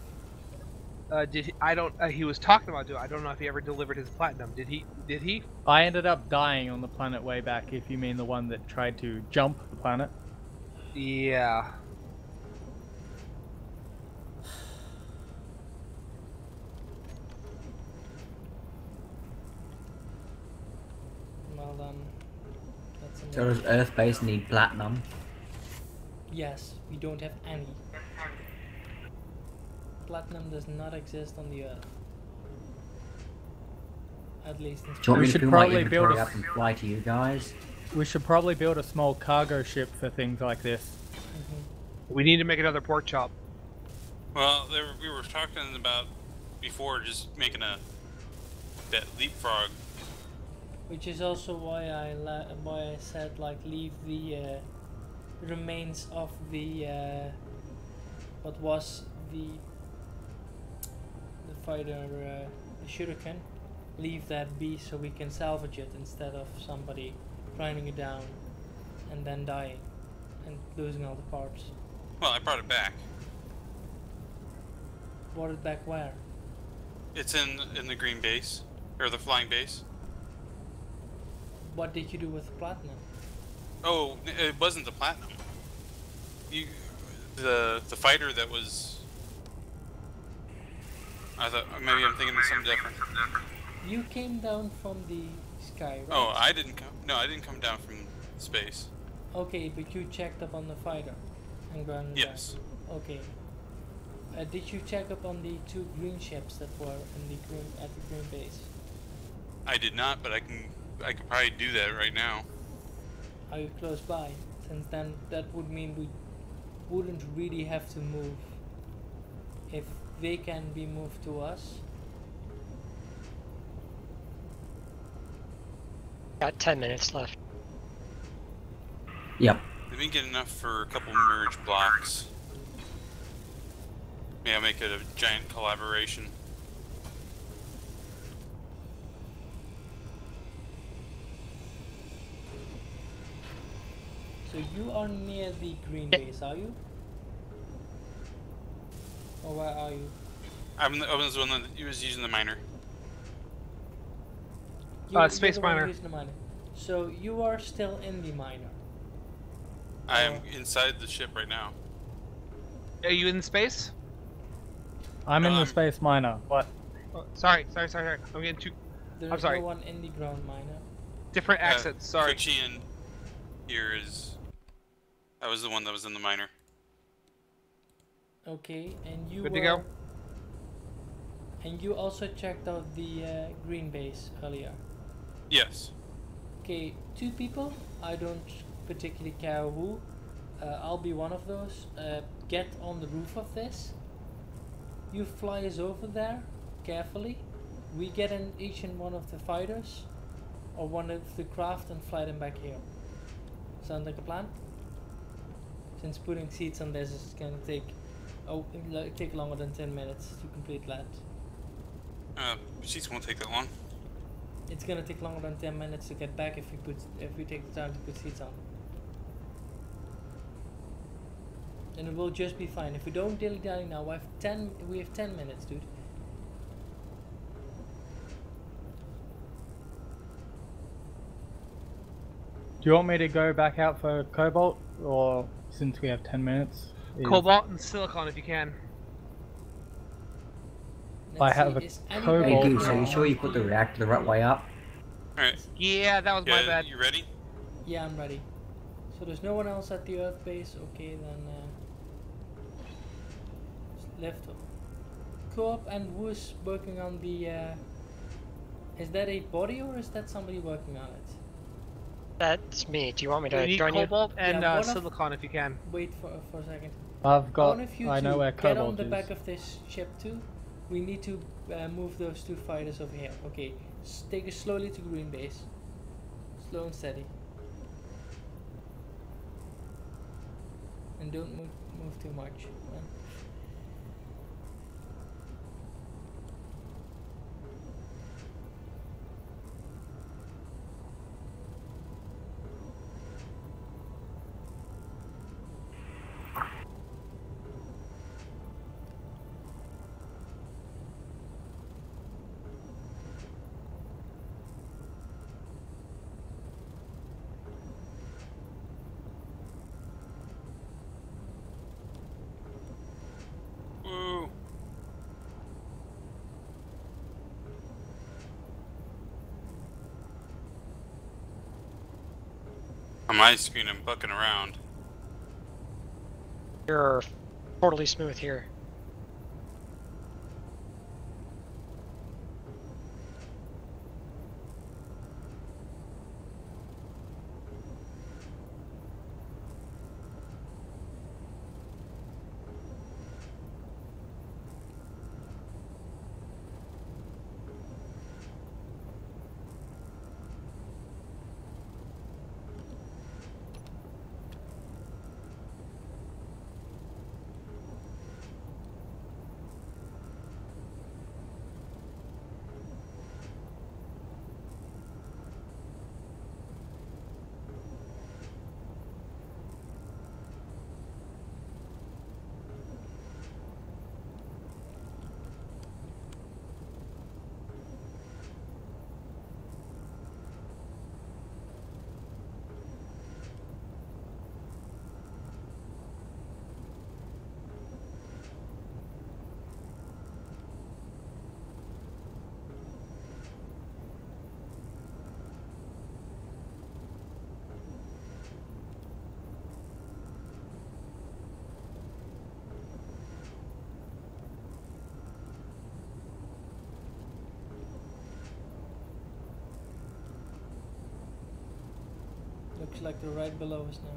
Did he, I don't. He was talking about doing. I don't know if he ever delivered his platinum. Did he? Did he? I ended up dying on the planet way back, if you mean the one that tried to jump the planet. Yeah. Well then, that's a So does Earth base need platinum? Yes, we don't have any. Platinum does not exist on the Earth. At least in Do you want me We to should fill my probably build inventory a- up and fly to you guys? We should probably build a small cargo ship for things like this. We need to make another pork chop. Well, we were talking about before just making that leapfrog. Which is also why I said like leave the remains of the what was the fighter the shuriken, leave that be so we can salvage it instead of somebody grinding it down and then dying and losing all the parts. Well, I brought it back. Brought it back where? It's in the green base or the flying base. What did you do with the platinum? Oh, it wasn't the platinum. The fighter that was. I thought maybe I'm thinking of something different. You came down from the sky, right? Oh, I didn't come. No, I didn't come down from space. Okay, but you checked up on the fighter and grounded Yes. down. Okay. Did you check up on the two green ships that were in the at the green base? I did not, but I could probably do that right now. Are you close by? Since then, that would mean we wouldn't really have to move. If they can be moved to us. Got 10 minutes left. Yep. Let me get enough for a couple merge blocks. Yeah, make it a giant collaboration. So you are near the green base, are you? Or where are you? I was the one that was using the miner. You're Space the one miner. using the miner. So you are still in the miner. I am inside the ship right now. Are you in space? I'm in the I'm- space miner. What? Oh, sorry. I'm getting too. There's I'm sorry. no one in the ground miner. Different accents. Sorry. Kuchian here is. I was the one that was in the miner. Okay, and you Good to go? And you also checked out the green base earlier. Yes. Okay, 2 people. I don't particularly care who. I'll be one of those. Get on the roof of this. You fly us over there carefully. We get in each and one of the fighters or one of the craft and fly them back here. Sound like a plan? Since putting seats on this is gonna take take longer than 10 minutes to complete that. Seats won't take that long. It's gonna take longer than 10 minutes to get back if we take the time to put seats on. And it will just be fine. If we don't dilly-dally now, we have 10 minutes, dude. Do you want me to go back out for Cobalt, or since we have 10 minutes? Cobalt and silicon if you can. I have a Hey Cobalt. Goose, are you sure you put the reactor the right way up? Alright. Yeah, that was my bad. You ready? Yeah, I'm ready. So there's no one else at the Earth base. Okay, then left. Co-op, and who's working on the? Is that a body or is that somebody working on it? That's me. Do you want me We to need join you? Cobalt and Yeah, one of- silicon if you can. Wait for a second. I've got. One of you I know two where get on Cobalt the is. back of this ship too. We need to move those 2 fighters over here. Okay, take us slowly to green base. Slow and steady. And don't move too much. Man. Woo! On my screen, I'm bucking around. You're totally smooth here. Looks like they're right below us now.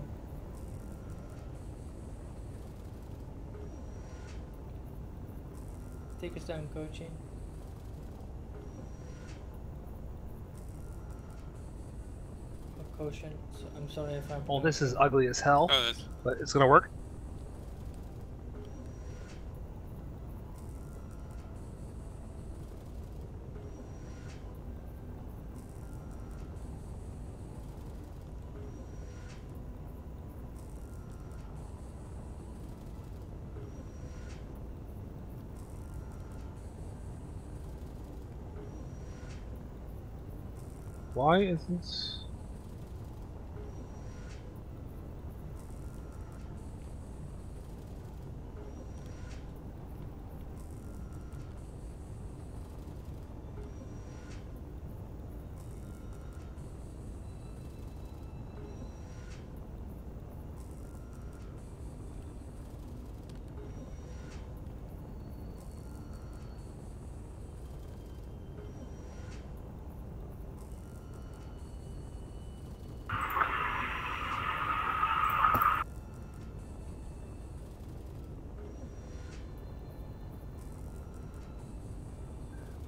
Take us down, coaching. Caution. So I'm sorry if I'm. Well, this is ugly as hell, but it's gonna work. Why isn't...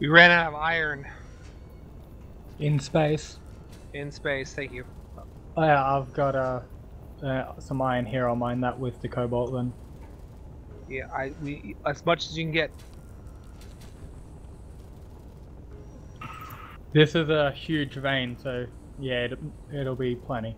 We ran out of iron In space. in space. Thank you. Oh yeah, I've got some iron here. I'll mine that with the cobalt then. Yeah, we as much as you can get. This is a huge vein, so yeah, it'll be plenty.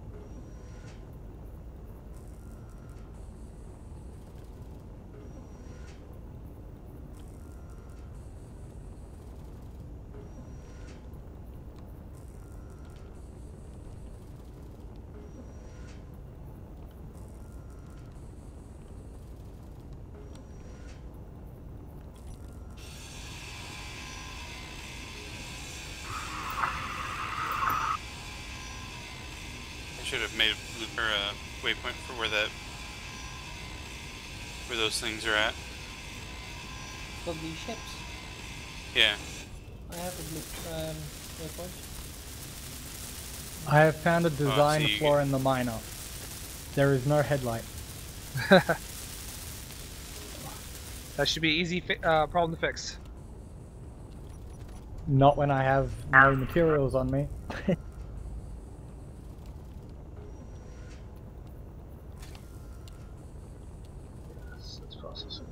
I should have made a loop or a waypoint for where those things are at. For the ships. Yeah. I have a blue waypoint. I have found a design so flaw in the miner. There is no headlight. That should be easy problem to fix. Not when I have no materials on me. It's processing.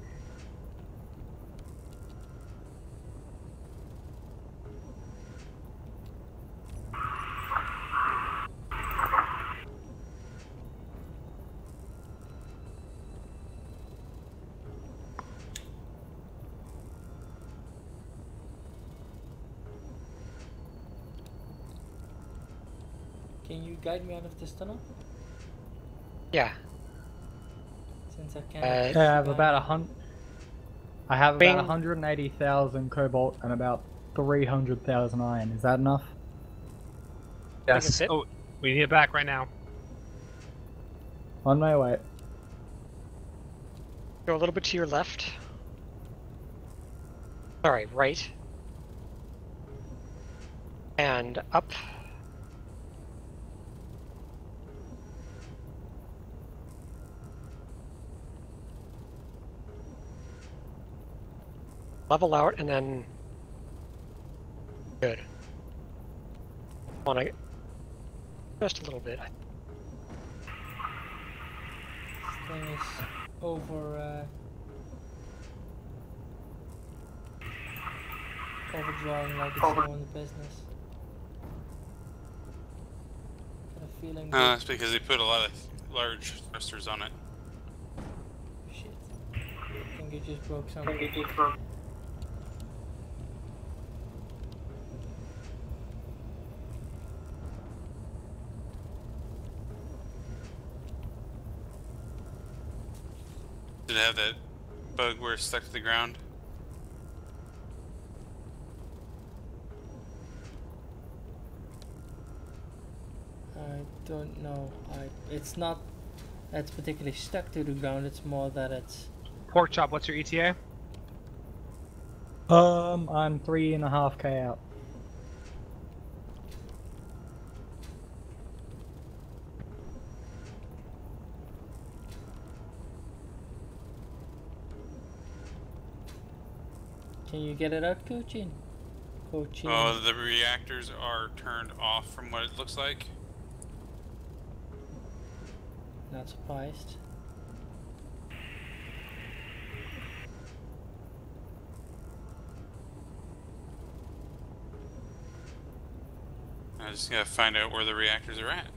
Can you guide me out of this tunnel? Yeah. Since I can't. I have about 180,000 cobalt and about 300,000 iron. Is that enough? Yes. Oh, we need it back right now. On my way. Go a little bit to your left. Sorry, right. And up. Level out and then good. Want to just a little bit. This thing is overdrawing like it's doing the business. Got a feeling. That's because they put a lot of large thrusters on it. Shit. I think it just broke something. Did it have that bug where it's stuck to the ground? I don't know. It's not that's particularly stuck to the ground. It's more that it's. Pork chop. What's your ETA? I'm 3.5k out. Can you get it out, Cochin? Cochin. Oh, the reactors are turned off from what it looks like. Not surprised. I just gotta find out where the reactors are at.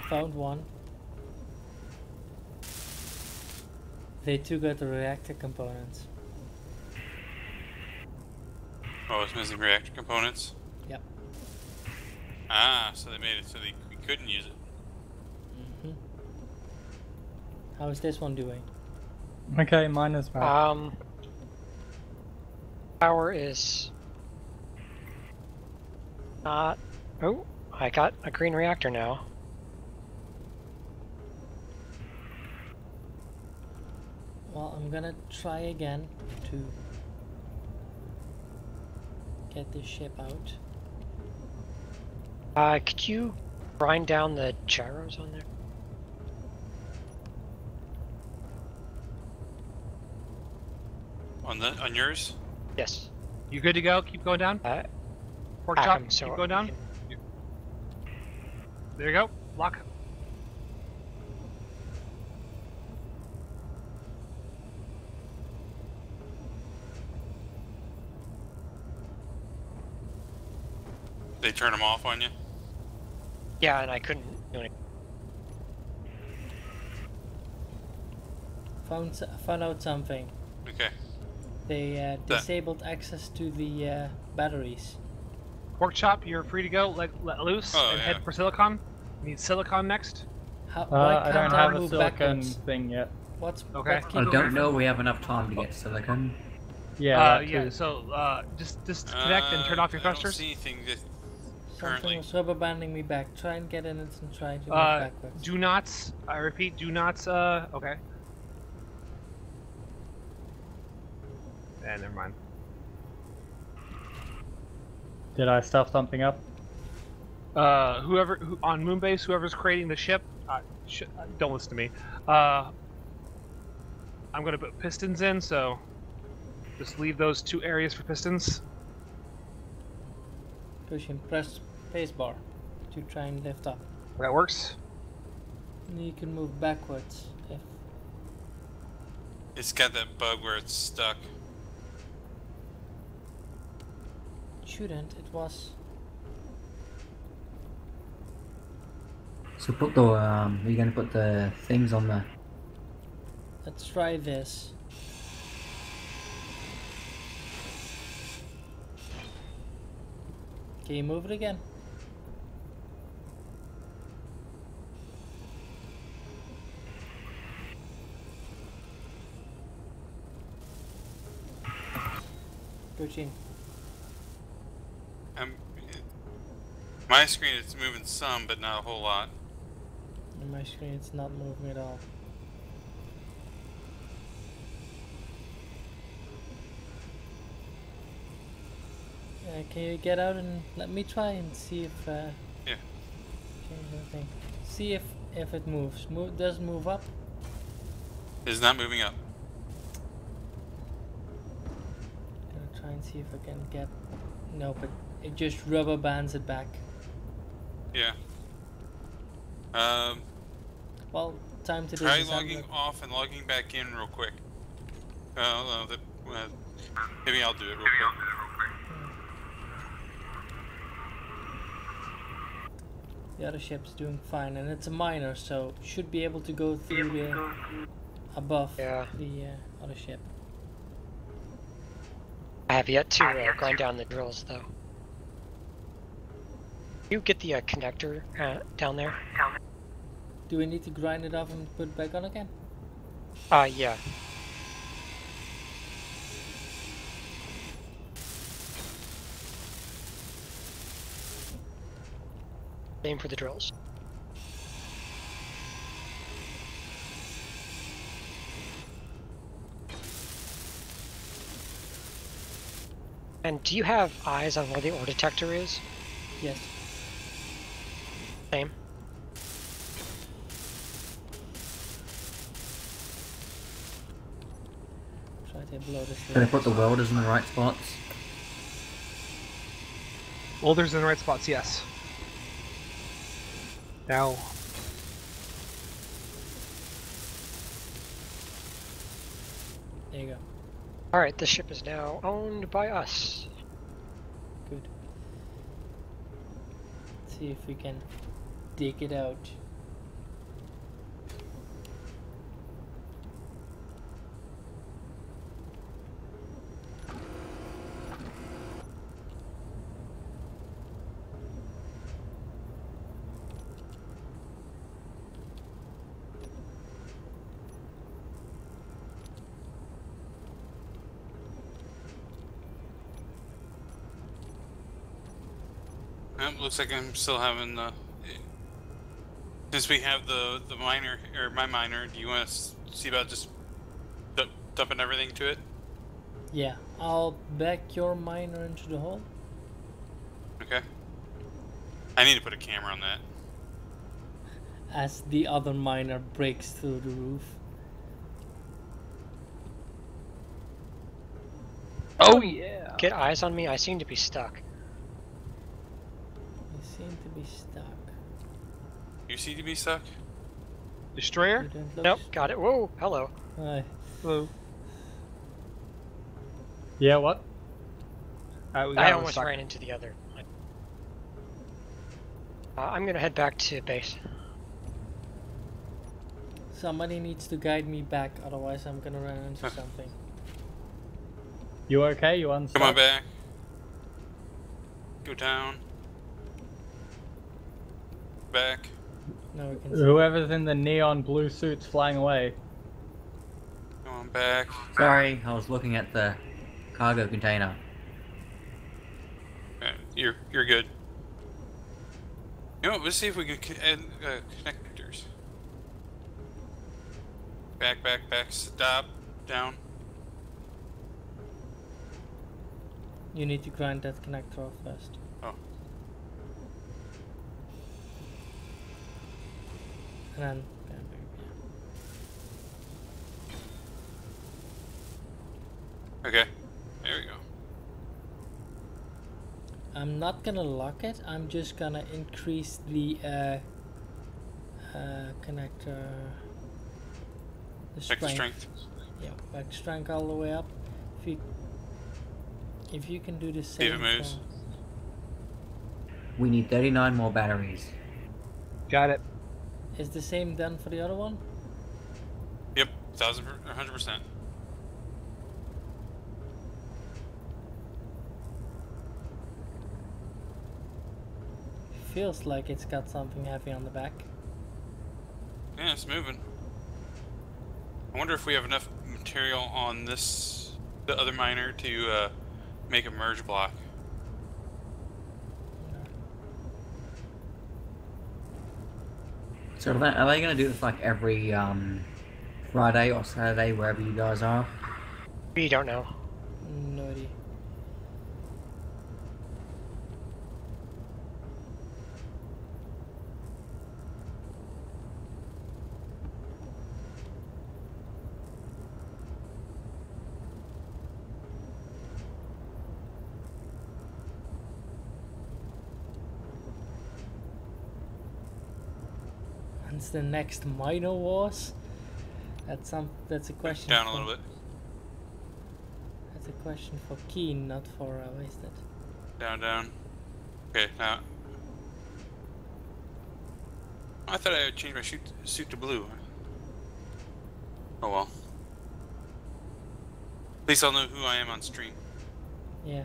Found one. They took out the reactor components. Oh, it's missing reactor components? Yep. Ah, so they made it so we couldn't use it. How is this one doing? Okay, mine is back. Power is not. Oh, I got a green reactor now. Well, I'm gonna try again to get this ship out. Could you grind down the gyros on there? On yours? Yes. You good to go? Keep going down. Pork chop. so Keep going down. There you go. Lock. They turn them off on you? Yeah, and I couldn't do anything. Found out something. Okay. They disabled access to the batteries. Pork chop, you're free to go. Let loose and head for silicon. Need silicon next. Why I don't can't have a move silicon backwards? thing yet. What's Okay. what's I keeping don't me know from- we have enough time to get silicon. Yeah. Yeah. So just disconnect and turn off your I don't thrusters. see anything that Something currently. was rubber banding me back. Try and get in it and try to move backwards. Do not. I repeat, do not. Okay. Never mind. Did I stuff something up? Whoever on Moonbase, whoever's creating the ship, don't listen to me. I'm gonna put pistons in, so just leave those 2 areas for pistons. Push and press spacebar to try and lift up. That works. And you can move backwards if It's got that bug where it's stuck. it shouldn't. It was. So put the are you gonna put the things on the? Let's try this. Can you move it again? Pushing. My screen, it's moving some, but not a whole lot. On my screen, it's not moving at all. Can you get out and let me try and see if Yeah. change anything. See if it moves. Does move up? It's not moving up. Gonna try and see if I can get. No, but it just rubber bands it back. Yeah. Well, time to Try disassemble logging it. off and logging back in real quick. Maybe I'll do it real quick. The other ship's doing fine, and it's a miner, so should be able to go through the above the other ship. I have yet to grind down the drills, though. You get the connector down there? Do we need to grind it off and put it back on again? Yeah. Same for the drills. And do you have eyes on where the ore detector is? Yes. Same. Try to blow this. Gonna put the welders in the right spots. Welders in the right spots, yes. Now. There you go. Alright, the ship is now owned by us. Good. Let's see if we can dig it out. Looks like I'm still having the. Since we have the miner or my miner, do you want to see about just dumping everything to it? Yeah, I'll back your miner into the hole. Okay. I need to put a camera on that. As the other miner breaks through the roof. Oh yeah! Get eyes on me, I seem to be stuck. You seem to be stuck. You see to be stuck? Destroyer? Nope, got it. Whoa, hello. Hi. Hello. Yeah, what? I almost ran into the other. I'm gonna head back to base. Somebody needs to guide me back, otherwise I'm gonna run into something. You okay? You unstuck? Come on back. Go down. Back. Now we can see. Whoever's in the neon blue suit's flying away. Come on back. Sorry, I was looking at the cargo container. You're good. You know what, let's see if we can add connectors. Back, stop, down. You need to grind that connector off first. Oh. And then... Okay, there we go. I'm not gonna lock it, I'm just gonna increase the connector... the strength. Yeah, back strength all the way up. If you can do the same. See if it moves. We need 39 more batteries. Got it. Is the same done for the other one? Yep, 100%. Feels like it's got something heavy on the back. Yeah, it's moving. I wonder if we have enough material on this, the other miner, to make a merge block. So are they going to do this like every Friday or Saturday, wherever you guys are? We don't know. No idea. When's the next minor wars? That's a question. Down a little bit. That's a question for Keen, not for Wasted. Down. Okay, now. I thought I would change my suit to blue. Oh well. At least I'll know who I am on stream. Yeah.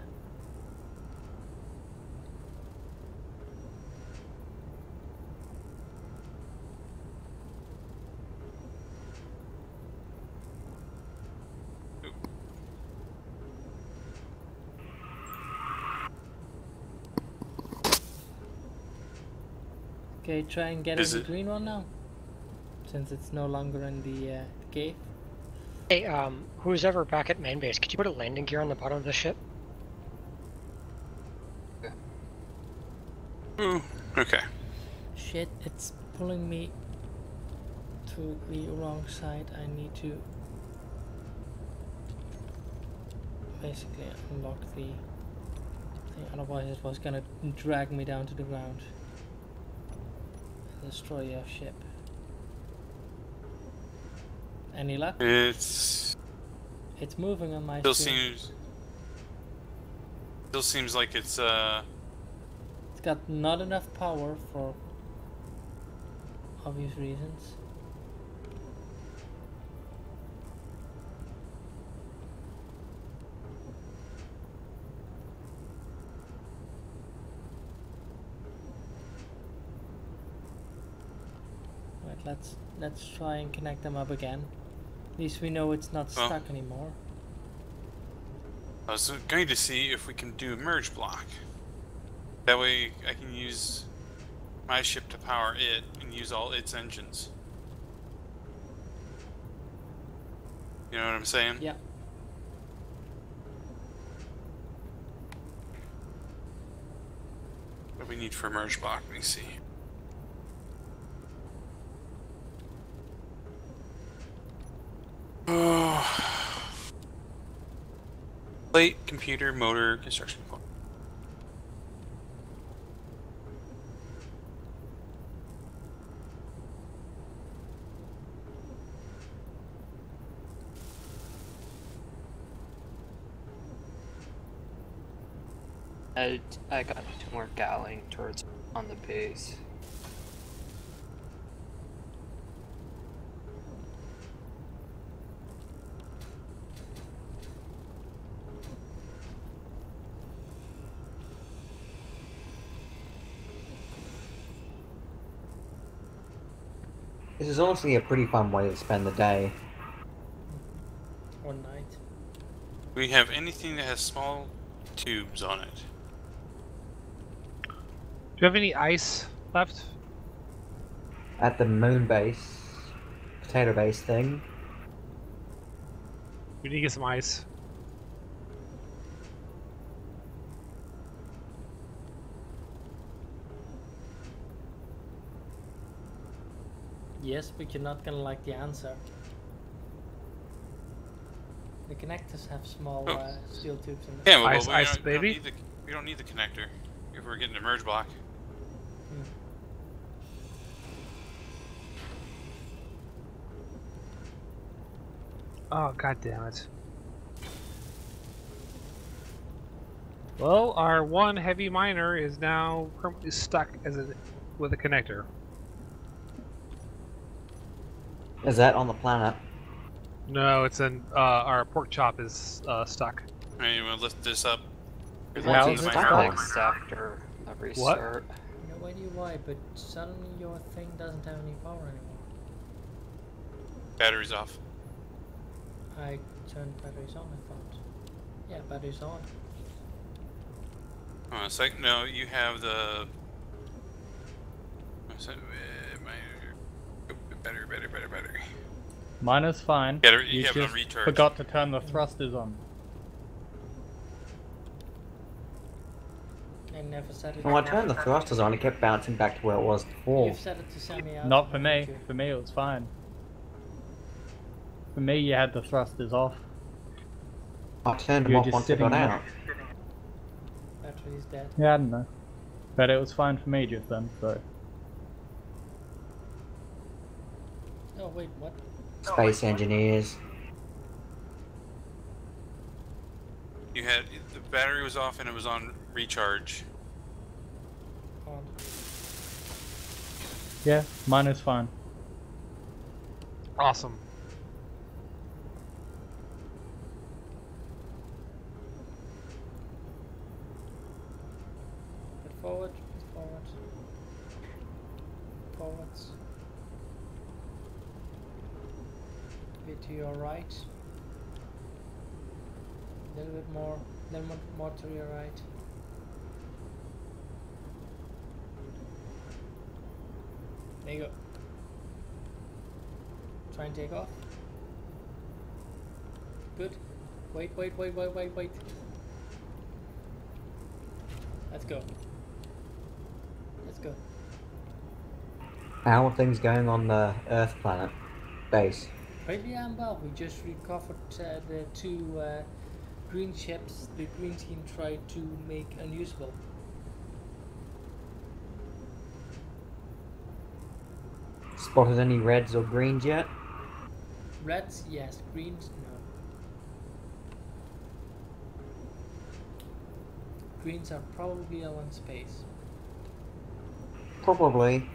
Okay, try and get the green one now, since it's no longer in the cave. Hey, who's ever back at main base, could you put a landing gear on the bottom of the ship? Ooh, okay. Shit, it's pulling me to the wrong side. I need to basically unlock the thing, otherwise it was gonna drag me down to the ground. Destroy your ship. Any luck? It's moving on my screen. Still seems like it's It's got not enough power for obvious reasons. Let's try and connect them up again. At least we know it's not stuck anymore. I was going to see if we can do a merge block. That way I can use my ship to power it and use all its engines. You know what I'm saying? Yeah. What do we need for merge block? Let me see. Oh. Plate, computer, motor, construction component. I got 2 more Gatling turrets on the base. This is honestly a pretty fun way to spend the day. One night. Do we have anything that has small tubes on it? Do you have any ice left? At the moon base, potato base thing. We need to get some ice. Yes, but you're not gonna like the answer. The connectors have small steel tubes in them. Yeah, well, Ice, we, ice, don't, baby. we don't need the connector if we're getting a merge block. Oh, god damn it. Well, our one heavy miner is now permanently stuck with a connector. Is that on the planet? No, it's in our pork chop is stuck. Alright, you want to lift this up? How It is takes it like stuck? after a restart. No idea why, but suddenly your thing doesn't have any power anymore. Battery's off. I turned batteries on, I thought. Yeah, batteries on. Hold on a sec. No, you have the. Battery. Mine is fine. Yeah, you have just no recharge. forgot to turn the thrusters on. I never set it. When I turned the thrusters on, it kept bouncing back to where it was before. You've set it to semi-auto. Not for me. For me, it was fine. For me, you had the thrusters off. I turned them You're off just once it sitting got there. out. Battery's dead. Yeah, I don't know. But it was fine for me just then, so. Oh wait, what? Space engineers. You had the battery was off and it was on recharge. On. Yeah, mine is fine. Awesome. Put forward, forward. Forwards. Bit to your right. A little bit more, more to your right. There you go. Try and take off. Good. Wait. Let's go. Let's go. How are things going on the Earth planet base? Pretty damn well. We just recovered the 2 green ships the green team tried to make unusable. Spotted any reds or greens yet? Reds, yes. Greens, no. Greens are probably all in space. Probably.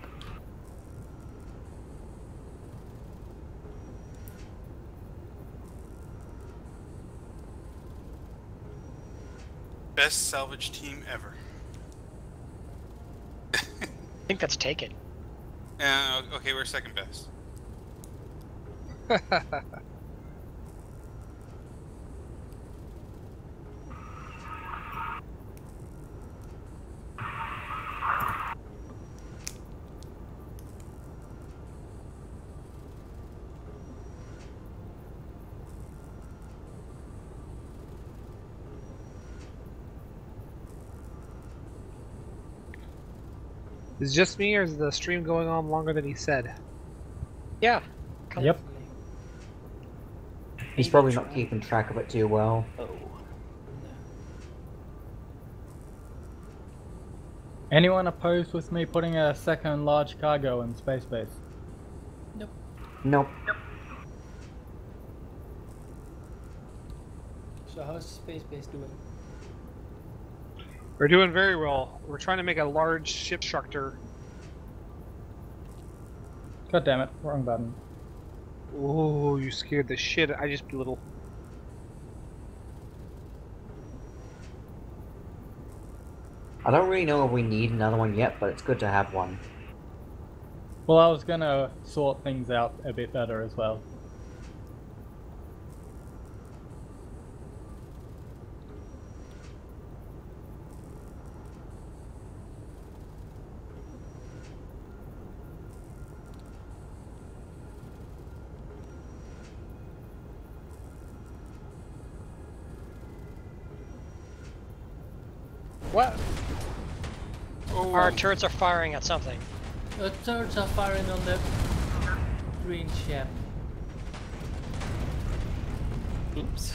Best salvage team ever. I think that's taken. Okay, we're second best. Is it just me, or is the stream going on longer than he said? Yeah. Yep. He's probably not keeping track of it too well. Anyone opposed with me putting a second large cargo in space base? Nope. Nope. So how's space base doing? We're doing very well. We're trying to make a large ship structure. God damn it, wrong button. Oh, you scared the shit. I just little. I don't really know if we need another one yet, but it's good to have one. Well, I was gonna sort things out a bit better as well. What? Oh. Our turrets are firing at something. The turrets are firing on the green ship. Oops.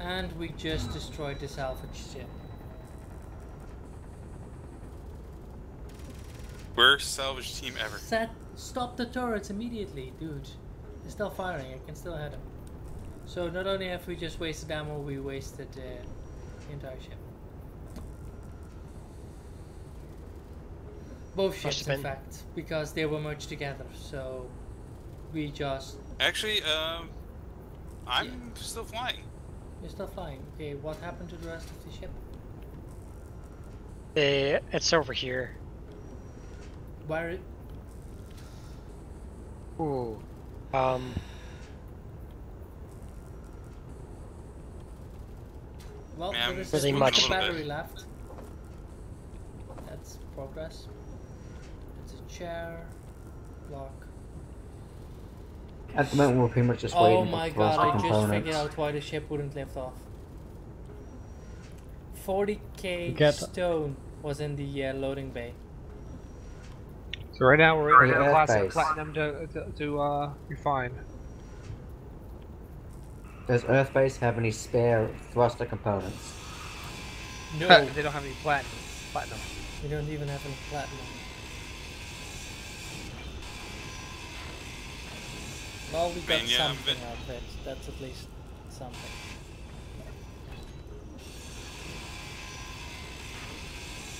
And we just destroyed the salvage ship. Worst salvage team ever. Stop the turrets immediately, dude. They're still firing, I can still hit them. So not only have we just wasted ammo, we wasted the entire ship. Both ships, in fact, because they were merged together, so we just... Actually, I'm still flying. You're still flying. Okay, what happened to the rest of the ship? It's over here. Where? Ooh. Well, Man, there is really just much. one battery left. That's progress. It's a chair. Block. At the moment, we're pretty much just Oh waiting my for god, I components. just figured out why the ship wouldn't lift off. 40k stone was in the loading bay. So right now we're waiting Hey, for Earth classic base. platinum to refine. Does Earthbase have any spare thruster components? No. They don't have any platinum. We don't even have any platinum. Well, we got Man, yeah, something out of it. That's at least something.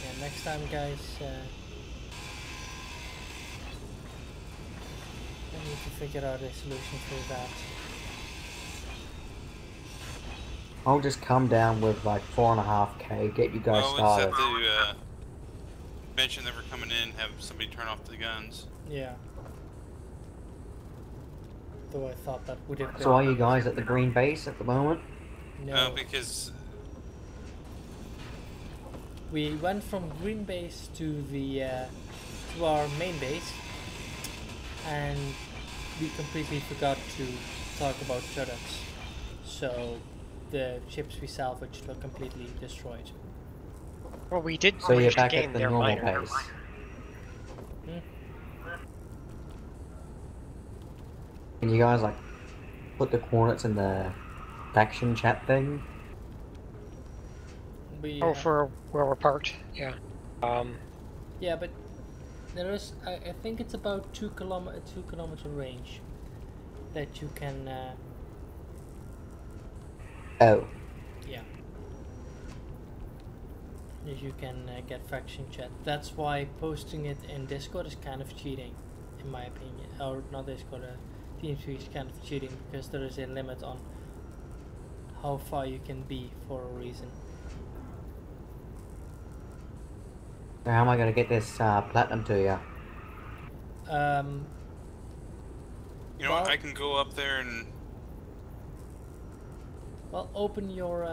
Yeah, next time, guys, I need to figure out a solution for that. I'll just come down with like 4.5k, get you guys Well, started. we'll just have to mention that we're coming in, have somebody turn off the guns. Yeah. Though I thought that would have been... So are you guys at the green base at the moment? No. Because We went from green base to the to our main base, and we completely forgot to talk about turrets. So the ships we salvaged were completely destroyed. Well, we did So you're manage to back gain at the their normal miner. base. Can you guys like put the coordinates in the faction chat thing? Oh, for where we're parked, yeah. Yeah, but there is, I think it's about 2 kilometer range that you can. Oh. Yeah. That you can get faction chat. That's why posting it in Discord is kind of cheating, in my opinion. Or not Discord, TeamSpeak is kind of cheating because there is a limit on how far you can be for a reason. So how am I gonna get this platinum to you? you know, I can go up there and Well, open your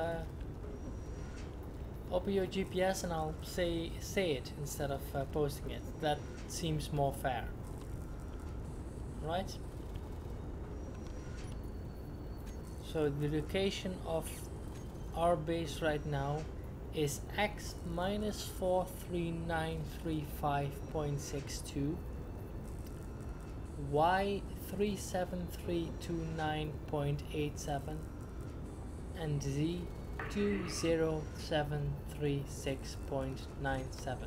GPS and I'll say it instead of posting it. That seems more fair, right? So the location of our base right now is X minus 43935.62, Y 37329.87, and Z 20736.97.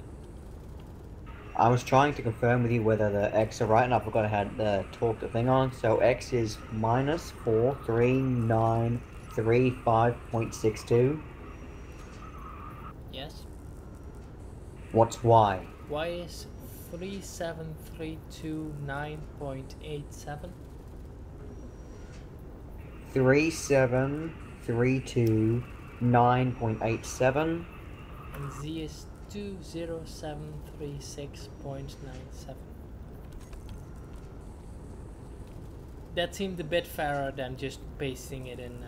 I was trying to confirm with you whether the X are right, and I forgot I had the talk thing on. So X is minus 43935.62. Yes. What's Y? Y is 37329.87. 37329.87. And Z is 20736.97. That seemed a bit fairer than just pasting it in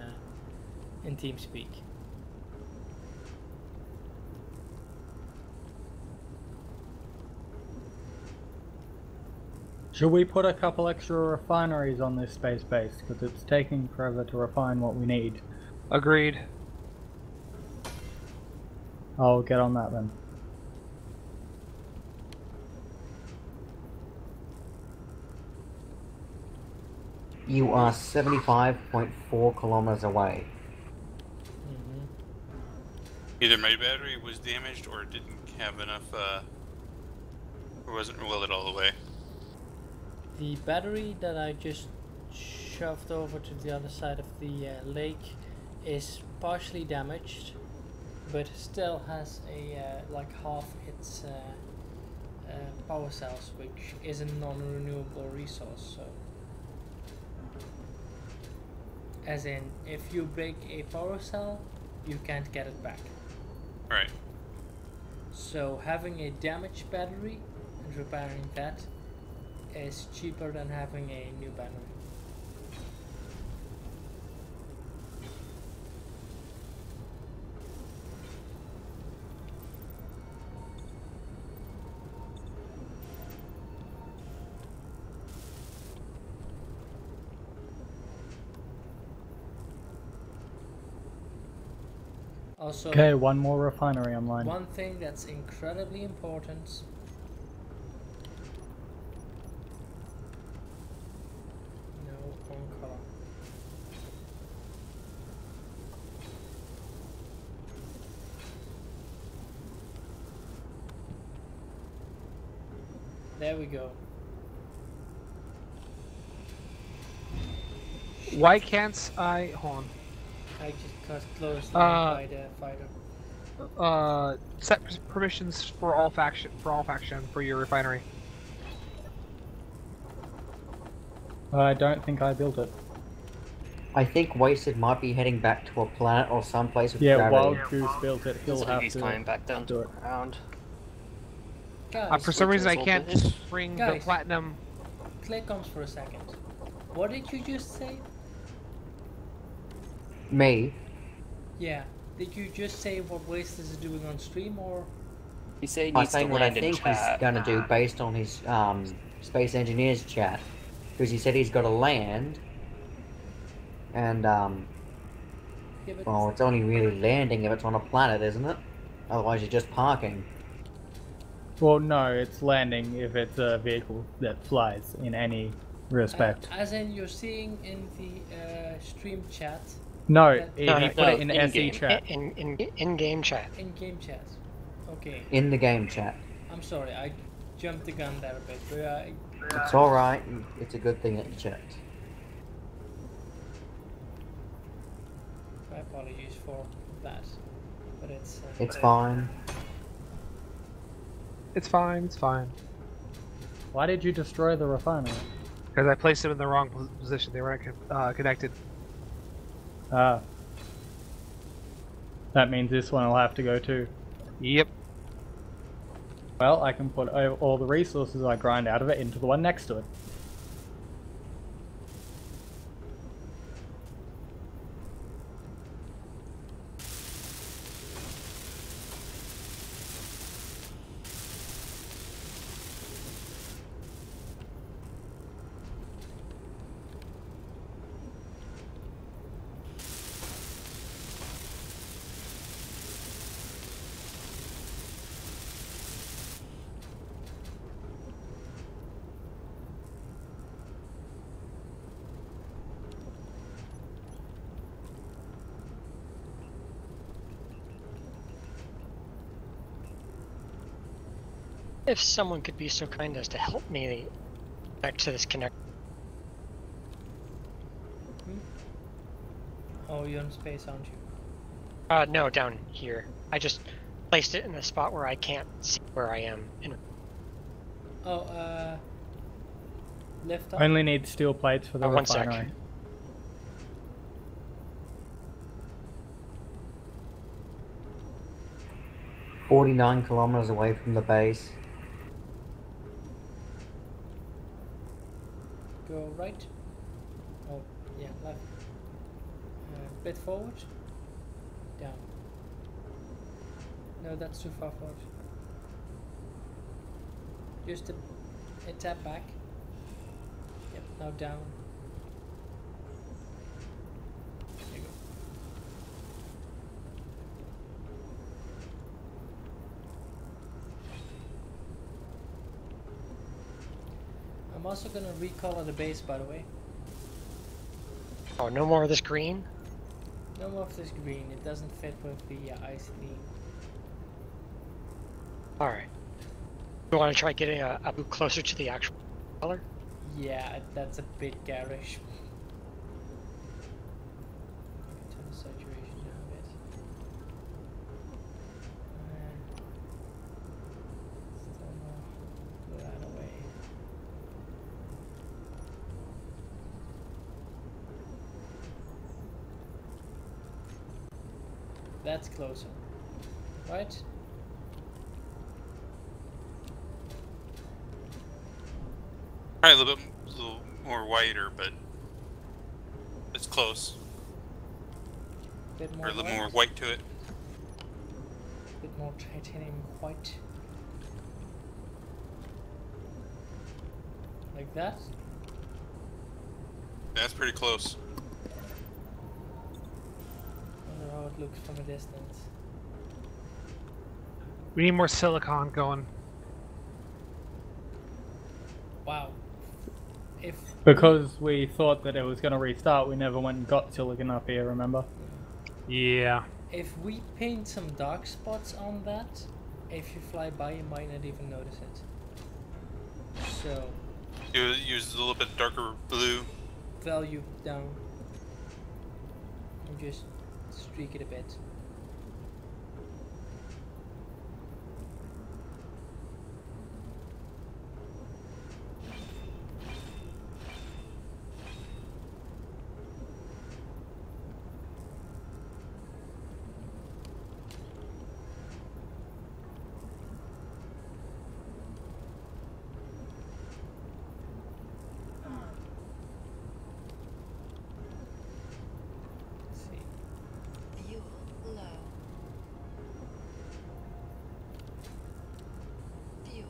TeamSpeak. Should we put a couple extra refineries on this space base? Because it's taking forever to refine what we need. Agreed. I'll get on that then. You are 75.4 kilometers away. Either my battery was damaged or it didn't have enough, or wasn't welded all the way. The battery that I just shoved over to the other side of the lake is partially damaged, but still has a like half its power cells, which is a non-renewable resource. So, as in, if you break a power cell, you can't get it back. Right. So having a damaged battery and repairing that is cheaper than having a new battery. Also, Okay, one more refinery online. one thing that's incredibly important. No, wrong color. There we go. Why can't I... Hold on. I just got close by the fighter. Set permissions for all faction for your refinery. I don't think I built it. I think Wasted might be heading back to a planet or someplace with Yeah, gravity. Wild Goose built it. He'll have He's to coming back down to do it. the ground. For some reason I can't bring the Guys. platinum... Click on for a second. What did you just say? Me? Yeah. Did you just say what Wasted is doing on stream, or? He said he I needs to think what I land in think he's chat. gonna do based on his Space Engineers chat. Because he said he's got to land. And Yeah, but well, it's only really landing if it's on a planet, isn't it? Otherwise you're just parking. Well, no, it's landing if it's a vehicle that flies in any respect. as in you're seeing in the stream chat. No, that- he put it in SE chat. In-game chat. In game chat. Okay. In the game chat. I'm sorry, I jumped the gun there a bit, but It's alright, it's a good thing that you checked. my apologies for that. But it's. It's fine. It's fine, it's fine. Why did you destroy the refinery? Because I placed them in the wrong position. They weren't connected. Ah. That means this one will have to go too. Yep. Well, I can put all the resources I grind out of it into the one next to it. If someone could be so kind as to help me connect to this connector. Oh, you're in space, aren't you? No, down here. I just placed it in a spot where I can't see where I am. Oh, lift up. Only need steel plates for the one sec. refinery. $49 kilometers away from the base. Go right. Oh, yeah, left. Bit forward. Down. No, that's too far forward. Just a tap back. Yep, now down. There you go. I'm also gonna recolor the base, by the way. Oh, no more of this green? No more of this green, it doesn't fit with the ice theme. Alright. You want to try getting a boot closer to the actual color? Yeah, that's a bit garish. Turn the saturation down a bit. Still more. Go that away. That's closer. Right? Probably a little more whiter, but it's close. Bit more Or a little white. more white to it. Bit more titanium white. Like that? That's pretty close. Wonder how it looks from a distance. We need more silicon going. Wow. If Because we thought that it was going to restart, we never went and got silicon up here, remember? Yeah. If we paint some dark spots on that, if you fly by, you might not even notice it. So, Use a little bit darker blue. value down. And just streak it a bit. Fuel low. Fuel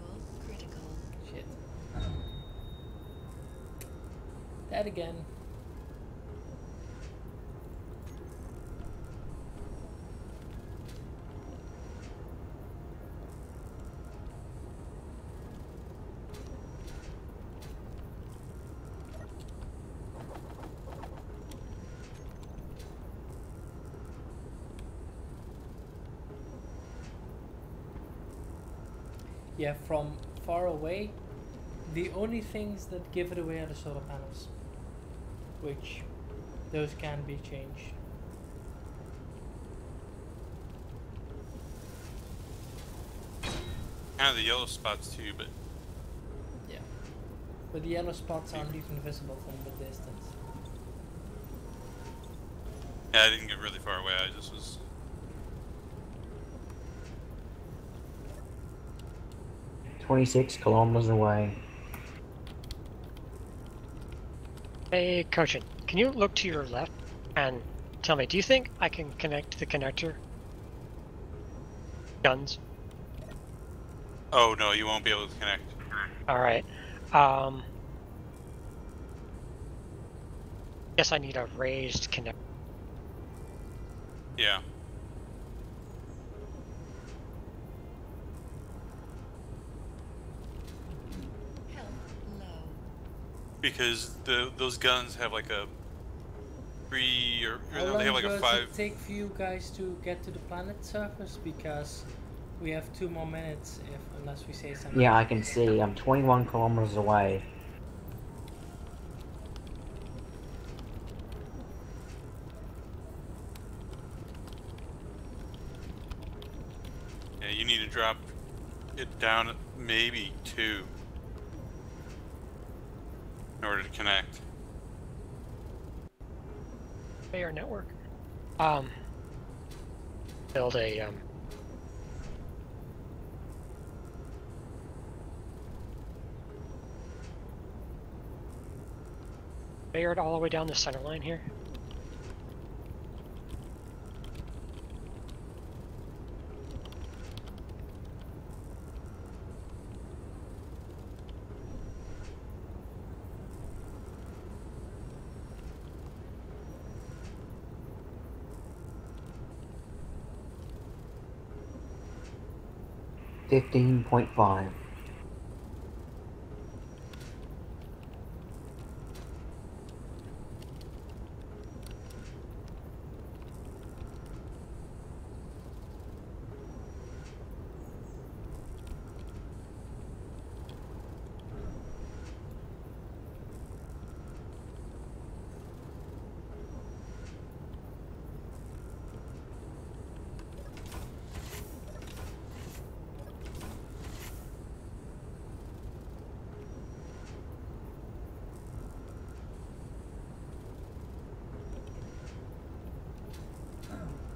critical. Shit. That again. Yeah, from far away, the only things that give it away are the solar panels, which those can be changed. Kind of the yellow spots too, but Yeah, but the yellow spots aren't even visible from the distance. yeah, I didn't get really far away. I just was. $26 kilometers away. Hey, Kochin, can you look to your left and tell me, do you think I can connect the connector? Guns? Oh no, you won't be able to connect. Alright. Guess I need a raised connector. Yeah. Health low. Because those guns have like a 3 or How no, long they have like a does 5. it take for you guys to get to the planet surface? Because We have 2 more minutes, unless we say something. Yeah, I can see. I'm 21 kilometers away. Yeah, you need to drop it down at maybe 2 in order to connect. Mayor network. Build a Bayard all the way down the center line here. $15.5.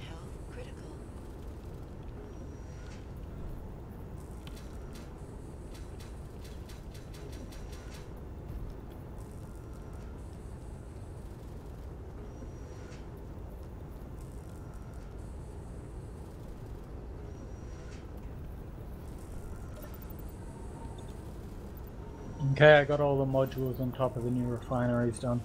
Health critical. Okay, I got all the modules on top of the new refineries done.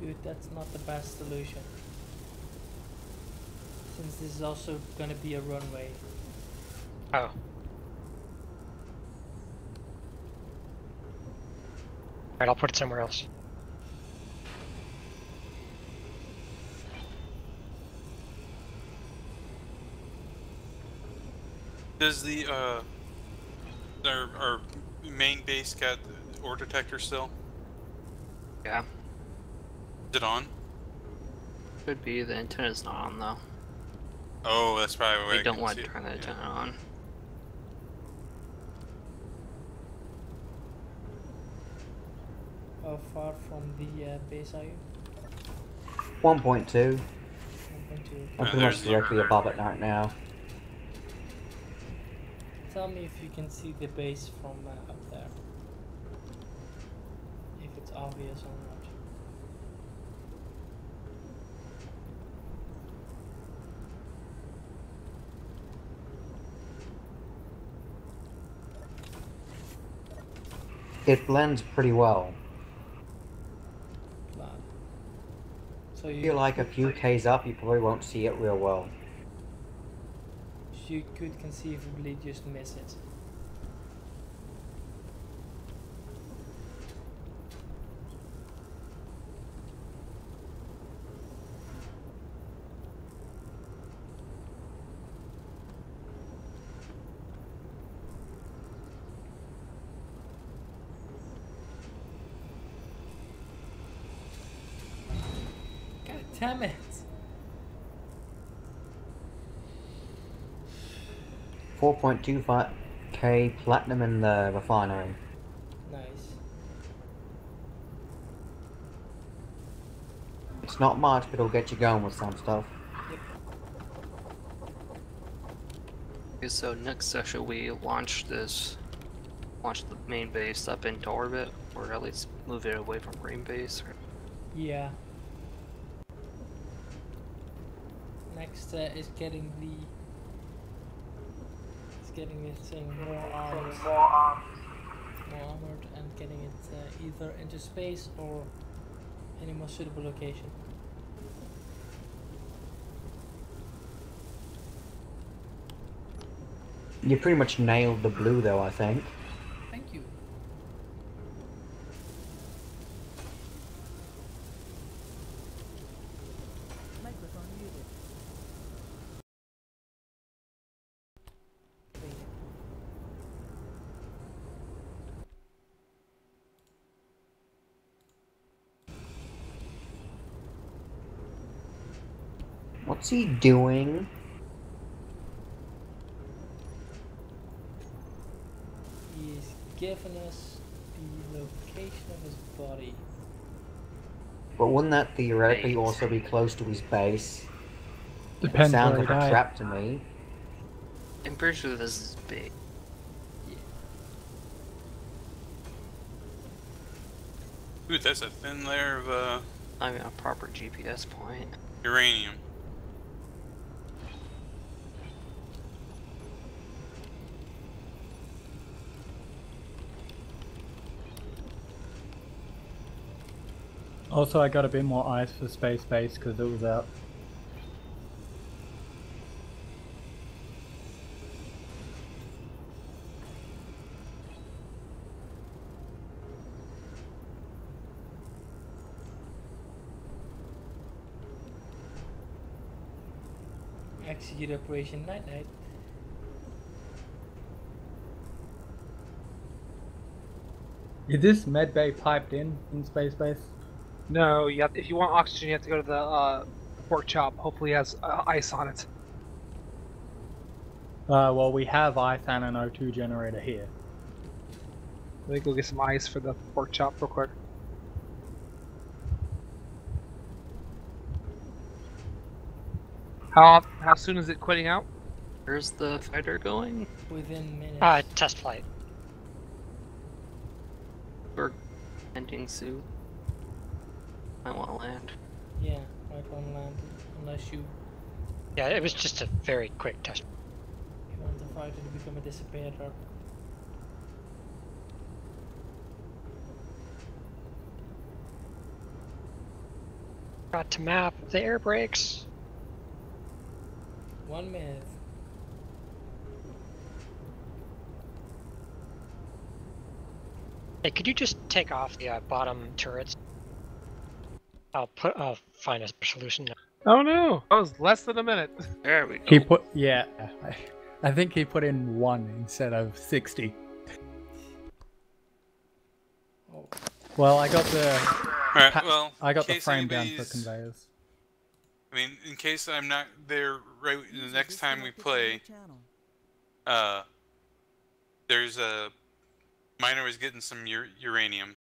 Dude, that's not the best solution. Since this is also gonna be a runway. Oh. Alright, I'll put it somewhere else. Does the our main base got the ore detector still? Yeah. Is it on? Could be. The antenna's not on though. Oh, that's probably why We I don't couldn't want see to it. turn the antenna on. How far from the base are you? 1.2. 1.2. I'm pretty much directly above it right now. Tell me if you can see the base from up there. If it's obvious or not. It blends pretty well. So I feel like a few Ks up, you probably won't see it real well. you could conceivably just miss it. God damn it! 4.25k platinum in the refinery. Nice. It's not much, but it'll get you going with some stuff. Okay, so next session we launch the main base up into orbit, or at least move it away from main base. Yeah. Next is getting the getting this thing more armed, and getting it either into space or any more suitable location. You pretty much nailed the blue, though, I think. Thank you. Microphone muted. What's he doing? He's given us the location of his body. But wouldn't that theoretically also be close to his base? Depends Sounds where like he a died. trap to me. I'm pretty sure this is big. Ooh, that's a thin layer of I mean, a proper GPS point. uranium. Also, I got a bit more ice for space base because it was out. Execute Operation Night Night. Is this med bay piped in space base? No, you have, if you want oxygen, you have to go to the pork chop. Hopefully, it has ice on it. Well, we have ice and an O2 generator here. Let me go get some ice for the pork chop real quick. How soon is it quitting out? Where's the fighter going? Within minutes. Test flight. Or landing soon. I want to land. Yeah, might want to land unless you Yeah, it was just a very quick test. want the fighter to become a dissipator. Got to map the air brakes. 1 minute. Hey, could you just take off the bottom turrets? I'll find a solution now. Oh no! That was less than a minute. There we go. He put, yeah, I think he put in 1 instead of 60. Oh. Well, I got the. Alright, well, I got in the case frame down for anybody's- conveyors. I mean, in case I'm not there right the User next time we disconnected from play, your channel. there's a miner was getting some uranium.